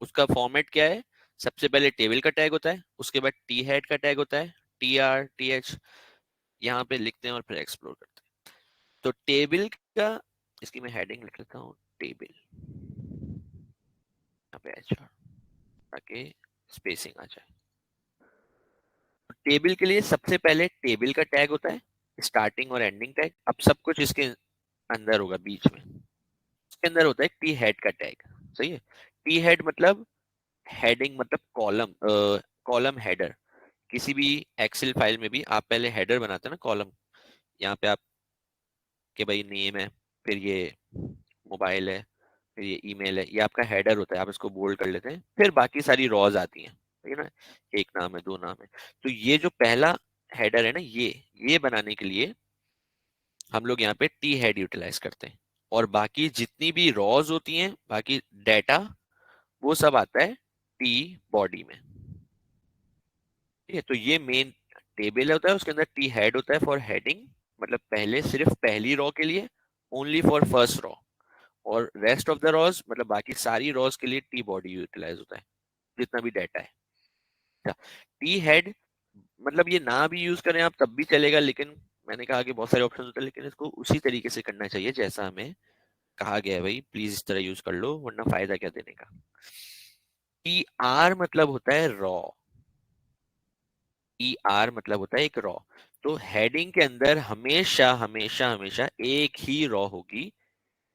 उसका फॉर्मेट क्या है? सबसे पहले टेबल का टैग होता है, उसके बाद टी हेड का टैग होता है, TR TH, यहाँ पे लिखते हैं और फिर एक्सप्लोर करते हैं। तो टेबल का, इसकी मैं हेडिंग लिख लेता हूँ, टेबल, यहाँ पे HR, ताकि स्पेसिंग आ जाए। टेबल के लिए सबसे पहले टेबल का टैग होता है, स्टार्टिंग और एंडिंग टैग। अब सब कुछ इसके अंदर होगा, बीच में इसके अंदर होता है टी हेड का टैग। सही है। टी हेड मतलब हेडिंग, मतलब कॉलम, कॉलम हेडर। किसी भी एक्सेल फाइल में भी आप पहले हेडर बनाते हैं ना, कॉलम। यहाँ पे आप के भाई नेम है, फिर ये मोबाइल है, फिर ये ईमेल है, ये आपका हेडर होता है। आप इसको बोल्ड कर लेते हैं, फिर बाकी सारी रॉज आती हैं, ठीक है ना। एक नाम है, दो नाम है। तो ये जो पहला हेडर है ना, ये बनाने के लिए हम लोग यहाँ पे टी हेड यूटिलाइज करते हैं। और बाकी जितनी भी रॉज होती हैं, बाकी डेटा, वो सब आता है टी बॉडी में। ठीक है, तो ये मेन टेबल होता है, उसके अंदर टी हेड होता है फॉर हेडिंग, मतलब पहले सिर्फ पहली रॉ के लिए, ओनली फॉर फर्स्ट रॉ। और रेस्ट ऑफ द रॉज, मतलब बाकी सारी रॉज के लिए टी बॉडी यूटिलाइज होता है, जितना भी डाटा है। टी हेड मतलब ये ना भी यूज करें आप तब भी चलेगा, लेकिन मैंने कहा कि बहुत सारे ऑप्शन होते हैं, लेकिन इसको उसी तरीके से करना चाहिए जैसा हमें कहा गया है। भाई प्लीज इस तरह यूज कर लो, वरना फायदा क्या देने का। TR मतलब होता है रॉ। मतलब होता है एक रॉ। तो हेडिंग के अंदर हमेशा हमेशा हमेशा एक ही रॉ होगी,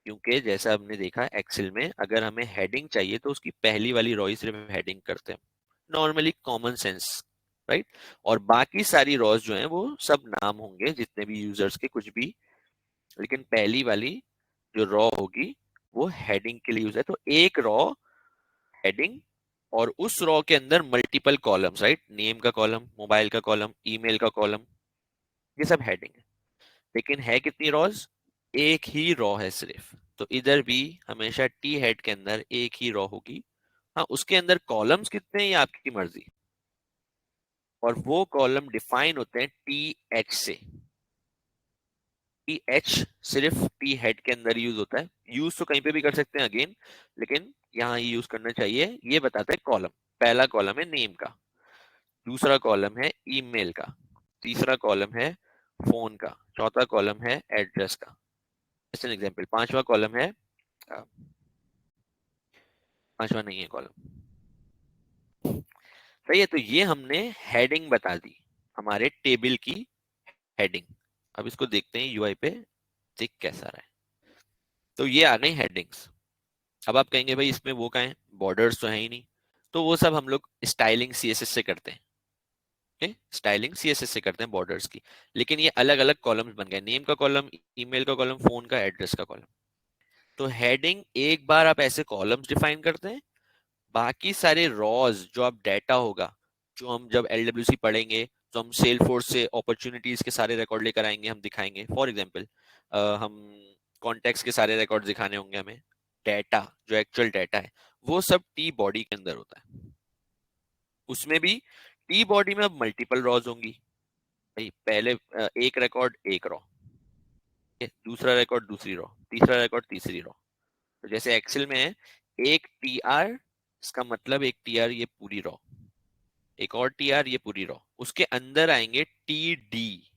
क्योंकि जैसा हमने देखा एक्सेल में, अगर हमें हेडिंग चाहिए तो उसकी पहली वाली रॉ ही सिर्फ हेडिंग करते हैं, नॉर्मली कॉमन सेंस, राइट। और बाकी सारी रॉज जो हैं वो सब नाम होंगे, जितने भी यूजर्स के कुछ भी, लेकिन पहली वाली जो रॉ होगी वो हेडिंग के लिए यूज है। तो एक रॉ हेडिंग, और उस रॉ के अंदर मल्टीपल कॉलम्स, राइट, नेम का कॉलम, मोबाइल का कॉलम, ईमेल का कॉलम, ये सब हेडिंग है। लेकिन है कितनी रॉज? एक ही रॉ है सिर्फ। तो इधर भी हमेशा टी हेड के अंदर एक ही रॉ होगी। हाँ, उसके अंदर कॉलम्स कितने हैं ये आपकी मर्जी, और वो कॉलम डिफाइन होते हैं TH से। TH सिर्फ टी हेड के अंदर यूज होता है, यूज तो कहीं पे भी कर सकते हैं अगेन, लेकिन यहाँ ये यूज करना चाहिए। ये बताता है कॉलम, पहला कॉलम है नेम का, दूसरा कॉलम है ईमेल का, तीसरा कॉलम है फोन का, चौथा कॉलम है एड्रेस का। जैसे एन एग्जाम्पल, पांचवा कॉलम है, अ, पांचवा नहीं है कॉलम। सही है, तो ये हमने हेडिंग बता दी, हमारे टेबल की हेडिंग। अब इसको देखते हैं यूआई पे दिख कैसा रहा है। तो ये आ गई हेडिंग्स। अब आप कहेंगे भाई इसमें वो कहाँ है, बॉर्डर्स तो है ही नहीं। तो वो सब हम लोग स्टाइलिंग सीएसएस से करते हैं। ओके, स्टाइलिंग सीएसएस से करते हैं बॉर्डर्स की। लेकिन ये अलग अलग कॉलम्स बन गए, नेम का कॉलम, ईमेल का कॉलम, फोन का, एड्रेस का कॉलम। तो हेडिंग एक बार आप ऐसे कॉलम्स डिफाइन करते हैं, बाकी सारे रॉज जो आप डाटा होगा, जो हम जब एलडब्ल्यूसी पढ़ेंगे तो हम सेल फोर्स से अपॉर्चुनिटीज के सारे रिकॉर्ड लेकर आएंगे, हम दिखाएंगे। फॉर एग्जांपल हम कॉन्टेक्ट्स के सारे रिकॉर्ड दिखाने होंगे हमें, डाटा जो एक्चुअल डाटा है वो सब टी बॉडी के अंदर होता है। उसमें भी टी बॉडी में अब मल्टीपल रॉज होंगी भाई। पहले एक रिकॉर्ड एक रॉ, दूसरा रिकॉर्ड दूसरी रॉ, तीसरा रिकॉर्ड तीसरी रॉ। तो जैसे एक्सेल में है एक टी आर, इसका मतलब एक टी आर ये पूरी रॉ, एक और टी आर ये पूरी रॉ, उसके अंदर आएंगे T D,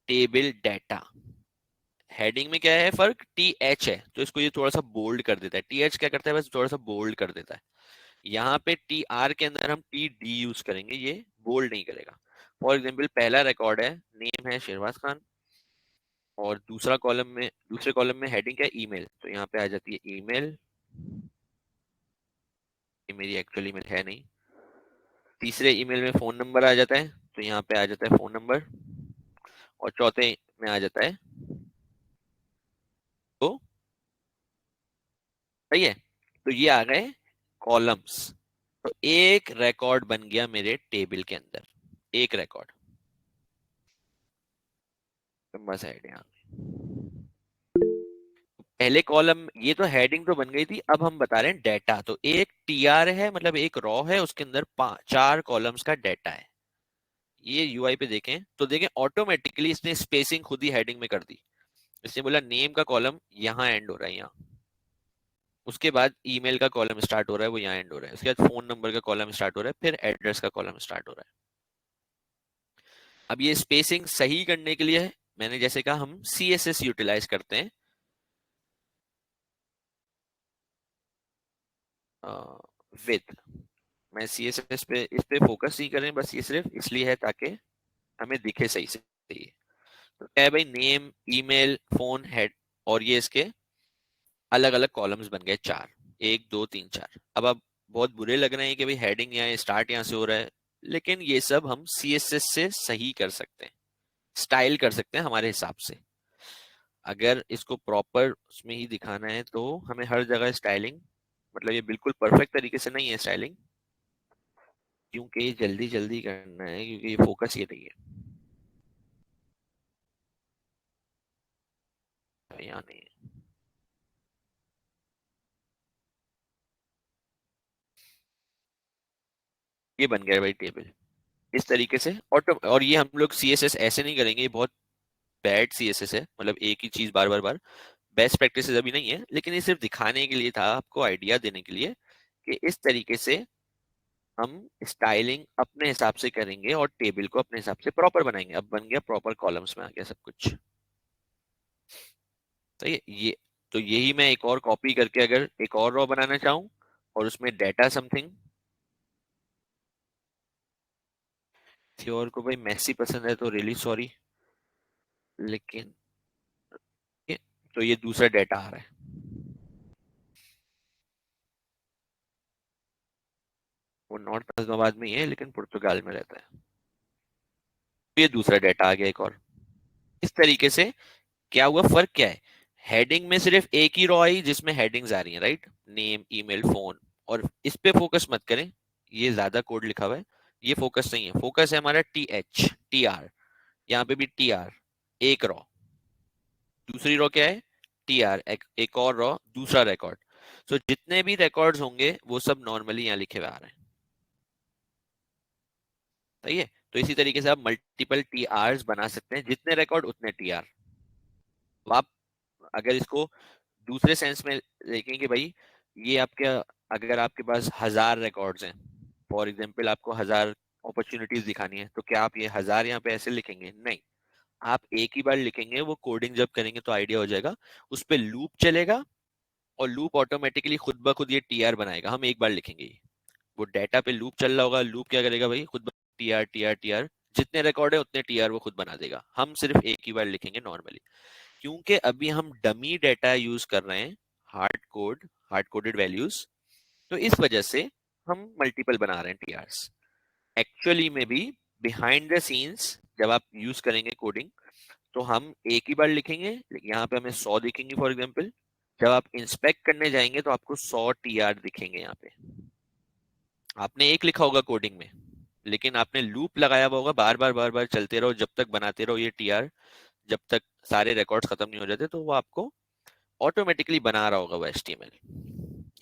table data. Heading में क्या है फर्क, टी एच है तो इसको ये थोड़ा सा बोल्ड कर देता है, टी एच क्या करता है बस थोड़ा सा बोल्ड कर देता है। यहाँ पे टी आर के अंदर हम टी डी यूज करेंगे, ये बोल्ड नहीं करेगा। फॉर एग्जाम्पल पहला रिकॉर्ड है, नेम है शेरवाज खान, और दूसरा कॉलम में, दूसरे कॉलम में हेडिंग क्या है, ईमेल, तो यहाँ पे आ जाती है ईमेल, ये मेरी एक्चुअल ईमेल है नहीं। तीसरे ईमेल में फोन नंबर आ जाता है, तो यहाँ पे आ जाता है फोन नंबर, और चौथे में आ जाता है तो, सही है। तो ये आ गए कॉलम्स। तो एक रिकॉर्ड बन गया मेरे टेबल के अंदर, एक रिकॉर्ड, बस आइडिया। पहले कॉलम, ये तो हेडिंग तो बन गई थी, अब हम बता रहे हैं डाटा। तो एक टीआर है, मतलब एक रॉ है, उसके अंदर चार कॉलम्स का डाटा है। ये यूआई पे देखें तो देखें ऑटोमेटिकली इसने स्पेसिंग खुद ही हेडिंग में कर दी। इसने बोला नेम का कॉलम यहाँ एंड हो रहा है, यहाँ, उसके बाद ईमेल का कॉलम स्टार्ट हो रहा है, वो यहाँ एंड हो रहा है, उसके बाद फोन नंबर का कॉलम स्टार्ट हो रहा है, फिर एड्रेस का कॉलम स्टार्ट हो रहा है। अब ये स्पेसिंग सही करने के लिए मैंने जैसे कहा हम सीएसएस यूटिलाइज करते हैं, विद। मैं सीएसएस पे इस पे फोकस नहीं करें, बस ये सिर्फ इसलिए है ताकि हमें दिखे सही से ये। तो क्या है भाई, नेम, ईमेल, फोन, हेड, और ये इसके अलग अलग कॉलम्स बन गए चार, एक दो तीन चार। अब आप बहुत बुरे लग रहे हैं कि भाई हेडिंग यहाँ स्टार्ट यहाँ से हो रहा है, लेकिन ये सब हम सीएसएस से सही कर सकते हैं, स्टाइल कर सकते हैं हमारे हिसाब से। अगर इसको प्रॉपर उसमें ही दिखाना है तो हमें हर जगह स्टाइलिंग, मतलब ये बिल्कुल परफेक्ट तरीके से नहीं है स्टाइलिंग, क्योंकि ये जल्दी जल्दी करना है, क्योंकि ये फोकस ये नहीं है, यहाँ नहीं है। ये बन गया भाई टेबल इस तरीके से ऑटो। और ये हम लोग सीएसएस ऐसे नहीं करेंगे, ये बहुत बैड सीएसएस है, मतलब एक ही चीज बार बार बार। बेस्ट प्रैक्टिसेस अभी नहीं है, लेकिन ये सिर्फ दिखाने के लिए था, आपको आइडिया देने के लिए कि इस तरीके से हम स्टाइलिंग अपने हिसाब से करेंगे और टेबल को अपने हिसाब से प्रॉपर बनाएंगे। अब बन गया प्रॉपर, कॉलम्स में आ गया सब कुछ। तो ये तो यही मैं एक और कॉपी करके अगर एक और रॉ बनाना चाहूँ और उसमें डाटा समथिंग, किसी और को भाई मैसी पसंद है तो रियली सॉरी, लेकिन ये, तो ये दूसरा डाटा आ रहा है, वो नॉर्थ अहमदाबाद में ही है लेकिन पुर्तगाल में रहता है। तो ये दूसरा डाटा आ गया एक और। इस तरीके से क्या हुआ, फर्क क्या है, हेडिंग में सिर्फ एक ही रॉ आई जिसमें हेडिंग्स आ रही हैं, राइट, नेम, ईमेल, फोन, और इस पे फोकस मत करें, ये ज्यादा कोड लिखा हुआ है, ये फोकस नहीं है। फोकस है हमारा टी एच, टी आर, यहाँ पे भी टी आर, एक रॉ, दूसरी रॉ क्या है, टी आर, एक और रॉ, दूसरा रिकॉर्ड। सो जितने भी रिकॉर्ड्स होंगे वो सब नॉर्मली यहाँ लिखे हुए आ रहे हैं, सही है। तो इसी तरीके से आप मल्टीपल टी आर बना सकते हैं, जितने रिकॉर्ड उतने टी आर। आप अगर इसको दूसरे सेंस में देखें कि भाई ये आपके, अगर आपके पास 1000 रिकॉर्ड्स हैं, फॉर एग्जांपल आपको 1000 अपॉर्चुनिटीज दिखानी है, तो क्या आप ये 1000 यहाँ पे ऐसे लिखेंगे, नहीं, आप एक ही बार लिखेंगे। वो कोडिंग जब करेंगे तो आइडिया हो जाएगा, उस पर लूप चलेगा और लूप ऑटोमेटिकली खुद ब खुद ये टीआर बनाएगा। हम एक बार लिखेंगे, वो डाटा पे लूप चल रहा होगा, लूप क्या करेगा भाई, खुद टीआर टीआर टीआर, जितने रिकॉर्ड है उतने टीआर वो खुद बना देगा। हम सिर्फ एक ही बार लिखेंगे नॉर्मली, क्योंकि अभी हम डमी डाटा यूज कर रहे हैं, hard code, hard coded values. तो इस वजह से हम मल्टीपल बना रहे हैं टीआरस। एक्चुअली में भी बिहाइंड द सीन्स जब आप यूज करेंगे कोडिंग, तो हम एक ही बार लिखेंगे, लेकिन यहाँ पे हमें 100 दिखेंगे फॉर एग्जाम्पल। जब आप इंस्पेक्ट करने जाएंगे तो आपको 100 टीआर दिखेंगे यहाँ पे। आपने एक लिखा होगा कोडिंग में, लेकिन आपने लूप लगाया हुआ होगा, बार बार चलते रहो जब तक बनाते रहो ये टीआर, जब तक सारे रिकॉर्ड्स खत्म नहीं हो जाते, तो वो आपको ऑटोमेटिकली बना रहा होगा वो एचटीएमएल।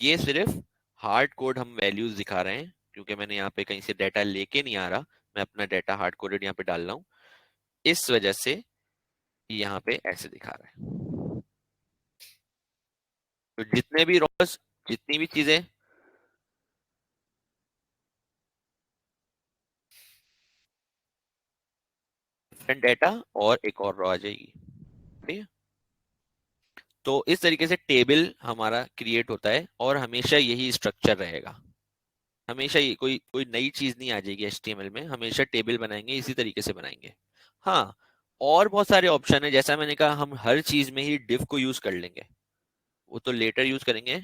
ये सिर्फ हार्ड कोड हम वैल्यूज दिखा रहे हैं, क्योंकि मैंने यहाँ पे कहीं से डाटा लेके नहीं आ रहा, मैं अपना डाटा हार्ड कोडेड यहाँ पे डाल रहा हूँ, इस वजह से यहाँ पे ऐसे दिखा रहा है। तो जितने भी रॉस, जितनी भी चीजें, डिफरेंट डाटा और एक और रॉ आ जाएगी, ठीक है। तो इस तरीके से टेबल हमारा क्रिएट होता है और हमेशा यही स्ट्रक्चर रहेगा। हमेशा ये कोई कोई नई चीज नहीं आ जाएगी एचटीएमएल में, हमेशा टेबल बनाएंगे इसी तरीके से बनाएंगे। हाँ, और बहुत सारे ऑप्शन है, जैसा मैंने कहा हम हर चीज में ही डिव को यूज कर लेंगे, वो तो लेटर यूज करेंगे,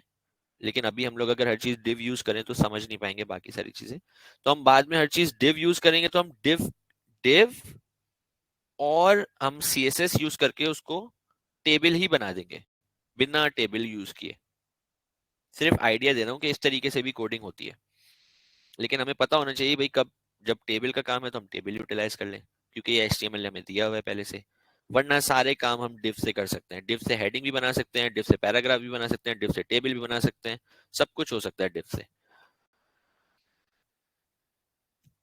लेकिन अभी हम लोग अगर हर चीज डिव यूज करें तो समझ नहीं पाएंगे बाकी सारी चीजें। तो हम बाद में हर चीज डिव यूज करेंगे, तो हम डिव डिव और हम सीएसएस यूज करके उसको टेबल ही बना देंगे बिना टेबल यूज किए। सिर्फ आइडिया दे रहा हूँ कि इस तरीके से भी कोडिंग होती है, लेकिन हमें पता होना चाहिए भाई कब, जब टेबल का काम है तो हम टेबल यूटिलाइज कर लें, क्योंकि ये एचटीएमएल ने हमें दिया हुआ है पहले से। वरना सारे काम हम डिव से कर सकते हैं, डिव से हेडिंग भी बना सकते हैं, डिव से पैराग्राफ भी बना सकते हैं, डिव से टेबल भी बना सकते हैं, सब कुछ हो सकता है डिव से।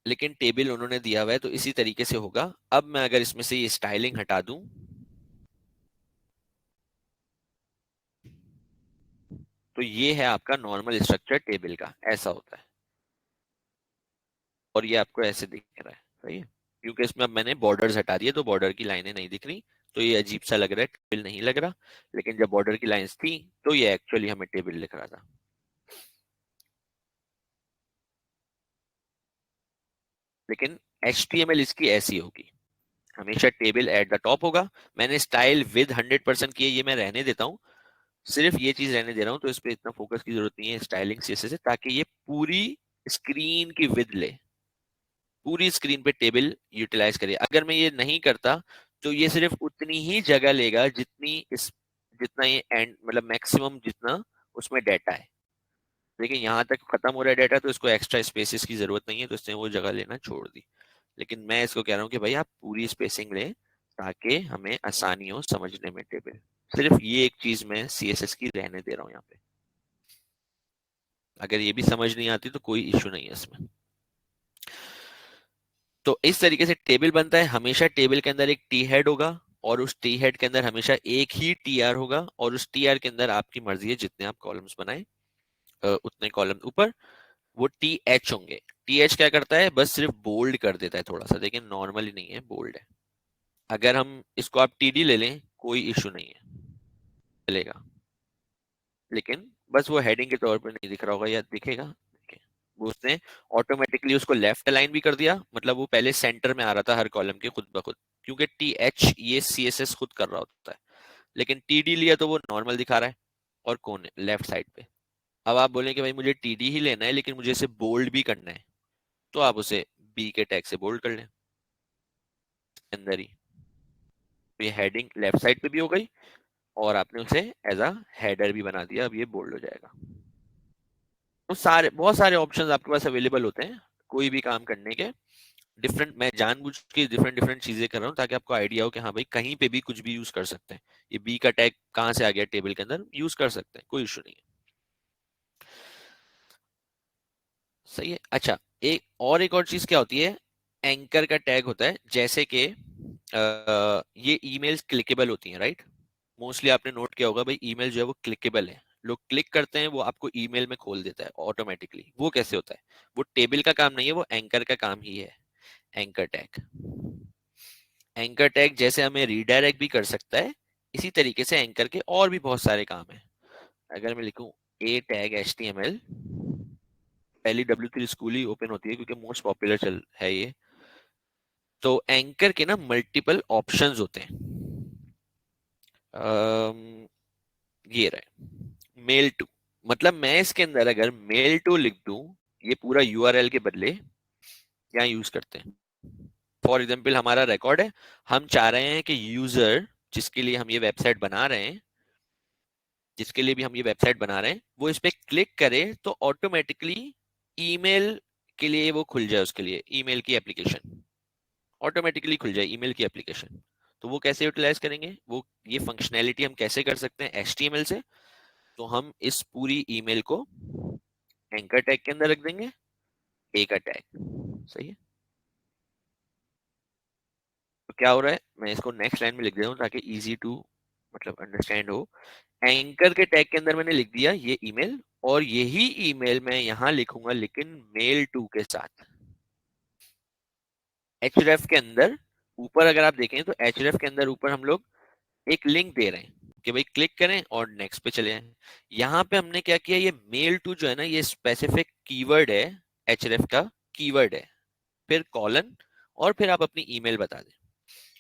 लेकिन टेबल उन्होंने दिया हुआ है तो इसी तरीके से होगा। अब मैं अगर इसमें से ये स्टाइलिंग हटा दूं, तो ये है आपका नॉर्मल स्ट्रक्चर टेबल का, ऐसा होता है। और ये आपको ऐसे दिख रहा है, सही है, क्योंकि इसमें अब मैंने बॉर्डर्स हटा दिए तो बॉर्डर की लाइनें नहीं दिख रही, तो ये अजीब सा लग रहा है, टेबल नहीं लग रहा। लेकिन जब बॉर्डर की लाइंस थी तो ये एक्चुअली हमें टेबल लिख रहा था। लेकिन एचटीएमएल इसकी ऐसी होगी, हमेशा टेबल एट द टॉप होगा। मैंने स्टाइल विद 100% की है, ये मैं रहने देता हूँ, सिर्फ ये चीज रहने दे रहा हूँ, तो इस पे इतना फोकस की जरूरत नहीं है स्टाइलिंग से ताकि ये पूरी स्क्रीन की विद ले, पूरी स्क्रीन पे टेबल यूटिलाइज करिए। अगर मैं ये नहीं करता तो ये सिर्फ उतनी ही जगह लेगा जितनी इस, जितना ये एंड मतलब मैक्सिमम जितना उसमें डाटा है। लेकिन यहाँ तक खत्म हो रहा है डाटा, तो इसको एक्स्ट्रा स्पेसेस की जरूरत नहीं है, तो इसने वो जगह लेना छोड़ दी। लेकिन मैं इसको कह रहा हूँ कि भाई आप पूरी स्पेसिंग लें ताकि हमें आसानी हो समझने में टेबल। सिर्फ ये एक चीज मैं सीएसएस की रहने दे रहा हूँ यहाँ पे। अगर ये भी समझ नहीं आती तो कोई इश्यू नहीं है इसमें। तो इस तरीके से टेबल बनता है, हमेशा टेबल के अंदर एक टी हेड होगा, और उस टी हेड के अंदर हमेशा एक ही टी आर होगा, और उस टी आर के अंदर आपकी मर्जी है जितने आप कॉलम्स बनाए उतने कॉलम ऊपर वो टी एच होंगे। टी एच क्या करता है, बस सिर्फ बोल्ड कर देता है थोड़ा सा, लेकिन नॉर्मली नहीं है, बोल्ड है। अगर हम इसको आप टीडी ले लें कोई इशू नहीं है, चलेगा। लेकिन बस वो हेडिंग के तौर पर नहीं दिख रहा होगा, या दिखेगा, वो उसने ऑटोमेटिकली उसको लेफ्ट अलाइन भी कर दिया, मतलब वो पहले सेंटर में आ रहा था हर कॉलम के खुद ब खुद, क्योंकि टी एच ये सी एस एस खुद कर रहा होता है। लेकिन टी डी लिया तो वो नॉर्मल दिखा रहा है, और कोने लेफ्ट साइड पे। अब आप बोलें कि भाई मुझे टी डी ही लेना है लेकिन मुझे इसे बोल्ड भी करना है, तो आप उसे बी के टैग से बोल्ड कर लें अंदर ही। तो ये हेडिंग लेफ्ट साइड पे भी हो गई, और आपने उसे एज अ हेडर भी बना दिया, अब ये बोल्ड हो जाएगा। तो सारे बहुत सारे ऑप्शंस आपके पास अवेलेबल होते हैं कोई भी काम करने के। डिफरेंट, मैं जानबूझ के डिफरेंट डिफरेंट चीजें कर रहा हूँ ताकि आपको आइडिया हो कि हाँ भाई कहीं पे भी कुछ भी यूज कर सकते हैं। ये बी का टैग कहाँ से आ गया टेबल के अंदर, यूज कर सकते हैं, कोई इशू नहीं है। सही है। अच्छा, एक और चीज क्या होती है, एंकर का टैग होता है, जैसे कि ये ईमेल्स क्लिकेबल होती हैं, राइट। मोस्टली आपने नोट किया होगा भाई ईमेल जो है वो क्लिकेबल है, लोग क्लिक करते हैं वो आपको ईमेल में खोल देता है ऑटोमेटिकली। वो कैसे होता है, वो टेबल का काम नहीं है, वो एंकर का काम ही है। एंकर टैग, एंकर टैग जैसे हमें रीडायरेक्ट भी कर सकता है, इसी तरीके से एंकर के और भी बहुत सारे काम है। अगर मैं लिखूं A tag H T M L, पहली W3 स्कूल ही ओपन होती है क्योंकि मोस्ट पॉपुलर चल है ये। तो एंकर के ना मल्टीपल ऑप्शंस होते हैं। अम, ये रहे मेल टू, मतलब मैं इसके अंदर अगर मेल टू लिख दूं, ये पूरा यूआरएल के बदले क्या यूज करते हैं। फॉर एग्जाम्पल हमारा रिकॉर्ड है, हम चाह रहे हैं कि यूजर जिसके लिए हम ये वेबसाइट बना रहे हैं, जिसके लिए भी हम ये वेबसाइट बना रहे हैं, वो इस पे क्लिक करे तो ऑटोमेटिकली ईमेल के लिए वो खुल जाए, उसके लिए ईमेल की एप्लीकेशन ऑटोमेटिकली खुल जाए, ईमेल की एप्लीकेशन। तो वो कैसे यूटिलाइज करेंगे, वो ये फंक्शनैलिटी हम कैसे कर सकते हैं एचटीएमएल से। तो हम इस पूरी ईमेल को एंकर टैग के अंदर रख देंगे, ए का टैग। सही है। तो क्या हो रहा है, मैं इसको नेक्स्ट लाइन में लिख देता हूँ ताकि इजी टू मतलब अंडरस्टैंड हो। एंकर के टैग के अंदर मैंने लिख दिया ये ईमेल, और यही ईमेल मैं यहां लिखूंगा लेकिन मेल टू के साथ। एचरेफ के अंदर ऊपर अगर आप देखें तो एचरेफ के अंदर ऊपर हम लोग एक लिंक दे रहे हैं कि भाई क्लिक करें और नेक्स्ट पे चले जाएं। यहाँ पे हमने क्या किया, ये मेल टू जो है ना, ये स्पेसिफिक कीवर्ड है, एचरेफ का कीवर्ड है, फिर कॉलन, और फिर आप अपनी ईमेल बता दें।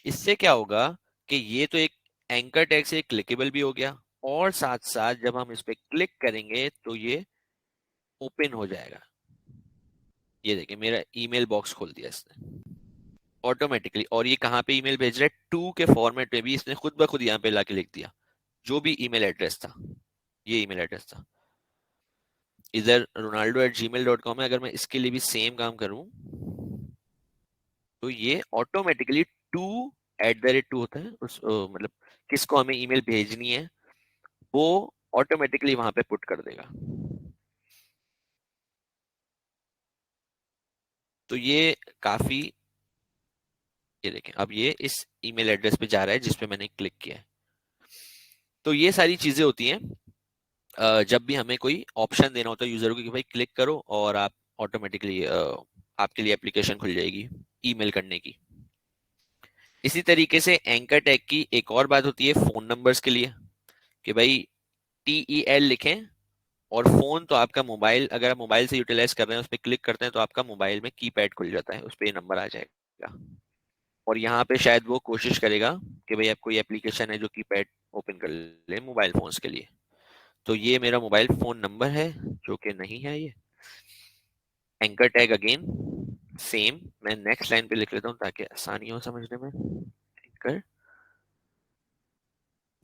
इससे क्या होगा कि ये तो एक एंकर टैग से क्लिकेबल भी हो गया, और साथ साथ जब हम इस पे क्लिक करेंगे तो ये ओपन हो जाएगा। ये देखिए मेरा ईमेल बॉक्स खोल दिया इसने ऑटोमेटिकली, और ये कहाँ पे ईमेल भेज रहा है, टू के फॉर्मेट में भी इसने खुद ब खुद यहाँ पे लाके लिख दिया जो भी ईमेल एड्रेस था, ये ईमेल एड्रेस था। इधर ronaldo@gmail.com है, अगर मैं इसके लिए भी सेम काम करूं तो ये ऑटोमेटिकली टू @2 होता है उस मतलब किसको हमें ईमेल भेजनी है वो ऑटोमेटिकली वहां पे पुट कर देगा। तो ये काफी, ये देखें अब ये इस ईमेल एड्रेस पे जा रहा है जिस पे मैंने क्लिक किया है। तो ये सारी चीजें होती हैं जब भी हमें कोई ऑप्शन देना होता है यूजर को कि भाई क्लिक करो और आप ऑटोमेटिकली आपके लिए एप्लीकेशन खुल जाएगी ईमेल करने की। इसी तरीके से एंकर टैग की एक और बात होती है फोन नंबर्स के लिए, कि भाई TEL लिखें, और फोन तो आपका मोबाइल, अगर आप मोबाइल से यूटिलाइज कर रहे हैं उस पर क्लिक करते हैं तो आपका मोबाइल में कीपैड खुल जाता है, उस पर नंबर आ जाएगा। और यहाँ पे शायद वो कोशिश करेगा कि भाई आप कोई एप्लीकेशन है जो कीपैड ओपन कर ले मोबाइल फोन्स के लिए। तो ये मेरा मोबाइल फोन नंबर है जो कि नहीं है ये। एंकर टैग अगेन सेम, मैं नेक्स्ट लाइन पे लिख लेता हूँ ताकि आसानी हो समझने में। एंकर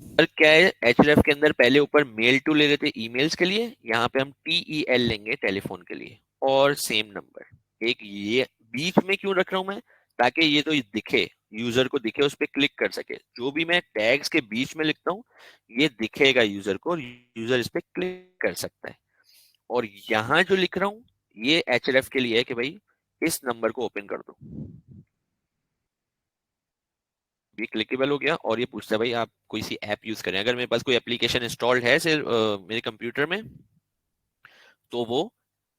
पर क्या है, एचएफ के अंदर पहले ऊपर मेल टू ले रहे थे ईमेल्स के लिए, यहाँ पे हम TEL लेंगे टेलीफोन के लिए, और सेम नंबर। एक ये बीच में क्यों रख रहा हूं मैं, ताकि ये तो दिखे, यूजर को दिखे, उस पर क्लिक कर सके। जो भी मैं टैग्स के बीच में लिखता हूँ ये दिखेगा यूजर को, और यूजर इस पे क्लिक कर सकता है। और यहाँ जो लिख रहा हूँ ये एचएफ के लिए है कि भाई इस नंबर को ओपन कर दो। ये क्लिकेबल हो गया, और ये पूछता है भाई आप कोई सी ऐप यूज करें। अगर मेरे पास कोई एप्लीकेशन इंस्टॉल्ड है सिर्फ मेरे कंप्यूटर में तो वो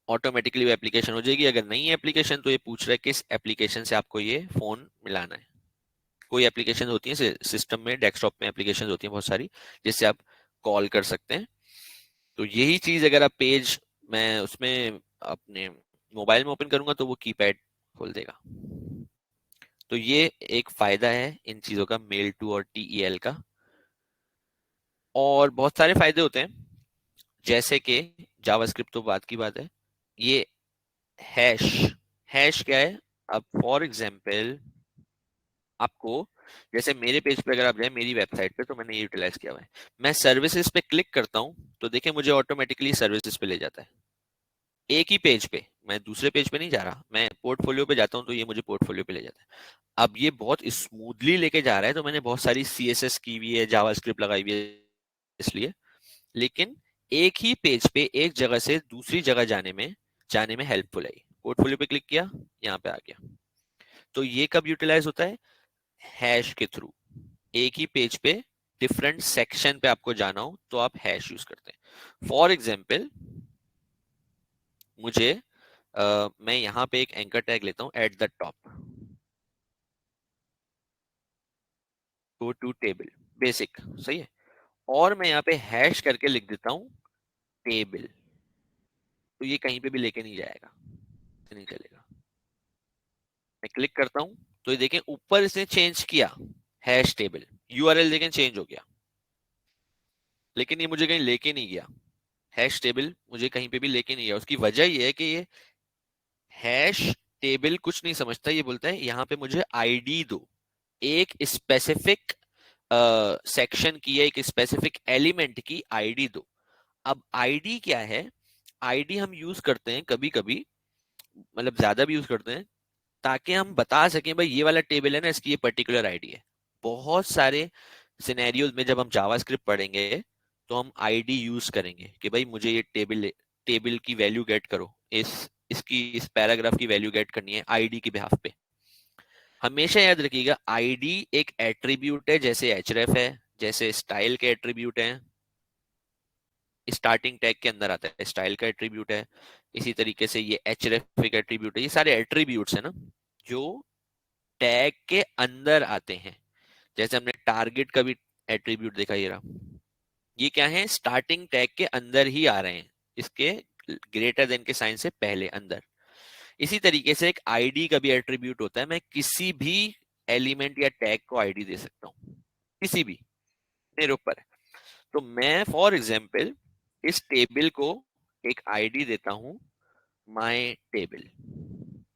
ऑटोमेटिकली वो एप्लीकेशन हो जाएगी। अगर नहीं है एप्लीकेशन तो ये पूछ रहा है किस एप्लीकेशन से आपको ये फोन मिलाना है। कोई एप्लीकेशन होती है सिस्टम में, डेस्कटॉप में एप्लीकेशन होती है बहुत सारी जिससे आप कॉल कर सकते हैं। तो यही चीज अगर आप पेज मैं उसमें अपने मोबाइल में ओपन करूंगा तो वो कीपैड खोल देगा। तो ये एक फायदा है इन चीजों का, मेल टू और TEL का। और बहुत सारे फायदे होते हैं, जैसे कि जावास्क्रिप्ट तो बात की बात है। ये हैश, हैश क्या है, अब फॉर एग्जांपल आपको, जैसे मेरे पेज पे अगर आप जाए मेरी वेबसाइट पे तो मैंने ये यूटिलाइज किया हुआ है। मैं सर्विसेज पे क्लिक करता हूँ तो देखिए मुझे ऑटोमेटिकली सर्विसेज पे ले जाता है, एक ही पेज पे। मैं दूसरे पेज पे नहीं जा रहा, मैं पोर्टफोलियो पे जाता हूँ तो ये मुझे पोर्टफोलियो पे ले जाता है। अब ये बहुत स्मूथली लेके जा रहा है, तो मैंने बहुत सारी CSS की हुई है, जावास्क्रिप्ट लगाई हुई है इसलिए। लेकिन एक ही पेज पे एक जगह से दूसरी जगह जाने में हेल्पफुल है। पोर्टफोलियो पे क्लिक किया, यहाँ पे आ गया। तो ये कब यूटिलाइज होता है, हैश के थ्रू। एक ही पेज पे डिफरेंट सेक्शन पे आपको जाना हो तो आप हैश यूज करते हैं। फॉर एग्जाम्पल मुझे मैं यहाँ पे एक एंकर टैग लेता हूँ @the top, go to table, basic. सही है। और मैं यहाँ पे हैश करके लिख देता हूँ टेबल, तो ये कहीं पे भी लेके नहीं जाएगा, नहीं चलेगा। मैं क्लिक करता हूँ तो ये देखें ऊपर इसने चेंज किया, हैश टेबल, URL देखें चेंज हो गया, लेकिन ये मुझे कहीं लेके नहीं गया। हैश टेबल मुझे कहीं पे भी लेके नहीं गया। उसकी वजह ये है कि ये हैश टेबल कुछ नहीं समझता, ये बोलता है यहाँ पे मुझे आईडी दो, एक स्पेसिफिक सेक्शन की या एक स्पेसिफिक एलिमेंट की आईडी दो। अब आईडी क्या है? आईडी हम यूज करते हैं कभी कभी, मतलब ज्यादा भी यूज करते हैं, ताकि हम बता सकें भाई ये वाला टेबल है ना, इसकी ये पर्टिकुलर आईडी है। बहुत सारे सिनेरियोज में जब हम जावास्क्रिप्ट पढ़ेंगे तो हम आईडी यूज करेंगे कि भाई मुझे ये टेबल टेबल की वैल्यू गेट करो, इस पैराग्राफ की वैल्यू गेट करनी है आईडी के बिहाफ पे। हमेशा याद रखिएगा आईडी एक एट्रीब्यूट है, जैसे एचरेफ है, जैसे स्टाइल के एट्रीब्यूट है, स्टार्टिंग टैग के अंदर आता है, स्टाइल का एट्रीब्यूट है। इसी तरीके से ये एचरेफ एक एट्रीब्यूट है। ये सारे एट्रीब्यूट्स है ना जो टैग के अंदर आते हैं। जैसे हमने टारगेट का भी एट्रीब्यूट देखा, ये रहा, ये क्या है, स्टार्टिंग टैग के अंदर ही आ रहे हैं, इसके ग्रेटर देन के साइन से पहले अंदर। इसी तरीके से एक आईडी का भी एट्रीब्यूट होता है, मैं किसी भी एलिमेंट या टैग को आईडी दे सकता हूँ, किसी भी, मेरे ऊपर है। तो मैं फॉर एग्जाम्पल इस टेबल को एक आईडी देता हूं, माय टेबल,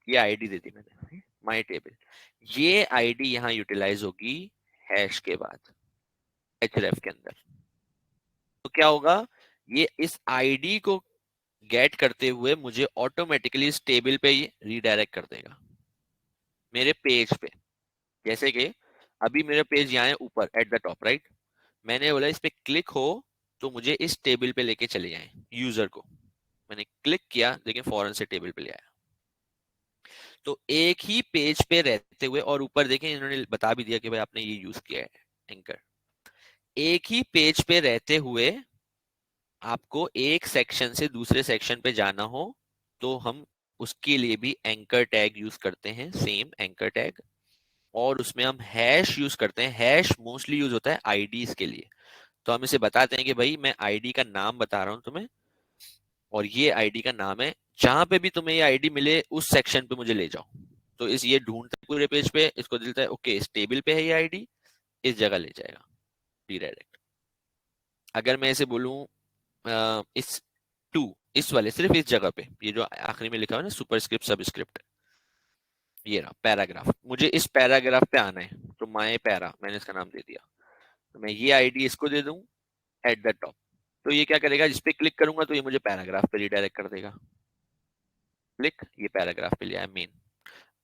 ये आईडी दे दी मैंने, माय टेबल। ये आईडी यहां यूटिलाइज होगी हैश के बाद, href के अंदर। तो क्या होगा, ये इस आईडी को गेट करते हुए मुझे ऑटोमेटिकली इस टेबल पे ये रीडायरेक्ट कर देगा मेरे पेज पे। जैसे कि अभी मेरा पेज यहाँ है ऊपर एट द टॉप राइट, मैंने बोला इस पे क्लिक हो तो मुझे इस टेबल पे लेके चले जाए यूजर को। मैंने क्लिक किया लेकिन फौरन से टेबल पे ले आया। तो एक ही पेज पे रहते हुए, और ऊपर देखें इन्होंने बता भी दिया कि भाई आपने ये यूज किया है एंकर। एक ही पेज पे रहते हुए आपको एक सेक्शन से दूसरे सेक्शन पे जाना हो तो हम उसके लिए भी एंकर टैग यूज करते हैं, सेम एंकर टैग। और उसमें हम हैश यूज करते हैं। हैश मोस्टली यूज होता है आईडीज के लिए। तो हम इसे बताते हैं कि भाई मैं आईडी का नाम बता रहा हूं तुम्हें, और ये आईडी का नाम है, जहां पे भी तुम्हें ये आईडी मिले उस सेक्शन पे मुझे ले जाओ। तो इस ये ढूंढता है पूरे पेज पे, इसको दिलता है ओके इस टेबल पे है ये आईडी, इस जगह ले जाएगा डायरेक्ट। अगर मैं इसे बोलूं इस टू, इस वाले सिर्फ इस जगह पे, ये जो आखिरी में लिखा हुआ है ना सुपरस्क्रिप्ट सबस्क्रिप्ट, ये रहा पैराग्राफ, मुझे इस पैराग्राफ पे आना है तो माय पैरा मैंने इसका नाम दे दिया। तो मैं ये आईडी इसको दे दूं एट द टॉप, तो ये क्या करेगा, जिस पे क्लिक करूंगा तो ये मुझे पैराग्राफ पे रिडायरेक्ट कर देगा। क्लिक, ये पैराग्राफ पे लिया है मेन।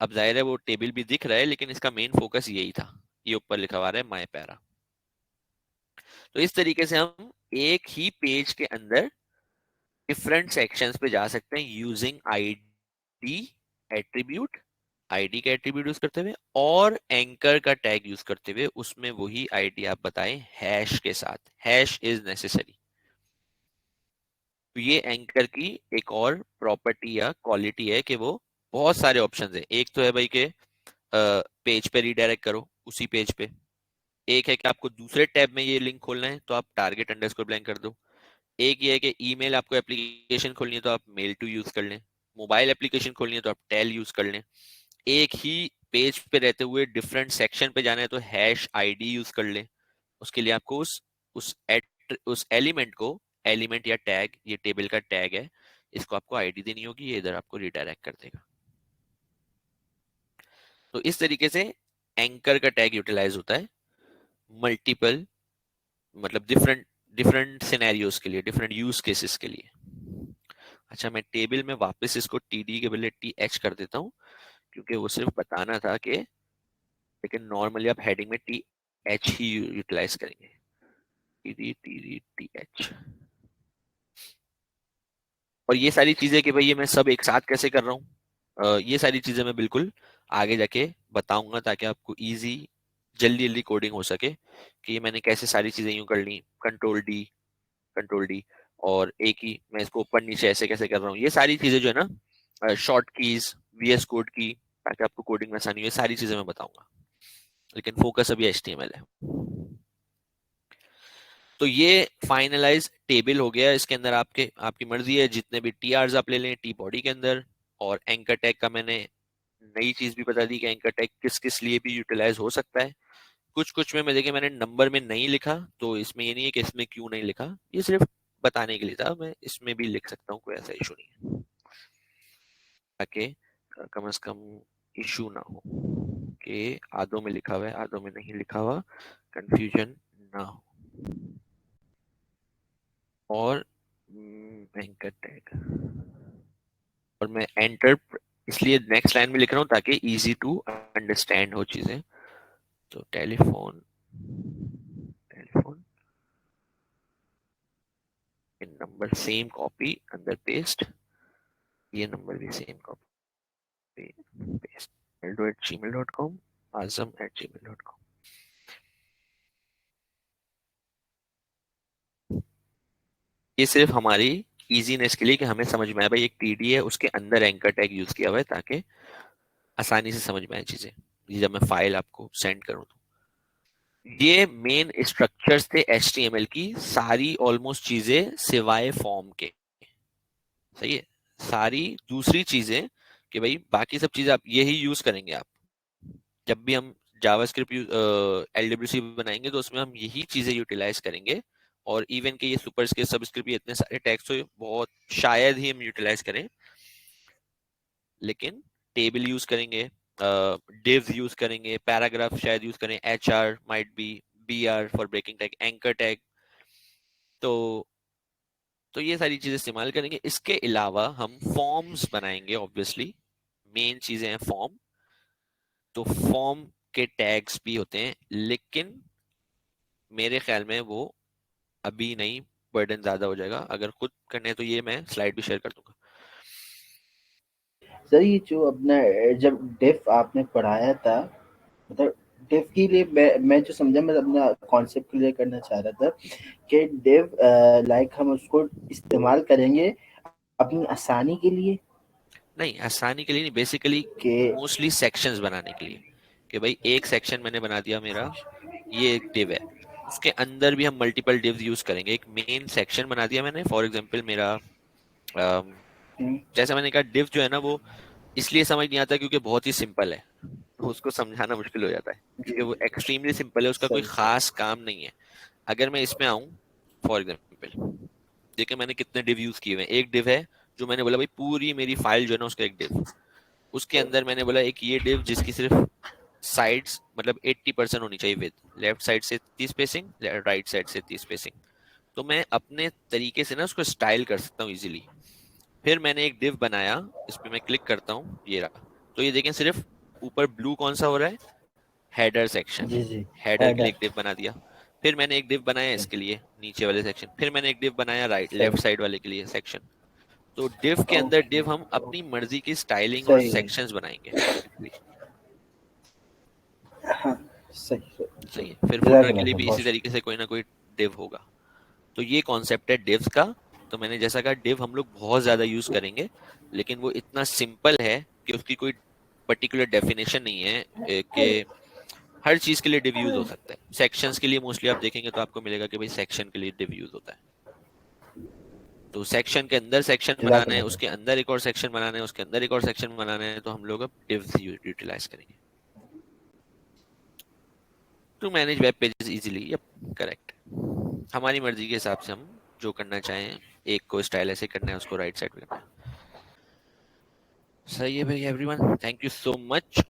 अब जाहिर है वो टेबल भी दिख रहा है लेकिन इसका मेन फोकस यही था, ये ऊपर लिखा हुआ है माय पैरा। तो इस तरीके से हम एक ही पेज के अंदर डिफरेंट सेक्शंस पे जा सकते हैं यूजिंग आईडी एट्रीब्यूट, आईडी का एट्रीब्यूट यूज करते हुए, और एंकर का टैग यूज करते हुए, उसमें वही आईडी आप बताएं हैश के साथ, हैश इज नेसेसरी। तो ये एंकर की एक और प्रॉपर्टी या क्वालिटी है कि वो बहुत सारे ऑप्शंस है। एक तो है भाई के पेज पे रीडायरेक्ट करो उसी पेज पे, एक है कि आपको दूसरे टैब में ये लिंक खोलना है तो आप टारगेट अंडरस्कोर ब्लैंक कर दो, एक ये है कि ईमेल आपको एप्लीकेशन खोलनी है तो आप मेल टू यूज कर लें, मोबाइल एप्लीकेशन खोलनी है तो आप टेल यूज कर लें। एक ही पेज पे रहते हुए डिफरेंट सेक्शन पे जाना है तो हैश आईडी यूज कर लें। उसके लिए आपको उस एलिमेंट को, एलिमेंट या टैग, ये टेबल का टैग है, इसको आपको आईडी देनी होगी, ये इधर आपको रिडायरेक्ट कर देगा। तो इस तरीके से एंकर का टैग यूटिलाइज होता है मल्टीपल, मतलब डिफरेंट डिफरेंट सिनेरियोज के लिए, डिफरेंट यूज केसेस के लिए। अच्छा मैं टेबल में वापस इसको टीडी के बदले टी एच कर देता हूँ, क्योंकि वो सिर्फ बताना था कि, लेकिन नॉर्मली आप हेडिंग में टी एच ही यूटिलाइज करेंगे, टीडी टीडी टी एच। और ये सारी चीजें कि भाई ये मैं सब एक साथ कैसे कर रहा हूँ, ये सारी चीजें मैं बिल्कुल आगे जाके बताऊंगा, ताकि आपको इजी जल्दी जल्दी कोडिंग हो सके कि ये मैंने कैसे सारी चीजें यूं कर ली, कंट्रोल डी, और एक ही मैं इसको ऊपर नीचे ऐसे कैसे कर रहा हूँ, ये सारी चीजें जो है ना, शॉर्ट कीज, वीएस कोड की, ताकि आपको कोडिंग में आसानी हो, ये सारी चीजें मैं बताऊंगा, लेकिन फोकस अभी एचटीएमएल है। तो ये फाइनलाइज टेबल हो गया, इसके अंदर आपकी मर्जी है जितने भी टी आर्स आप ले लें टी बॉडी के अंदर। और एंकर टैग का मैंने नई चीज भी बता दी कि एंकर टैग किस किस लिए भी यूटिलाइज हो सकता है। कुछ कुछ में मैं देखिए मैंने नंबर में नहीं लिखा, तो इसमें ये नहीं है कि इसमें क्यों नहीं लिखा, ये सिर्फ बताने के लिए था, मैं इसमें भी लिख सकता हूँ, कोई ऐसा इशू नहीं है। ओके, कम से कम इशू ना हो कि आधों में लिखा हुआ है आधों में नहीं लिखा हुआ, कंफ्यूजन ना हो। और एंकर टैग, और मैं एंटर इसलिए नेक्स्ट लाइन में लिख रहा हूँ ताकि इजी टू अंडरस्टैंड हो चीजें। तो टेलीफोन, टेलीफोन इन नंबर सेम कॉपी अंदर पेस्ट, ये नंबर भी same copy paste, aldo@gmail.com, azam@gmail.com। ये सिर्फ हमारी इजीनेस के लिए कि हमें समझ में आए भाई एक टीडी है उसके अंदर एंकर टैग यूज किया हुआ है ताकि आसानी से समझ में आए चीजें, ये जब मैं फाइल आपको सेंड करूँ तो। ये मेन स्ट्रक्चर्स थे HTML की, सारी ऑलमोस्ट चीजें सिवाय फॉर्म के। सही है, सारी दूसरी चीजें कि भाई बाकी सब चीजें आप यही यूज करेंगे। आप जब भी हम जावास्क्रिप्ट LWC बनाएंगे तो उसमें हम यही चीजें यूटिलाइज करेंगे। और इवन के ये सुपरस्क्रिप्ट सबस्क्रिप्ट ये इतने सारे टैग्स तो बहुत शायद ही हम यूटिलाइज करें, लेकिन टेबल यूज करेंगे, डिव्स यूज करेंगे, पैराग्राफ शायद यूज करें, HR might be, BR for breaking tag, anchor tag. तो ये सारी चीजें इस्तेमाल करेंगे। इसके अलावा हम फॉर्म्स बनाएंगे ऑब्वियसली, मेन चीजें हैं फॉर्म। तो फॉर्म के टैग्स भी होते हैं, लेकिन मेरे ख्याल में वो अभी नहीं, बर्डन ज्यादा हो जाएगा। अगर खुद करने हैं तो ये मैं स्लाइड भी शेयर कर दूंगा। सर ये जो अपना जब डेफ आपने पढ़ाया था, मतलब डेफ के लिए मैं जो समझा, मैं अपना कॉन्सेप्ट क्लियर करना चाह रहा था कि डेफ लाइक हम उसको इस्तेमाल करेंगे अपनी आसानी के लिए, नहीं, आसानी के लिए नहीं, बेसिकली कि मोस्टली सेक्शंस बनाने के लिए। कि भाई एक सेक्शन मैंने बना दिया, मेरा ये एक डिव है, उसके अंदर भी हम मल्टीपल डिव्स यूज करेंगे। एक मेन सेक्शन बना दिया मैंने, फॉर एग्जांपल मेरा जैसा मैंने कहा डिव जो है ना वो इसलिए समझ नहीं आता क्योंकि बहुत ही सिंपल है, तो उसको समझाना मुश्किल हो जाता है जी क्योंकि वो जी, एक्सट्रीमली सिंपल है, उसका कोई सही सही, खास काम नहीं है। अगर मैं इसमें आऊं, फॉर एग्जाम्पल देखिए मैंने कितने डिव यूज किए हुए हैं। एक डिव है जो मैंने बोला भाई पूरी मेरी फाइल जो है ना उसका एक डिव, उसके अंदर मैंने बोला एक ये डिव जिसकी सिर्फ साइड्स मतलब 80% होनी चाहिए विद, लेफ्ट साइड से 30 स्पेसिंग, राइट साइड से 30 स्पेसिंग। तो मैं अपने तरीके से ना उसको स्टाइल कर सकता हूँ इजीली। फिर मैंने एक डिव बनाया, इस पे मैं क्लिक करता हूँ, ये रहा। तो ये देखें सिर्फ ऊपर ब्लू कौन सा हो रहा है, हेडर सेक्शन, जी जी, हेडर के लिए हेडर, एक डिव बना दिया। फिर मैंने एक डिव बनाया इसके लिए नीचे वाले सेक्शन, फिर मैंने एक डिव बनाया राइट सही, लेफ्ट साइड वाले के लिए सेक्शन। तो डिव के अंदर ओके, डिव हम अपनी ओके, मर्जी की स्टाइलिंग और सही है, सेक्शंस बनाएंगे इजीली। हाँ, सही सही सही सही, है, फिर फुटर के जज़ाकल्लाह लिए खैर, भी बहुत इसी तरीके शुक्रिया। से कोई ना कोई डिव होगा। तो ये कॉन्सेप्ट है डिव्स का। तो मैंने जैसा कहा डिव हम लोग बहुत ज्यादा यूज करेंगे, लेकिन वो इतना सिंपल है कि उसकी कोई पर्टिकुलर डेफिनेशन नहीं है कि हर चीज के लिए डिव यूज हो सकता है। सेक्शंस के लिए मोस्टली आप देखेंगे तो आपको मिलेगा कि भाई सेक्शन के लिए डिव यूज होता है। तो सेक्शन के अंदर सेक्शन बनाना है, जज़ाकल्लाह खैर। उसके अंदर एक और सेक्शन बनाना है, उसके अंदर एक और सेक्शन बनाना है, तो हम लोग अब डिव्स यूटिलाइज करेंगे to manage web pages easily. Yup, correct. हमारी मर्जी के हिसाब से हम जो करना चाहें, एक को स्टाइल ऐसे करना है उसको राइट साइड पे करना है। सही है भाई everyone, thank you so much.